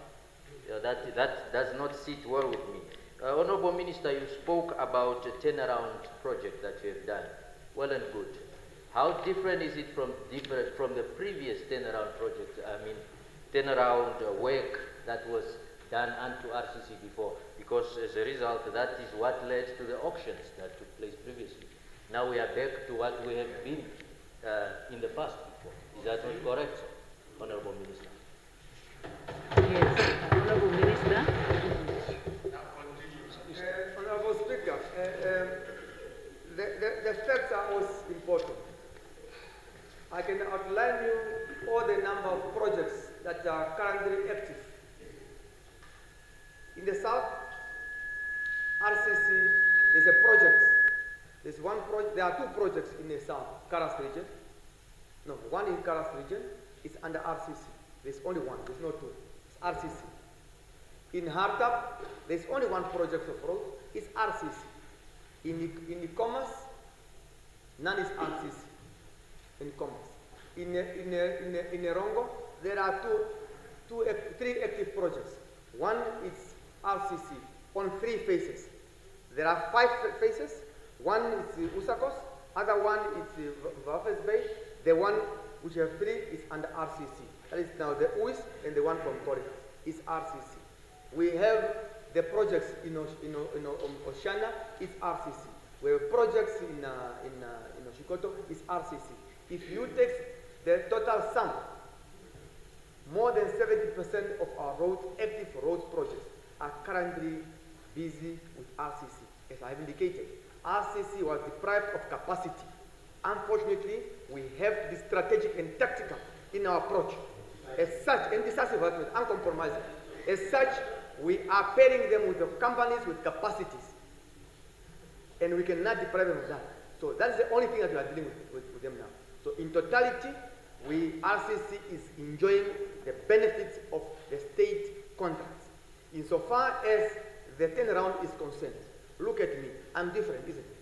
That does not sit well with me. Honorable Minister, you spoke about a turnaround project that you have done. Well and good. How different is it from the previous turnaround project? I mean, turnaround work that was done unto RCC before? Because as a result, that is what led to the auctions that took place previously. Now we are back to what we have been in the past before. Is that not correct, sir? Honorable Minister? Yes, Honorable Minister. Honorable Speaker, the facts are most important. I can outline you all the number of projects that are currently active. In the south, RCC is a project. There's one project. There are 2 projects in the south, Karas region. No, one in Karas region is under RCC. There's only one. There's no 2. It's RCC. In Hartap, there's only one project of road. It's RCC. In the commerce, none is RCC. In commerce. In Rongo, there are 3 active projects. One is RCC on 3 phases. There are 5 phases. One is Usakos, other one is Wafes Bay. The one which have 3 is under RCC. That is now the UIS and the one from Kore is RCC. We have the projects in Oceania is RCC. We have projects in Oshikoto is RCC. If you take the total sum more than 70% of our roads, active roads projects, are currently busy with RCC. As I have indicated, RCC was deprived of capacity. Unfortunately, we have to be strategic and tactical in our approach. As such, and decisive, uncompromising. As such, we are pairing them with the companies with capacities. And we cannot deprive them of that. So that's the only thing that we are dealing with them now. So in totality, RCC is enjoying the benefits of the state contracts. Insofar as the turnaround is concerned, look at me, I'm different, isn't it?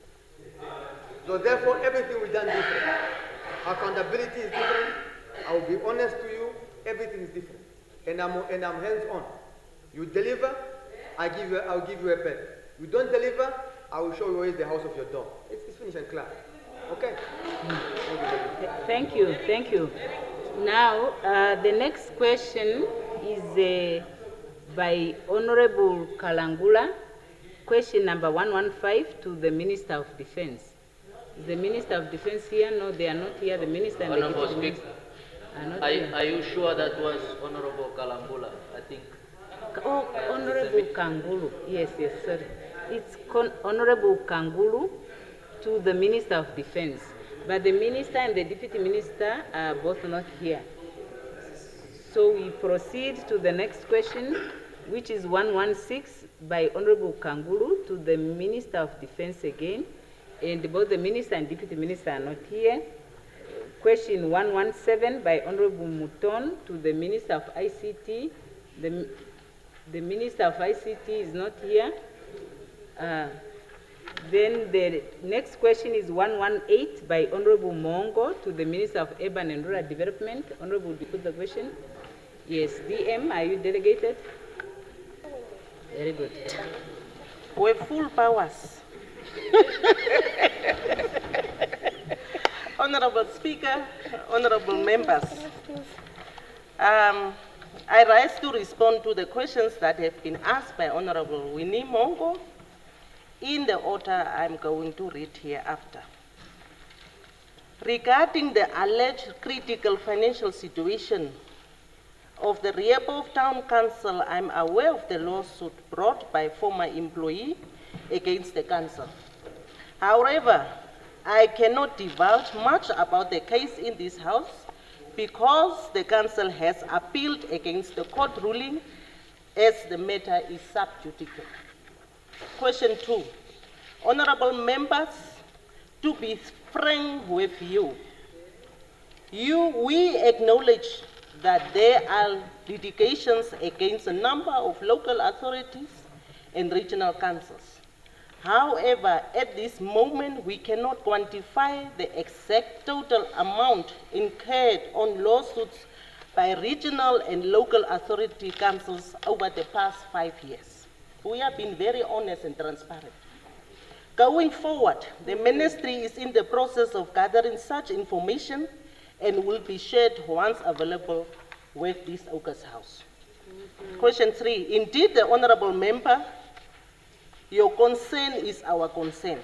So therefore, everything we done different. Accountability is different. I will be honest to you, everything is different. And I'm hands-on. You deliver, I'll give you a pen. You don't deliver, I will show you where is the house of your door. It's finished and clear. Okay? Thank you, thank you. Now, the next question is by Honorable Kalangula. Question number 115 to the Minister of Defense. Is the Minister of Defense here? No, they are not here. The Minister and the Honorable Deputy Speaker, Minister are not here. are you sure that was Honorable Kalambula? I think. Oh, Honorable Kangulu. Yes, yes, sorry. It's Honorable Kangulu to the Minister of Defense. But the Minister and the Deputy Minister are both not here. So we proceed to the next question, which is 116 by Honorable Kangulu to the Minister of Defense again. And both the Minister and Deputy Minister are not here. Question 117 by Honorable Muton to the Minister of ICT. The Minister of ICT is not here. Then the next question is 118 by Honorable Mongo to the Minister of Urban and Rural Development. Honorable, will you put the question? Yes, DM, are you delegated? Very good. With full powers. Honorable Speaker, honorable members, I rise to respond to the questions that have been asked by Honorable Winnie Mongo in the order I'm going to read hereafter. Regarding the alleged critical financial situation of the Rehoboth Town Council, I'm aware of the lawsuit brought by former employee against the council. However, I cannot divulge much about the case in this house because the council has appealed against the court ruling as the matter is sub judice. Question 2. Honorable members, to be frank with you, we acknowledge that there are litigations against a number of local authorities and regional councils. However, at this moment, we cannot quantify the exact total amount incurred on lawsuits by regional and local authority councils over the past 5 years. We have been very honest and transparent. Going forward, the ministry is in the process of gathering such information and will be shared once available with this August House. Question 3. Indeed, the honorable member, your concern is our concern.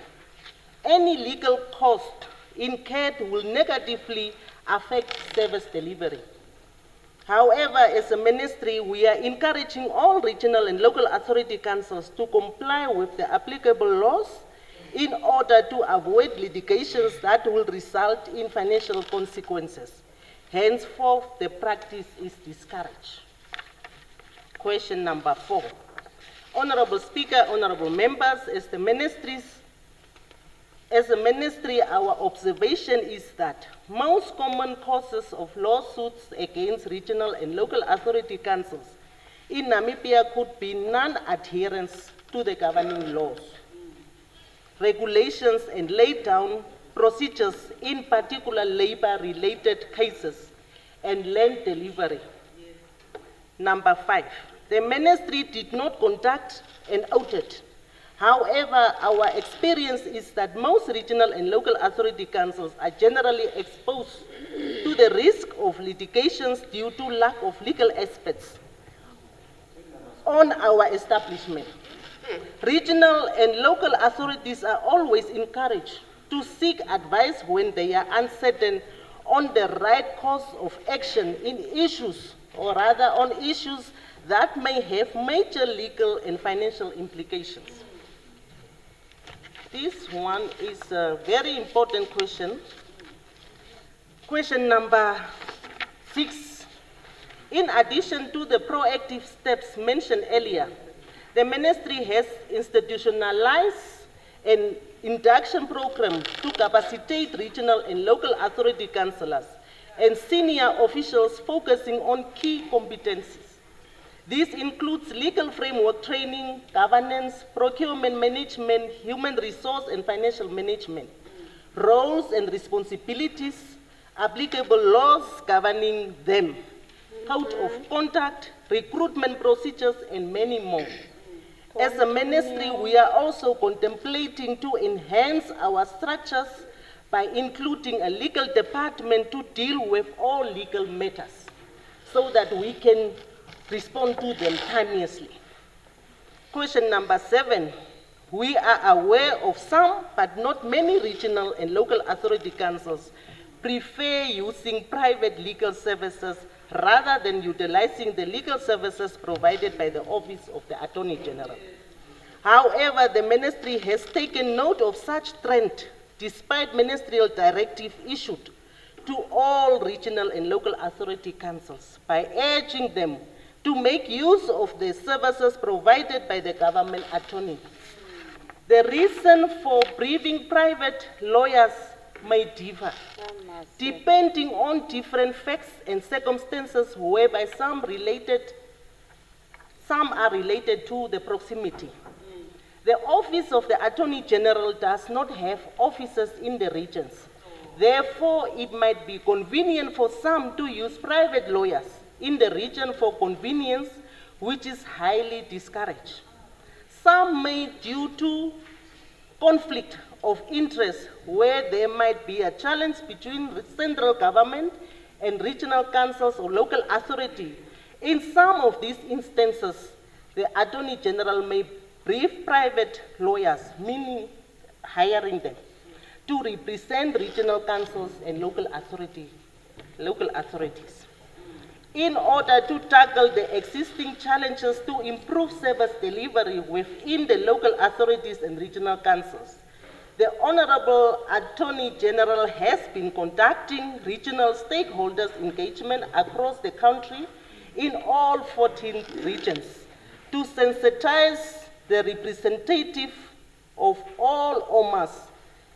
Any legal cost incurred will negatively affect service delivery. However, as a ministry, we are encouraging all regional and local authority councils to comply with the applicable laws in order to avoid litigations that will result in financial consequences. Henceforth, the practice is discouraged. Question number 4. Honorable Speaker, honorable members, as a ministry, our observation is that most common causes of lawsuits against regional and local authority councils in Namibia could be non-adherence to the governing laws, regulations, and laid down procedures, in particular labor-related cases and land delivery. Number 5, the ministry did not conduct an audit. However, our experience is that most regional and local authority councils are generally exposed to the risk of litigations due to lack of legal experts on our establishment. Regional and local authorities are always encouraged to seek advice when they are uncertain on the right course of action in issues or rather on issues that may have major legal and financial implications. This one is a very important question. Question number 6. In addition to the proactive steps mentioned earlier, the ministry has institutionalized an induction program to capacitate regional and local authority councillors and senior officials focusing on key competencies. This includes legal framework training, governance, procurement management, human resource and financial management, roles and responsibilities, applicable laws governing them, code of conduct, recruitment procedures, and many more. As a ministry, we are also contemplating to enhance our structures by including a legal department to deal with all legal matters so that we can respond to them timeously. Question number 7. We are aware of some, but not many regional and local authority councils prefer using private legal services rather than utilizing the legal services provided by the Office of the Attorney General. However, the ministry has taken note of such trend despite ministerial directive issued to all regional and local authority councils by urging them to make use of the services provided by the government attorney. The reason for briefing private lawyers may differ, depending on different facts and circumstances whereby some are related to the proximity. The Office of the Attorney General does not have offices in the regions. Therefore, it might be convenient for some to use private lawyers in the region for convenience, which is highly discouraged. Some may, due to conflict of interest, where there might be a challenge between central government and regional councils or local authority. In some of these instances, the Attorney General may brief private lawyers, meaning hiring them, to represent regional councils and local authorities. In order to tackle the existing challenges to improve service delivery within the local authorities and regional councils, the Honorable Attorney General has been conducting regional stakeholders engagement across the country in all 14 regions to sensitize the representative of all OMAs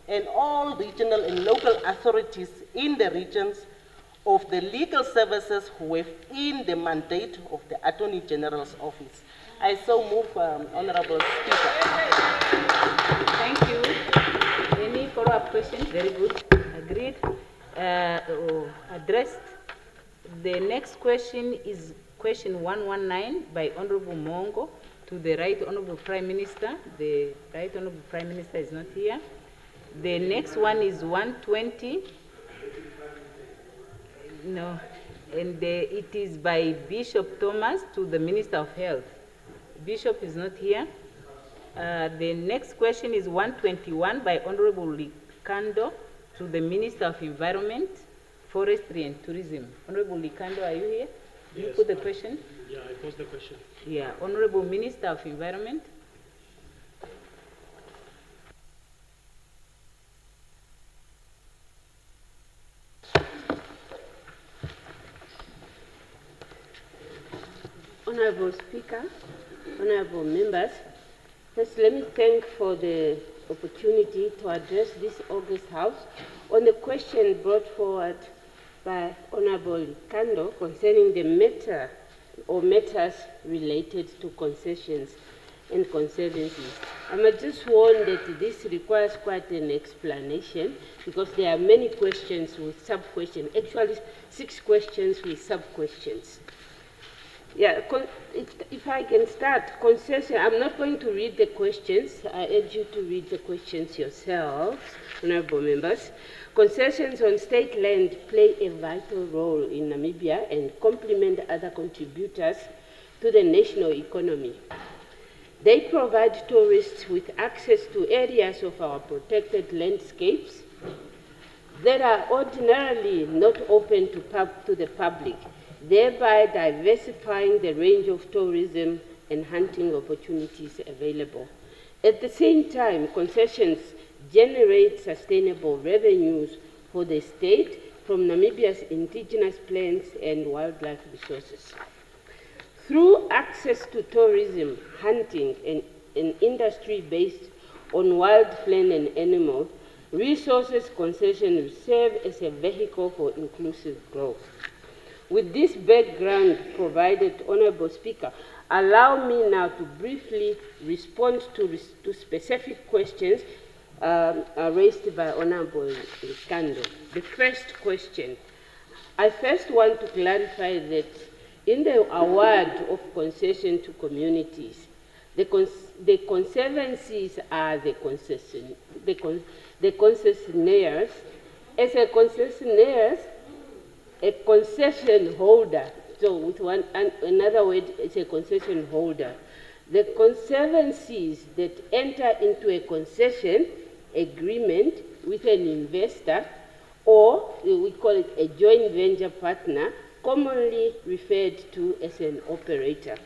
and all regional and local authorities in the regions of the legal services within the mandate of the Attorney General's office. I so move, Honorable Speaker. Thank you. Any follow-up questions? Very good. Agreed. Addressed. The next question is question 119 by Honorable Mongo to the Right Honorable Prime Minister. The Right Honorable Prime Minister is not here. The next one is 120. No, and it is by Bishop Thomas to the Minister of Health. Bishop is not here. The next question is 121 by Honorable Likando to the Minister of Environment, Forestry and Tourism. Honorable Likando, are you here? Yes. You put the question? Yeah, I posed the question. Yeah, Honorable Minister of Environment. Honorable Speaker, honorable members, first let me thank for the opportunity to address this August House on the question brought forward by Honorable Kando concerning the matter or matters related to concessions and conservancies. I must just warn that this requires quite an explanation because there are many questions with sub-questions, actually 6 questions with sub-questions. Yeah, if I can start, concession, I'm not going to read the questions. I urge you to read the questions yourselves, honorable members. Concessions on state land play a vital role in Namibia and complement other contributors to the national economy. They provide tourists with access to areas of our protected landscapes that are ordinarily not open to the public, thereby diversifying the range of tourism and hunting opportunities available. At the same time, concessions generate sustainable revenues for the state from Namibia's indigenous plants and wildlife resources. Through access to tourism, hunting, and industry based on wild plant and animal resources, concessions serve as a vehicle for inclusive growth. With this background provided, Honourable Speaker, allow me now to briefly respond to specific questions raised by Honourable Kando. The first question, I first want to clarify that in the award of concession to communities, the conservancies are the concessionaires. As a concessionaires, a concession holder, so with another word, it's a concession holder. The conservancies that enter into a concession agreement with an investor, or we call it a joint venture partner, commonly referred to as an operator.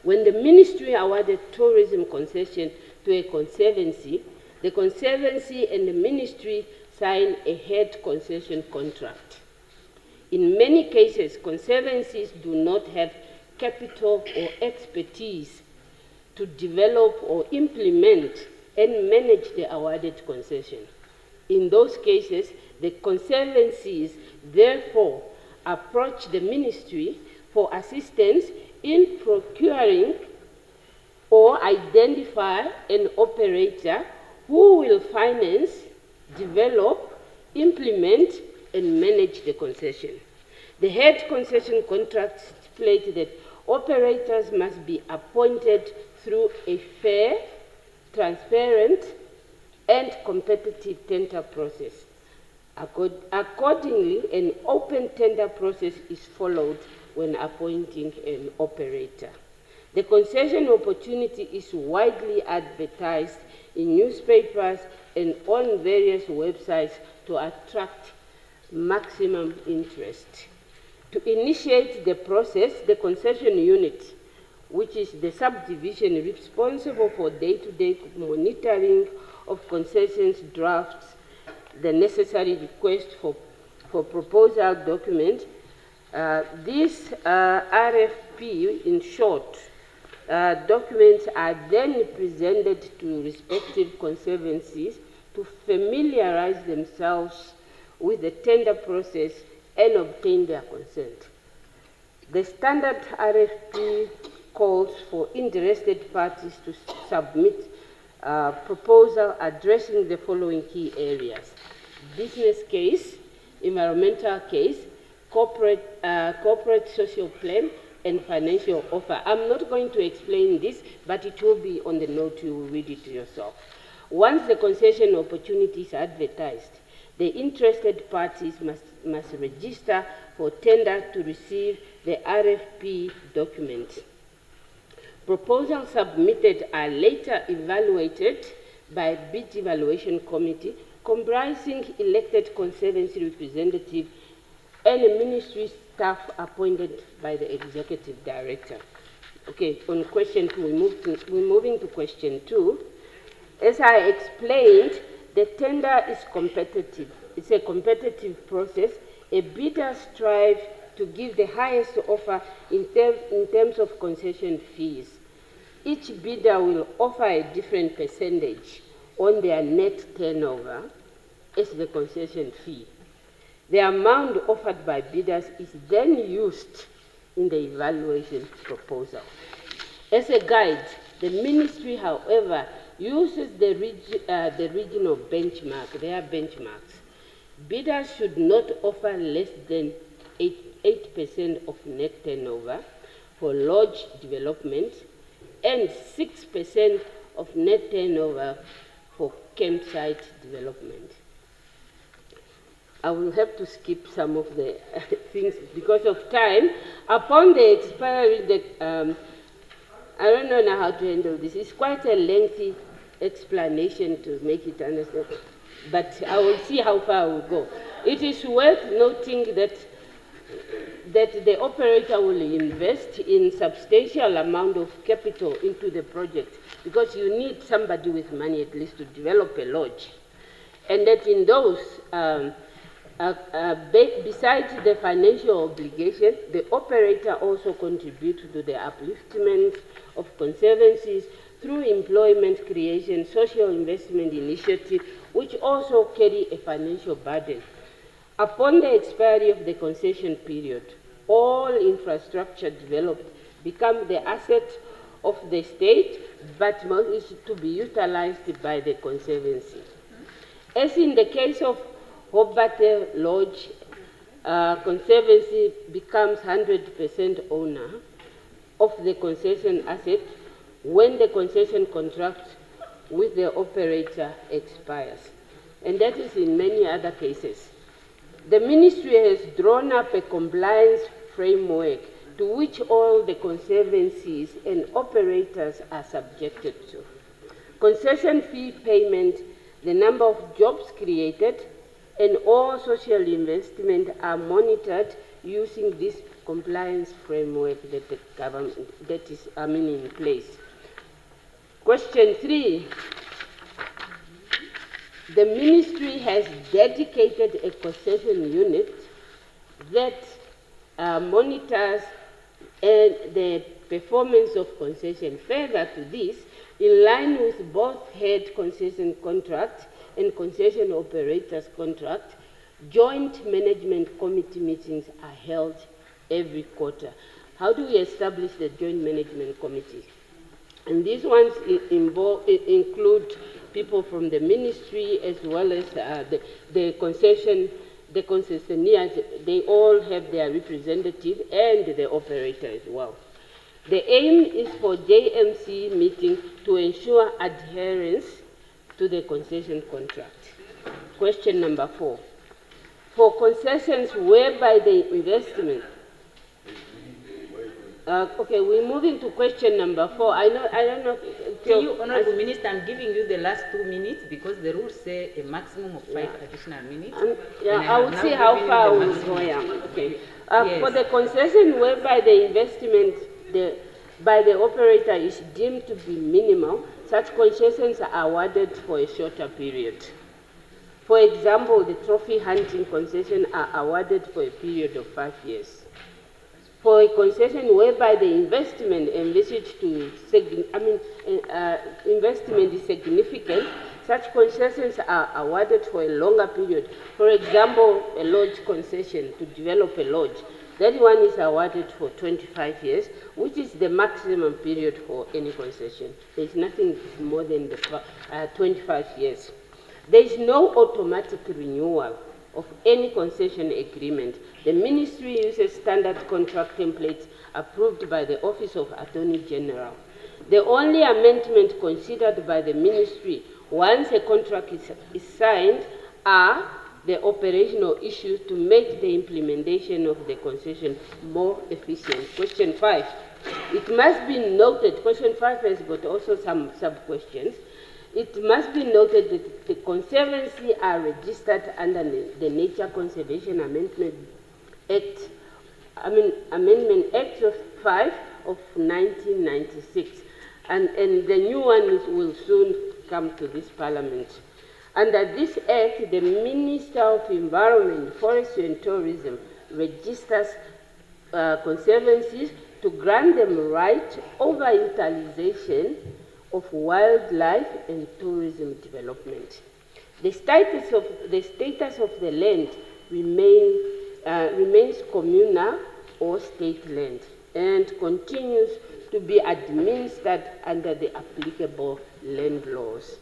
When the ministry awarded tourism concession to a conservancy, the conservancy and the ministry sign a head concession contract. In many cases, conservancies do not have capital or expertise to develop or implement and manage the awarded concession. In those cases, the conservancies therefore approach the ministry for assistance in procuring or identify an operator who will finance, develop, implement, and manage the concession. The head concession contract stipulates that operators must be appointed through a fair, transparent, and competitive tender process. Accordingly, an open tender process is followed when appointing an operator. The concession opportunity is widely advertised in newspapers and on various websites to attract maximum interest. To initiate the process, the concession unit, which is the subdivision responsible for day-to-day monitoring of concessions, drafts the necessary request for proposal document. This RFP, in short, documents are then presented to respective conservancies to familiarize themselves with the tender process and obtain their consent. The standard RFP calls for interested parties to submit proposal addressing the following key areas: business case, environmental case, corporate social plan, and financial offer. I'm not going to explain this, but it will be on the note. You will read it yourself. Once the concession opportunity is advertised, the interested parties must register for tender to receive the RFP document. Proposals submitted are later evaluated by a bid evaluation committee comprising elected conservancy representatives and a ministry staff appointed by the executive director. Okay, on question 2, we're moving to question 2. As I explained, the tender is competitive. It's a competitive process. A bidder strives to give the highest offer in terms of concession fees. Each bidder will offer a different percentage on their net turnover as the concession fee. The amount offered by bidders is then used in the evaluation proposal. As a guide, the ministry, however, uses the regional benchmark, their benchmarks. Bidders should not offer less than 8% of net turnover for lodge development and 6% of net turnover for campsite development. I will have to skip some of the things because of time. Upon the expiry, I don't know now how to handle this. It's quite a lengthy explanation to make it understand, but I will see how far I will go. It is worth noting that that the operator will invest in substantial amount of capital into the project, because you need somebody with money at least to develop a lodge. And that in those, besides the financial obligation, the operator also contributes to the upliftment of conservancies through employment creation, social investment initiative, which also carry a financial burden. Upon the expiry of the concession period, all infrastructure developed become the asset of the state, but is to be utilized by the conservancy. As in the case of Hobart Lodge, conservancy becomes 100% owner of the concession asset when the concession contract with the operator expires. And that is in many other cases. The ministry has drawn up a compliance framework to which all the conservancies and operators are subjected to. Concession fee payment, the number of jobs created, and all social investment are monitored using this compliance framework that the government is in place. Question 3. The ministry has dedicated a concession unit that monitors the performance of concession. Further to this, in line with both head concession contract and concession operators contract, joint management committee meetings are held every quarter. How do we establish the joint management committees? And these ones include people from the ministry as well as the concessionaires. They all have their representative and the operator as well. The aim is for JMC meeting to ensure adherence to the concession contract. Question number 4. For concessions whereby the investment. Okay, we're moving to question number 4. I don't know. To you, Honorable Minister, I'm giving you the last 2 minutes because the rules say a maximum of 5 additional minutes. I will see how far we will go. Okay. Yes. For the concession whereby the investment by the operator is deemed to be minimal, such concessions are awarded for a shorter period. For example, the trophy hunting concession are awarded for a period of 5 years. For a concession whereby the investment investment is significant, such concessions are awarded for a longer period. For example, a lodge concession to develop a lodge. That one is awarded for 25 years, which is the maximum period for any concession. There is nothing more than the 25 years. There is no automatic renewal of any concession agreement. The ministry uses standard contract templates approved by the Office of Attorney General. The only amendment considered by the ministry once a contract is signed are the operational issues to make the implementation of the concession more efficient. Question 5. It must be noted, question 5 has got also some sub-questions. It must be noted that the conservancy are registered under the Nature Conservation Amendment Act, Amendment Act of 5 of 1996, and the new one will soon come to this Parliament. Under this Act, the Minister of Environment, Forestry and Tourism registers conservancies to grant them right over utilization of wildlife and tourism development. The status of the land remains communal or state land and continues to be administered under the applicable land laws.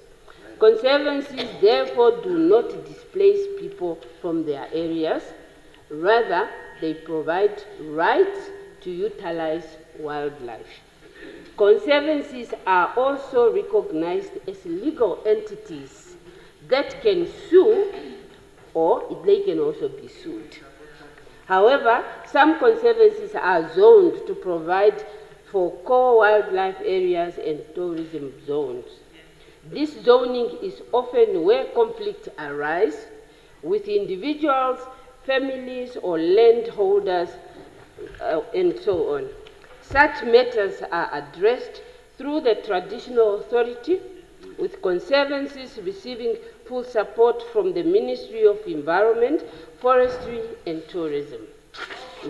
Conservancies therefore do not displace people from their areas. Rather, they provide rights to utilize wildlife. Conservancies are also recognized as legal entities that can sue, or they can also be sued. However, some conservancies are zoned to provide for core wildlife areas and tourism zones. This zoning is often where conflicts arise with individuals families or landholders, and so on. Such matters are addressed through the traditional authority, with conservancies receiving full support from the Ministry of Environment, Forestry and Tourism.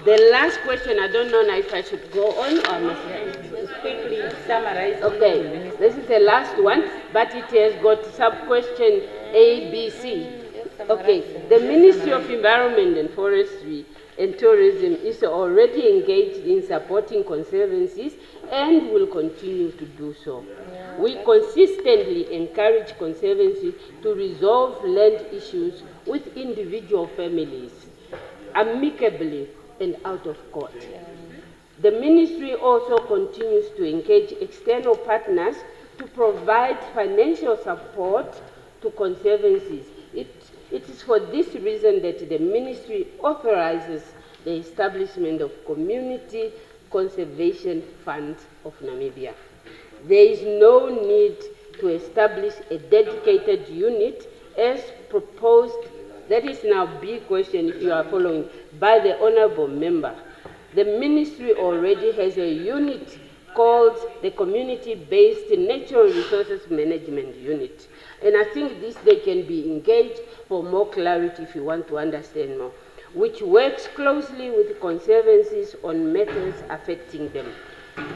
The last question, I don't know now if I should go on or must quickly summarize. Okay, this is the last one, but it has got sub-question A, B, C. Okay, the Ministry of Environment and Forestry and Tourism is already engaged in supporting conservancies and will continue to do so. We consistently encourage conservancies to resolve land issues with individual families, amicably and out of court. The Ministry also continues to engage external partners to provide financial support to conservancies. It is for this reason that the Ministry authorizes the establishment of Community Conservation Fund of Namibia. There is no need to establish a dedicated unit as proposed. That is now a big question if you are following, by the Honourable Member. The Ministry already has a unit called the Community-Based Natural Resources Management Unit. And I think this they can be engaged for more clarity if you want to understand more, which works closely with conservancies on matters affecting them.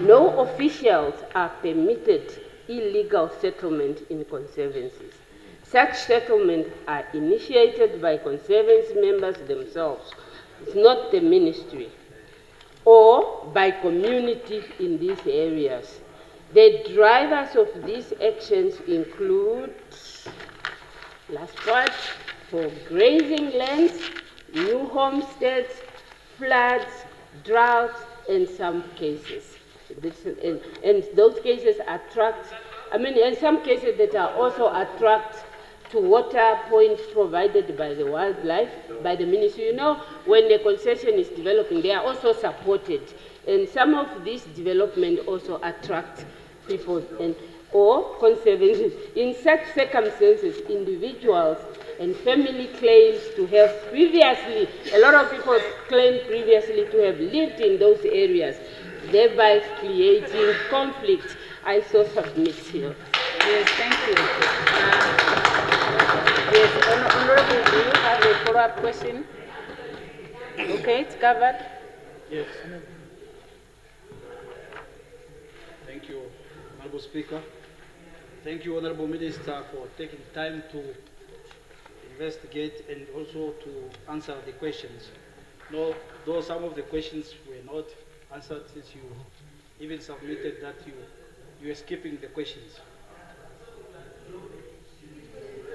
No officials are permitted illegal settlement in conservancies. Such settlements are initiated by conservancy members themselves. It's not the Ministry, or by communities in these areas. The drivers of these actions include, last part, for grazing lands, new homesteads, floods, droughts, in some cases. And those cases attract, in some cases that are also attract to water points provided by the wildlife, by the Ministry. You know, when the concession is developing, they are also supported. And some of these development also attract people or conservancies. In such circumstances, individuals and family claims to have previously, a lot of people claim previously to have lived in those areas, thereby creating conflict. I so submit here. Yes, thank you. Yes, Honorable, do you have a follow-up question? Okay, it's covered. Yes. Thank you, Honorable Speaker. Thank you, Honorable Minister, for taking time to investigate and also to answer the questions. No, though some of the questions were not answered, since you even submitted that you were skipping the questions.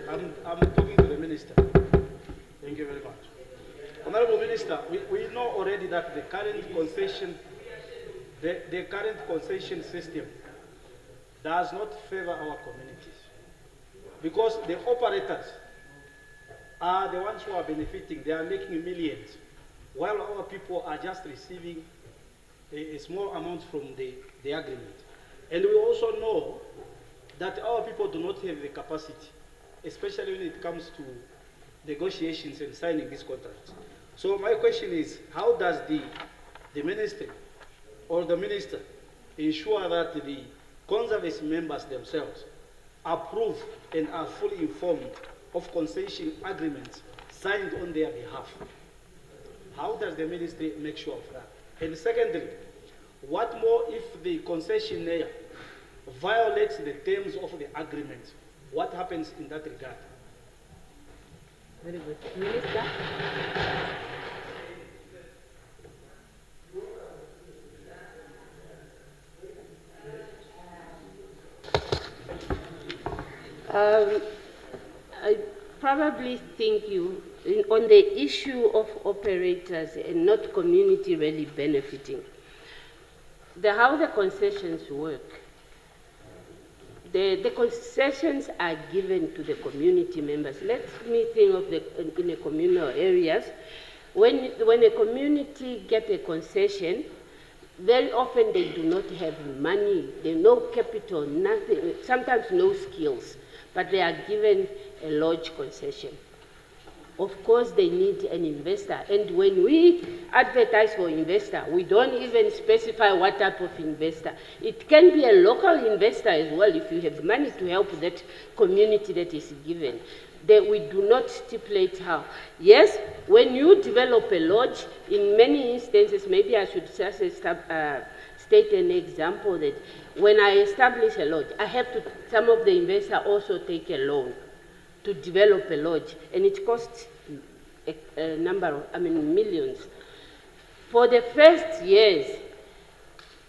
I'm talking to the Minister. Thank you very much. Honorable Minister, we know already that the current concession, the current concession system does not favor our communities, because the operators are the ones who are benefiting. They are making millions, while our people are just receiving a small amount from the agreement. And we also know that our people do not have the capacity, especially when it comes to negotiations and signing these contracts. So my question is, how does the ministry or the minister ensure that the conservancy members themselves approve and are fully informed of concession agreements signed on their behalf? How does the ministry make sure of that? And secondly, what more if the concessionaire violates the terms of the agreement? What happens in that regard? Very good. Minister? I probably think on the issue of operators and not community really benefiting, how the concessions work. The concessions are given to the community members. Let me think of in the communal areas. When a community gets a concession, very often they do not have money, they no capital, nothing, sometimes no skills, but they are given a lodge concession. of course they need an investor. And when we advertise for investor, we don't even specify what type of investor. It can be a local investor as well if you have money to help that community that is given. That we do not stipulate how. Yes, when you develop a lodge, in many instances, maybe I should just state an example that when I establish a lodge, I have to, some of the investors also take a loan to develop a lodge, and it costs a number of, millions. For the first years,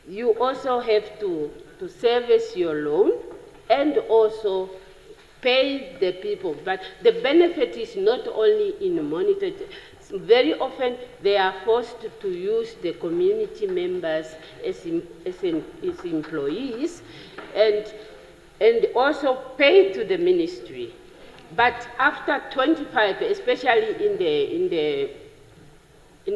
you also have to service your loan and also pay the people. But the benefit is not only in monetary. Very often they are forced to use the community members as employees and also pay to the ministry. But after 25, especially in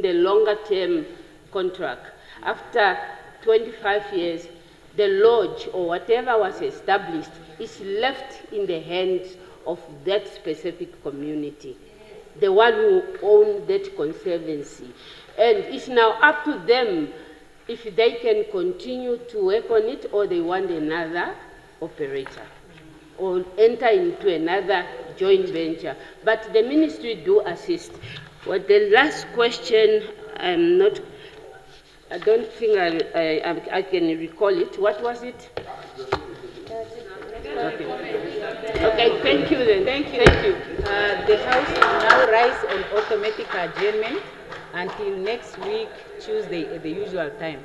the longer term contract, after 25 years, the lodge or whatever was established is left in the hands of that specific community, the one who owns that conservancy. And it's now up to them if they can continue to work on it or they want another operator or enter into another joint venture. But the ministry do assist. Well, the last question, I don't think I can recall it. What was it? Okay, thank you then. Thank you. The House will now rise on automatic adjournment until next week, Tuesday, at the usual time.